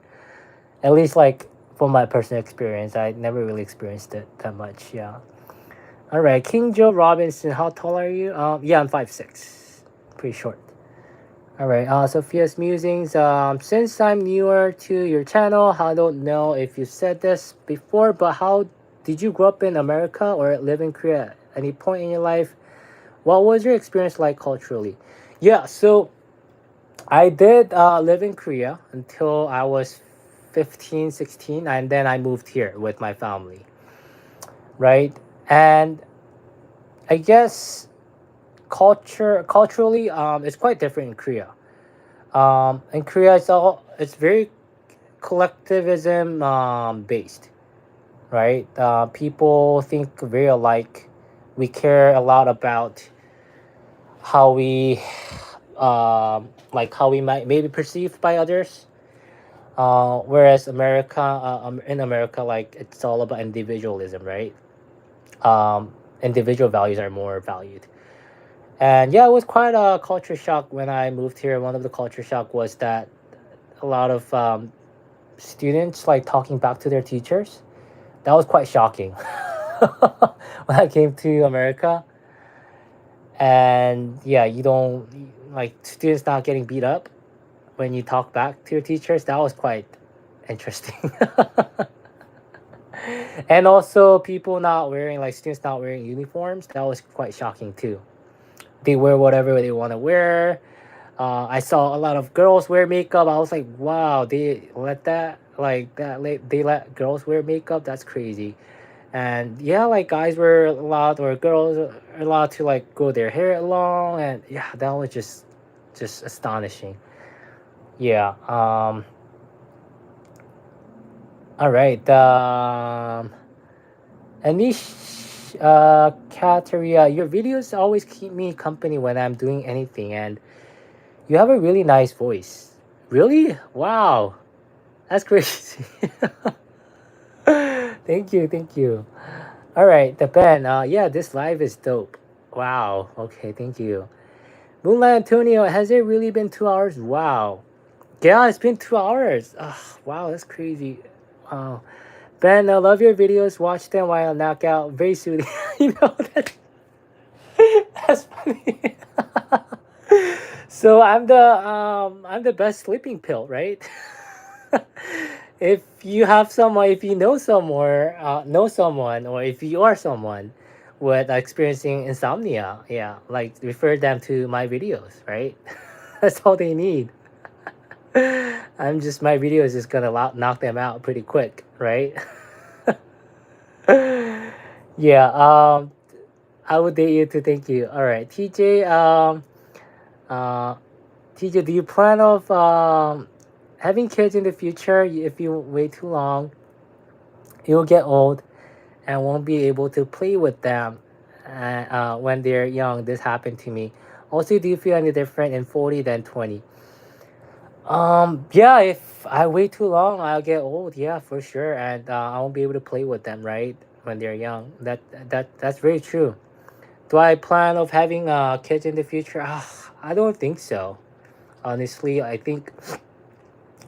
At least like from my personal experience, I never really experienced it that much. Yeah. All right, King Joe Robinson. How tall are you? Yeah, I'm 5'6". Pretty short. All right, Sophia's musings. Since I'm newer to your channel, I don't know if you said this before, but how did you grow up in America or live in Korea at any point in your life? What was your experience like culturally? Yeah, so I did live in Korea until I was 15, 16, and then I moved here with my family, right? And I guess culturally, it's quite different in Korea. In Korea, it's very collectivism based, right? People think very alike. We care a lot about how we like how we might maybe perceived by others. Whereas in America, like it's all about individualism, right? Individual values are more valued. And yeah, it was quite a culture shock when I moved here. One of the culture shock was that a lot of students like talking back to their teachers. That was quite shocking when I came to America. And yeah, you don't like students not getting beat up when you talk back to your teachers. That was quite interesting. And also people not wearing like students not wearing uniforms. That was quite shocking too. They wear whatever they want to wear. I saw a lot of girls wear makeup. I was like, wow, they let that like that. They let girls wear makeup. That's crazy. And yeah, like guys were allowed or girls are allowed to like grow their hair long, and yeah, that was just astonishing. Yeah. All right. Anish, Kateria, your videos always keep me company when I'm doing anything, and you have a really nice voice. Really? Wow. That's crazy. Thank you, thank you. All right, the Ben. Yeah, this live is dope. Wow. Okay, thank you. Moonlight Antonio, has it really been 2 hours? Wow. Yeah, it's been 2 hours. Wow, that's crazy. Wow. Ben, I love your videos. Watch them while I knock out. Very soothing. You know that. That's funny. So I'm the best sleeping pill, right? If you have someone, if you know someone, or if you are someone with experiencing insomnia, yeah, like refer them to my videos, right? That's all they need. My video is just gonna knock them out pretty quick, right? Yeah. I would date you to thank you. All right, TJ. Uh, TJ, do you plan of having kids in the future? If you wait too long, you'll get old and won't be able to play with them when they're young. This happened to me. Also, do you feel any different in 40 than 20? Yeah, if I wait too long, I'll get old. Yeah, for sure, and I won't be able to play with them, right? When they're young. That's very true. Do I plan of having kids in the future? I don't think so. Honestly, I think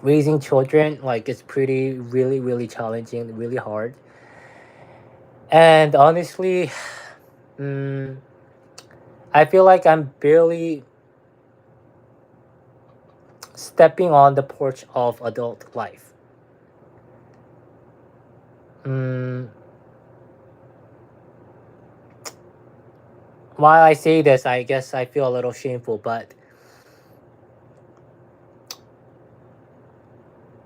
raising children like it's pretty really challenging, really hard. And honestly, mm, I feel like I'm barely stepping on the porch of adult life. Mm, while I say this, I guess I feel a little shameful, but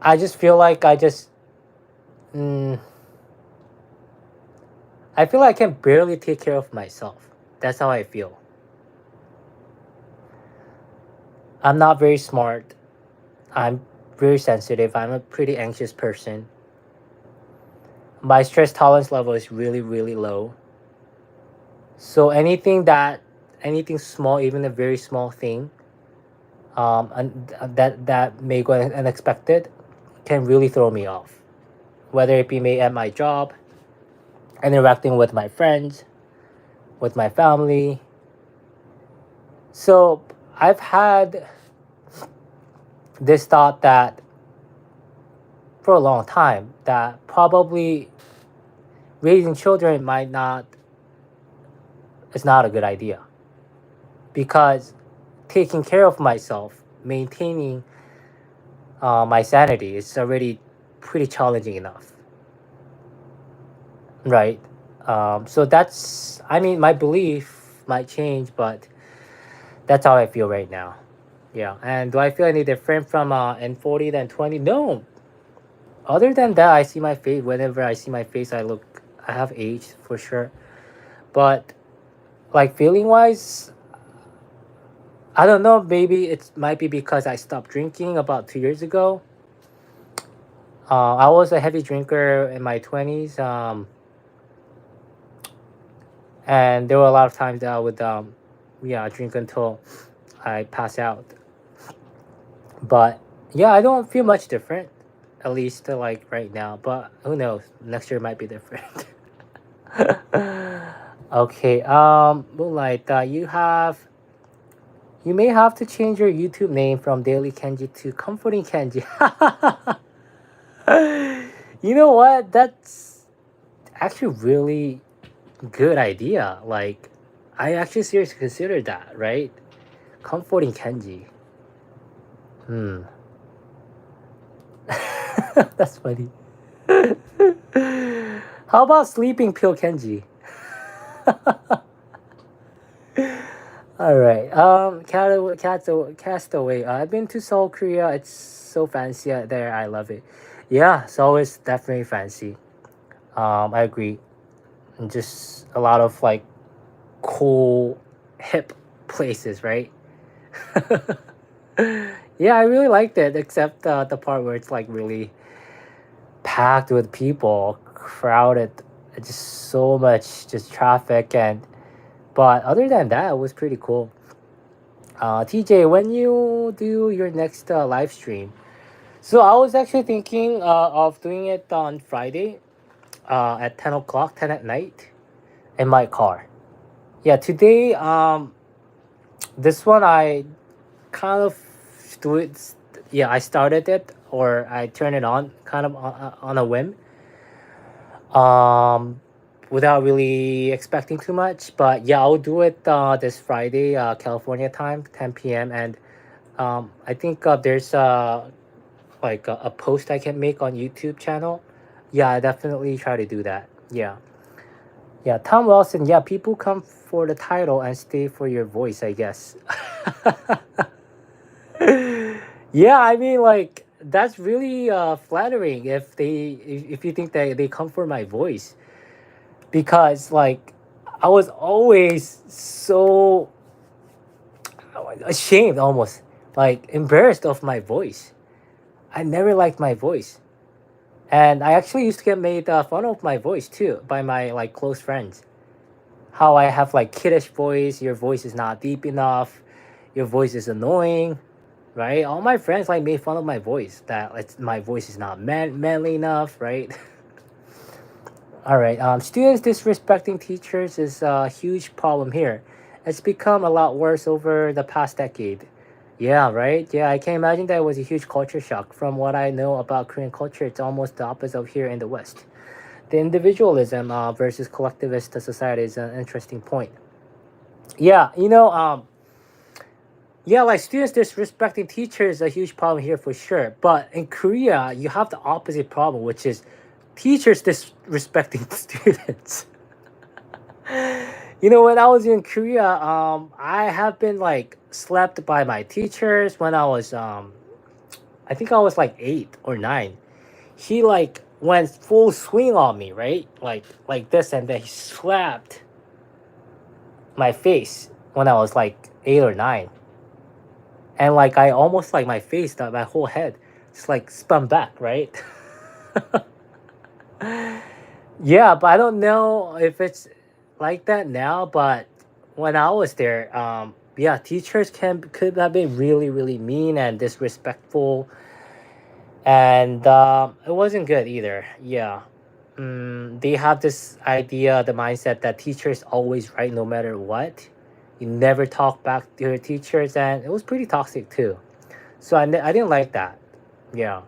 I just feel like mm, I feel like I can barely take care of myself. That's how I feel. I'm not very smart. I'm very sensitive. I'm a pretty anxious person. My stress tolerance level is really low. So anything small, even a very small thing, and that may go unexpected, can really throw me off. Whether it be me at my job, interacting with my friends, with my family. So I've had this thought that for a long time that probably raising children might not is not a good idea because taking care of myself maintaining my sanity is already pretty challenging enough, right? So that's, I mean, my belief might change, but that's how I feel right now. Yeah. And do I feel any different from N40 than 20? No. Other than that, I see my face. Whenever I see my face, I have aged for sure. But like feeling wise, I don't know. Maybe it might be because I stopped drinking about 2 years ago. I was a heavy drinker in my 20s. And there were a lot of times that I would, yeah, drink until I pass out. But yeah, I don't feel much different, at least like right now. But who knows? Next year might be different. Okay. Moonlight. You may have to change your YouTube name from Daily Kenji to Comforting Kenji. You know what? That's actually really good idea. Like, I actually seriously considered that, right? Comforting Kenji. Hmm. That's funny. How about Sleeping Pill Kenji? All right. Castaway. I've been to Seoul, Korea. It's so fancy out there. I love it. Yeah, Seoul is definitely fancy. I agree. And just a lot of like cool, hip places, right? Yeah, I really liked it, except the part where it's like really packed with people, crowded, just so much, just traffic and. But other than that, it was pretty cool. TJ, when you do your next live stream, so I was actually thinking of doing it on Friday at 10 o'clock, 10 at night in my car. Yeah, today, this one I kind of do it. Yeah, I started it or I turned it on kind of on a whim. Um, Without really expecting too much. But yeah, I'll do it this Friday, California time, 10 p.m. And I think there's like a post I can make on YouTube channel. Yeah, I definitely try to do that. Yeah. Yeah, Tom Wilson. Yeah, people come for the title and stay for your voice, I guess. Yeah, I mean, like that's really flattering if you think that they come for my voice because like I was always so ashamed, almost like embarrassed of my voice. I never liked my voice, and I actually used to get made fun of my voice too by my like close friends. How I have like kiddish voice, your voice is not deep enough, your voice is annoying, right? All my friends like made fun of my voice, that my voice is not manly enough, right? All right. Students disrespecting teachers is a huge problem here. It's become a lot worse over the past decade. Yeah, right. Yeah, I can imagine that it was a huge culture shock. From what I know about Korean culture, it's almost the opposite of here in the West. The individualism versus collectivist society is an interesting point. Yeah, yeah, like students disrespecting teachers is a huge problem here for sure. But in Korea, you have the opposite problem, which is teachers disrespecting students. When I was in Korea, I have been like slapped by my teachers when I was, I think I was like 8 or 9. He like went full swing on me, right? Like this, and then he slapped my face when I was like 8 or 9, and like I almost like my face, my whole head, just like spun back, right? Yeah, but I don't know if it's like that now. But when I was there, yeah, teachers could have been really, really mean and disrespectful, and it wasn't good either. Yeah, they have this idea, the mindset that teachers always right no matter what. You never talk back to your teachers, and it was pretty toxic too. So I didn't like that. Yeah.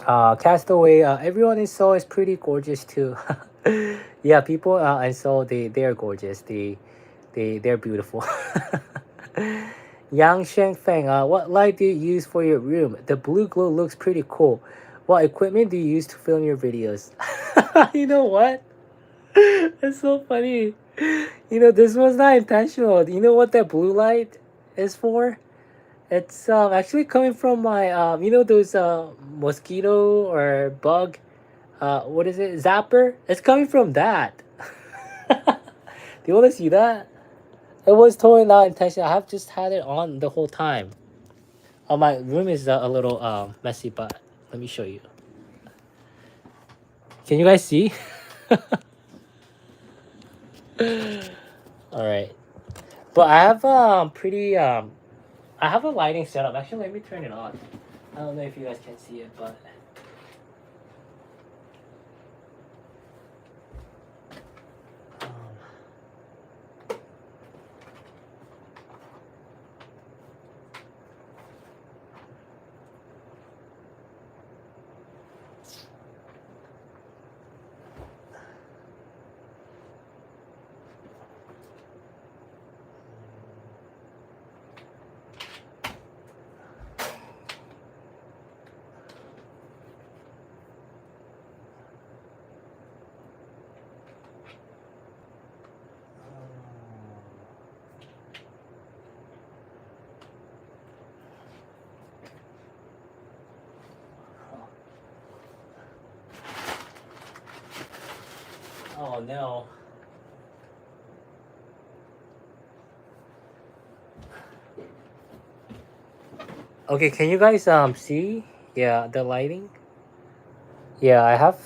Castaway. Everyone in Seoul is pretty gorgeous too. Yeah, people in Seoul, they are gorgeous. They're beautiful. Yang Shengfeng, what light do you use for your room? The blue glow looks pretty cool. What equipment do you use to film your videos? You know what? It's so funny. You know, this was not intentional. You know what that blue light is for? It's actually coming from my you know those mosquito or bug what is it, zapper? It's coming from that. Do you want to see that? It was totally not intentional. I have just had it on the whole time. Oh, my room is a little messy, but let me show you. Can you guys see? All right, but I have pretty I have a lighting setup. Actually, let me turn it on. I don't know if you guys can see it, but um, oh no. Okay, can you guys see? Yeah, the lighting. Yeah, I have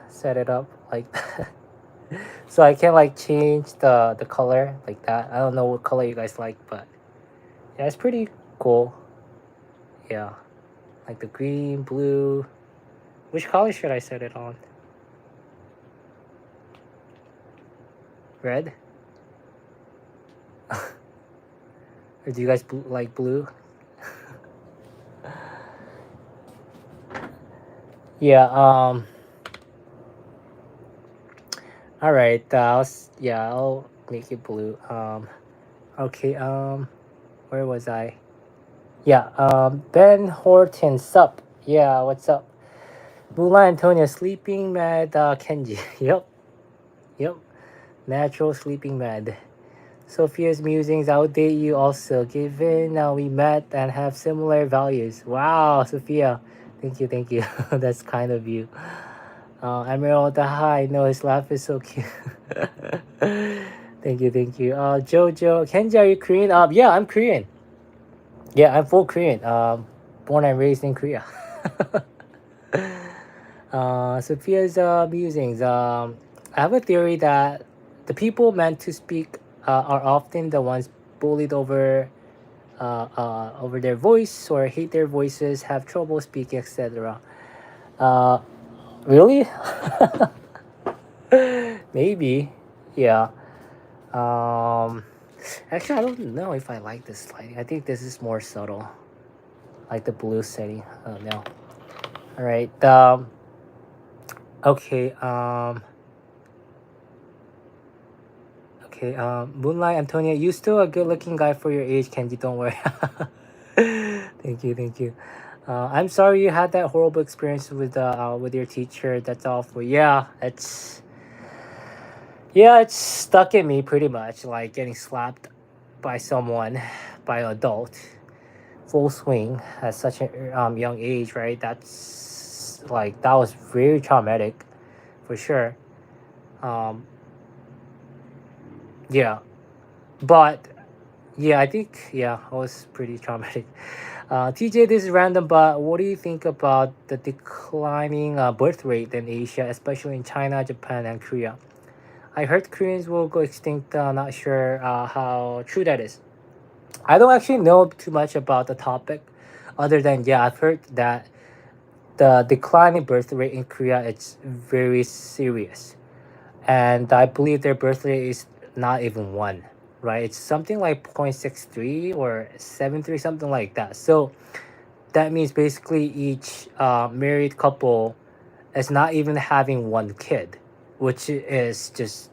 set it up like that. So I can like change the color like that. I don't know what color you guys like, but yeah, it's pretty cool. Yeah, like the green, blue. Which color should I set it on? Red? Or do you guys like blue? Yeah. All right. I'll make it blue. Okay. Where was I? Yeah. Ben Horton, sup? Yeah. What's up? Mula Antonio, sleeping mad. Kenji. Yep. Yep. Natural sleeping mad. Sophia's musings, I'll date you also, given we met and have similar values. Wow, Sophia. Thank you, thank you. That's kind of you. Emerald, hi. No, his laugh is so cute. Thank you, thank you. Jojo, Kenji, are you Korean? Yeah, I'm Korean. Yeah, I'm full Korean. Born and raised in Korea. Sophia's musings. I have a theory that the people meant to speak are often the ones bullied over their voice or hate their voices, have trouble speaking, etc. Uh, really? Maybe. Yeah. Um, actually, I don't know if I like this lighting. I think this is more subtle, like the blue setting. I don't know. All right. Okay. Okay, Moonlight Antonia, you still a good-looking guy for your age, Kenji. Don't worry. Thank you, thank you. I'm sorry you had that horrible experience with your teacher. That's awful. It's stuck in me pretty much. Like getting slapped by someone, by an adult, full swing at such a young age, right? That was very traumatic, for sure. Um, yeah, but yeah, I think I was pretty traumatic. TJ, this is random, but what do you think about the declining birth rate in Asia, especially in China, Japan, and Korea? I heard Koreans will go extinct. Not sure how true that is. I don't actually know too much about the topic, other than I've heard that the declining birth rate in Korea it's very serious, and I believe their birth rate is not even one, right? It's something like 0.63 or 0.73, something like that. So that means basically each married couple is not even having one kid, which is just,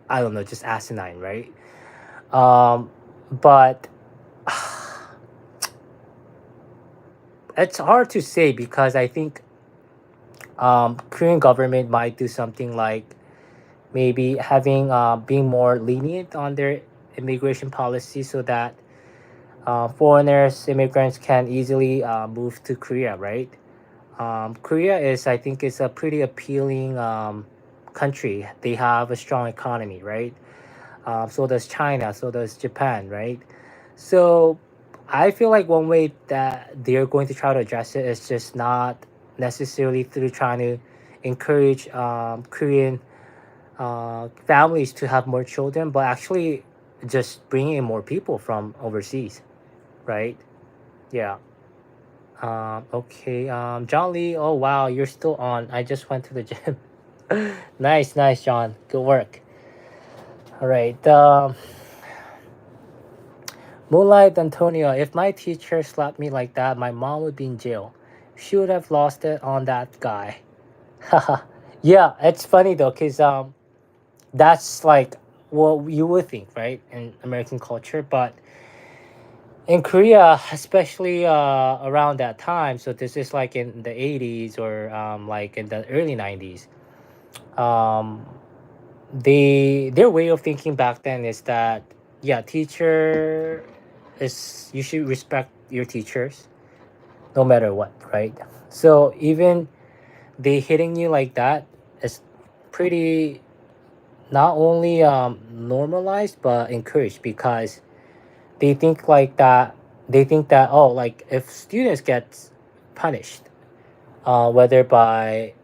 I don't know, just asinine, right? But it's hard to say because I think Korean government might do something like maybe having being more lenient on their immigration policy so that foreigners, immigrants can easily move to Korea, right? Korea is, I think, is a pretty appealing country. They have a strong economy, right? So does China, so does Japan, right? So I feel like one way that they're going to try to address it is just not necessarily through trying to encourage Korean families to have more children, but actually just bringing in more people from overseas, right? Yeah. Okay. John Lee. Oh wow, you're still on. I just went to the gym. Nice, nice, John. Good work. All right. Moonlight Antonio. If my teacher slapped me like that, my mom would be in jail. She would have lost it on that guy. Haha. Yeah, it's funny though, cause that's like what you would think, right, in American culture, but in Korea, especially around that time, so this is like in the 80s or like in the early 90s. Um, their way of thinking back then is that yeah, teacher is you should respect your teachers no matter what, right? So even they hitting you like that is pretty not only normalized but encouraged because they think like that they think that oh like if students get punished whether by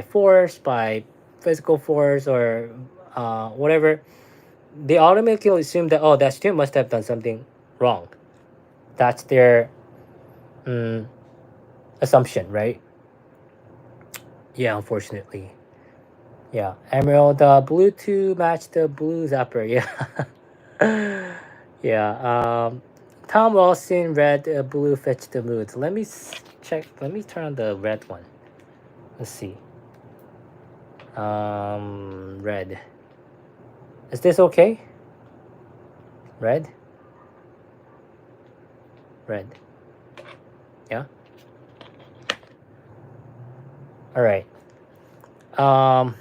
force by physical force or whatever they automatically assume that oh that student must have done something wrong. That's their mm, assumption, right? Yeah, unfortunately. Yeah, emerald blue to match the blue zapper. Yeah. Yeah. Tom Wilson red blue fetch the mood. Let me check. Let me turn on the red one. Let's see. Red. Is this okay? Red. Red. Yeah. All right. Um.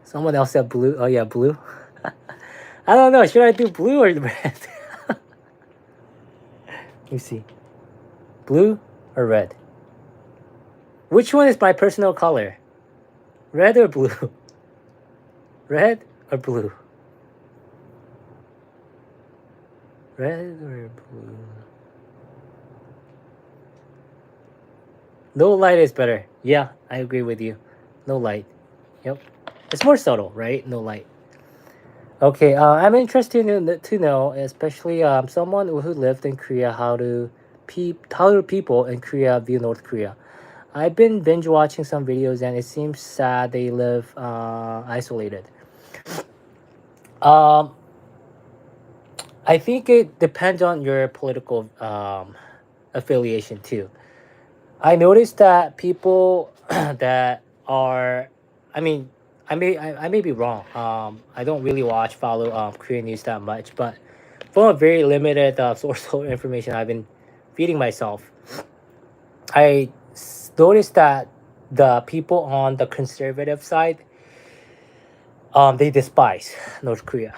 Someone else said blue. Oh yeah, blue. I don't know. Should I do blue or red? Let me see. Blue or red? Which one is my personal color? Red or blue? Red or blue? Red or blue? No light is better. Yeah, I agree with you. No light. Yep. It's more subtle, right? No light. Okay, I'm interested to know, especially someone who lived in Korea, how do people in Korea view North Korea? I've been binge watching some videos, and it seems sad they live isolated. Um, I think it depends on your political affiliation too. I noticed that people that are, I mean, I may be wrong. I don't really follow Korean news that much, but from a very limited source of information I've been feeding myself, noticed that the people on the conservative side, they despise North Korea,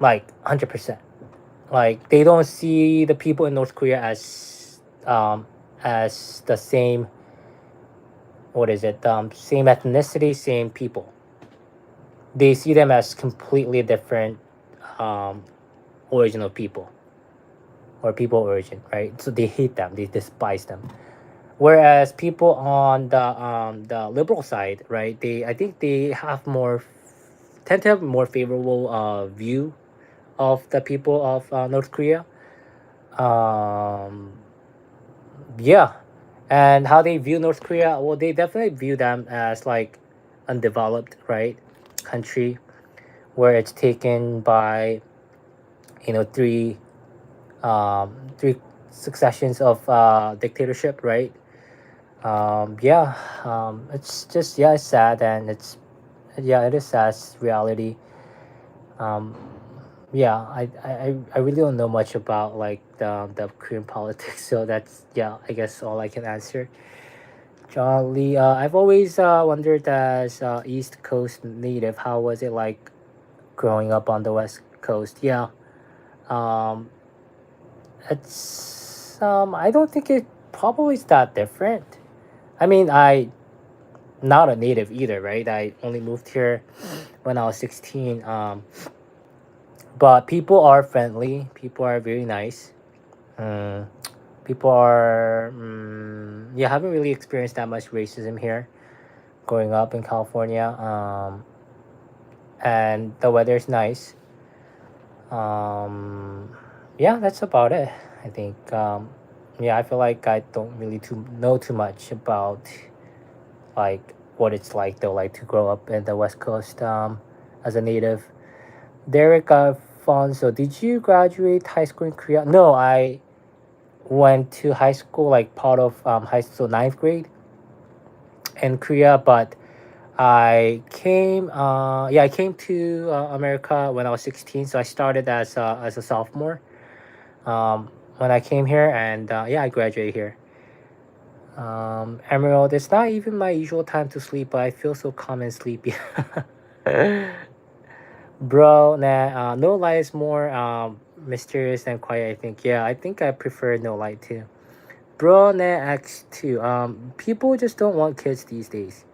like 100%. Like they don't see the people in North Korea as the same, what is it, same ethnicity, same people. They see them as completely different um, origin of people or people origin, right? So they hate them, they despise them. Whereas people on the liberal side, right? They I think they have more tend to have more favorable view of the people of North Korea. Um, yeah, and how they view North Korea? Well, they definitely view them as like undeveloped, right, country where it's taken by three successions of dictatorship, right? Yeah, it's just yeah, it's sad and it's yeah, it is sad it's reality. Um, yeah, I really don't know much about like the Korean politics, so that's, yeah, I guess all I can answer. John Lee, I've always wondered as East Coast native, how was it like growing up on the West Coast? Yeah, um, it's I don't think it probably is that different. I mean, I not a native either, right? I only moved here when I was 16. But people are friendly. People are very nice. Mm, people are, yeah, haven't really experienced that much racism here growing up in California. And the weather's nice. Um, yeah, that's about it. I think. Yeah, I feel like I don't really know too much about like what it's like though, like to grow up in the West Coast as a native. Derek Alfonso, did you graduate high school in Korea? No, I went to high school like part of high school, ninth grade in Korea, but I came to America when I was 16, so I started as a sophomore when I came here, and yeah, I graduated here. Emerald, it's not even my usual time to sleep, but I feel so calm and sleepy. Bro, nah, no light is more mysterious and quiet, I think. Yeah, I think I prefer no light too. Bro, nah, X2. People just don't want kids these days.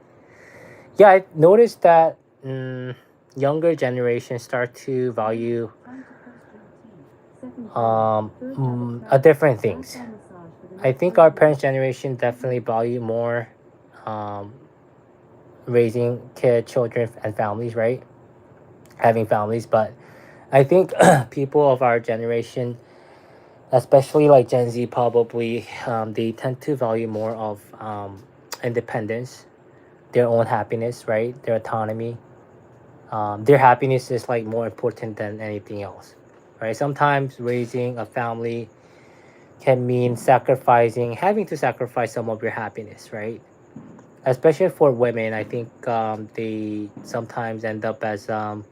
Yeah, I noticed that younger generations start to value Time to post routine. Second time. Third a avatar. different things. Wi-Fi massage for the I next think our 30 parents' minutes. generation definitely value more um, raising children and families, right? Having families, but I think people of our generation, especially like Gen Z, probably they tend to value more of independence, their own happiness, right? Their autonomy. Their happiness is like more important than anything else, right? Sometimes raising a family can mean having to sacrifice some of your happiness, right? Especially for women, I think they sometimes end up as a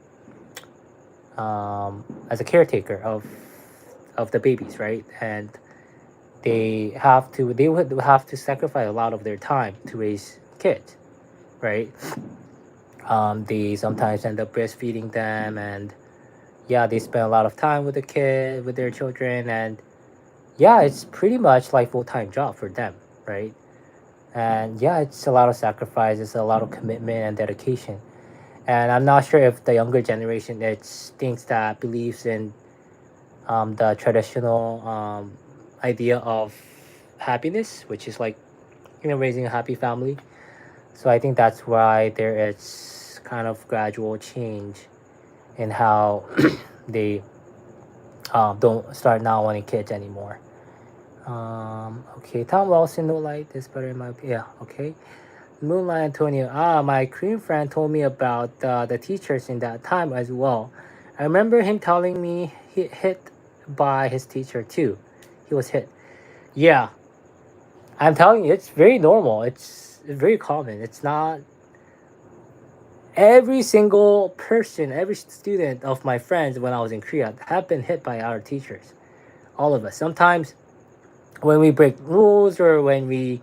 caretaker of the babies, right? And they would have to sacrifice a lot of their time to raise kids, right? They sometimes end up breastfeeding them, and yeah, they spend a lot of time with their children, and yeah, it's pretty much like full-time job for them, right? And yeah, it's a lot of sacrifice, it's a lot of commitment and dedication. And I'm not sure if the younger generation it's thinks that believes in the traditional idea of happiness, which is like, raising a happy family. So I think that's why there is kind of gradual change in how they don't start not wanting kids anymore. Okay, Tom Wilson, no light is better in my opinion. Yeah, okay. Moonlight Antonio. My Korean friend told me about the teachers in that time as well. I remember him telling me he hit by his teacher too. He was hit. Yeah, I'm telling you, it's very normal. It's very common. It's not every single person, every student of my friends when I was in Korea have been hit by our teachers. All of us. Sometimes when we break rules or when we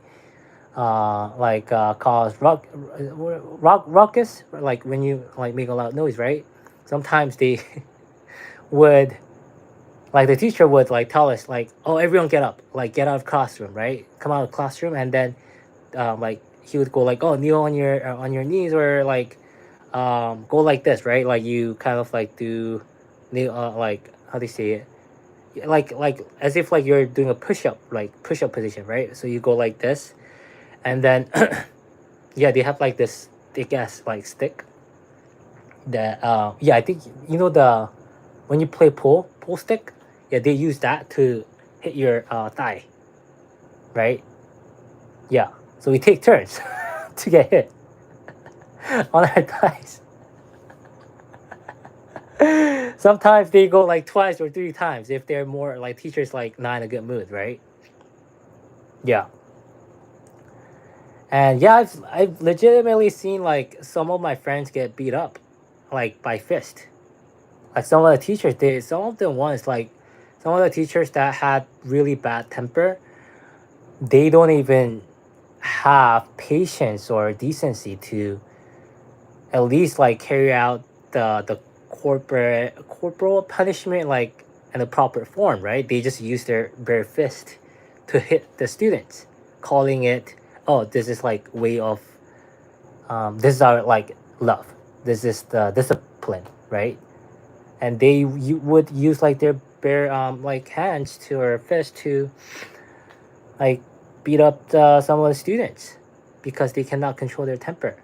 cause ruckus, like when you like make a loud noise, right? Sometimes they would like the teacher would like tell us like, oh, everyone get up, like get out of classroom, right? Come out of classroom, and then like he would go like, oh, kneel on your knees, or like go like this, right? Like you kind of like do kneel, like how do you say it? Like as if like you're doing a push-up, like push-up position, right? So you go like this, and then yeah, they have like this thick ass like stick that yeah, I think the when you play pool stick, yeah, they use that to hit your thigh, right? Yeah, so we take turns to get hit on our thighs. Sometimes they go like twice or three times if they're more like teachers like not in a good mood, right? Yeah. And yeah, I've legitimately seen like some of my friends get beat up like by fist. Like some of the teachers, some of them ones like some of the teachers that had really bad temper, they don't even have patience or decency to at least like carry out the corporal punishment like in a proper form, right? They just use their bare fist to hit the students, calling it, oh, this is like way of this is our like love, this is the discipline, right? And they would use like their bare like hands to or fist to like beat up some of the students because they cannot control their temper,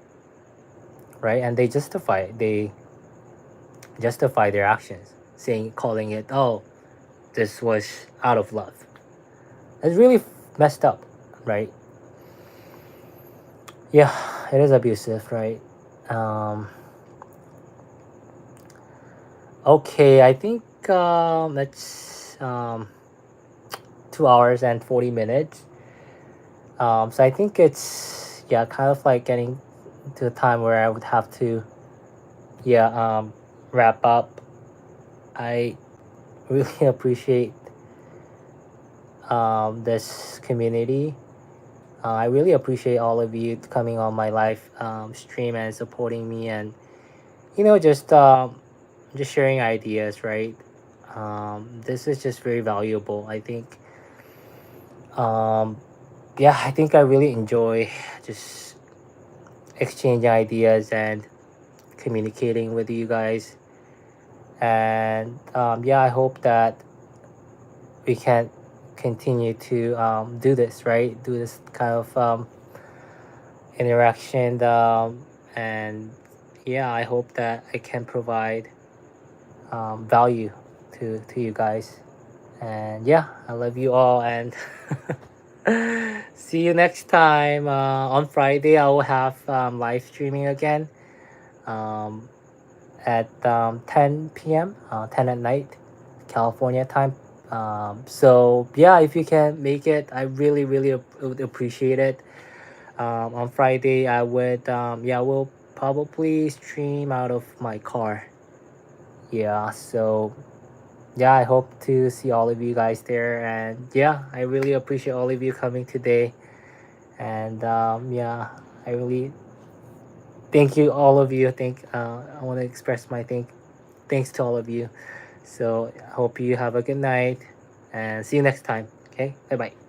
right? And they justify their actions, saying, calling it, oh, this was out of love. It's really messed up, right? Yeah, it is abusive, right? um okay, I think it's 2 hours and 40 minutes. So I think it's, yeah, kind of like getting to a time where I would have to, yeah, wrap up. I really appreciate this community. I really appreciate all of you coming on my live stream and supporting me, and just sharing ideas, right? This is just very valuable, I think. um, yeah, I think I really enjoy just exchanging ideas and communicating with you guys. And yeah, I hope that we can continue to do this, right? Do this kind of interaction. And yeah, I hope that I can provide value to you guys. And yeah, I love you all. And see you next time. On Friday, I will have live streaming again um, at 10 p.m., 10 at night, California time. So yeah, if you can make it, I really, really would appreciate it. On Friday, I would, yeah, we'll probably stream out of my car. Yeah, so yeah, I hope to see all of you guys there. And yeah, I really appreciate all of you coming today. And yeah, I really thank you, all of you. I want to express my thanks to all of you. So I hope you have a good night and see you next time. Okay, bye bye.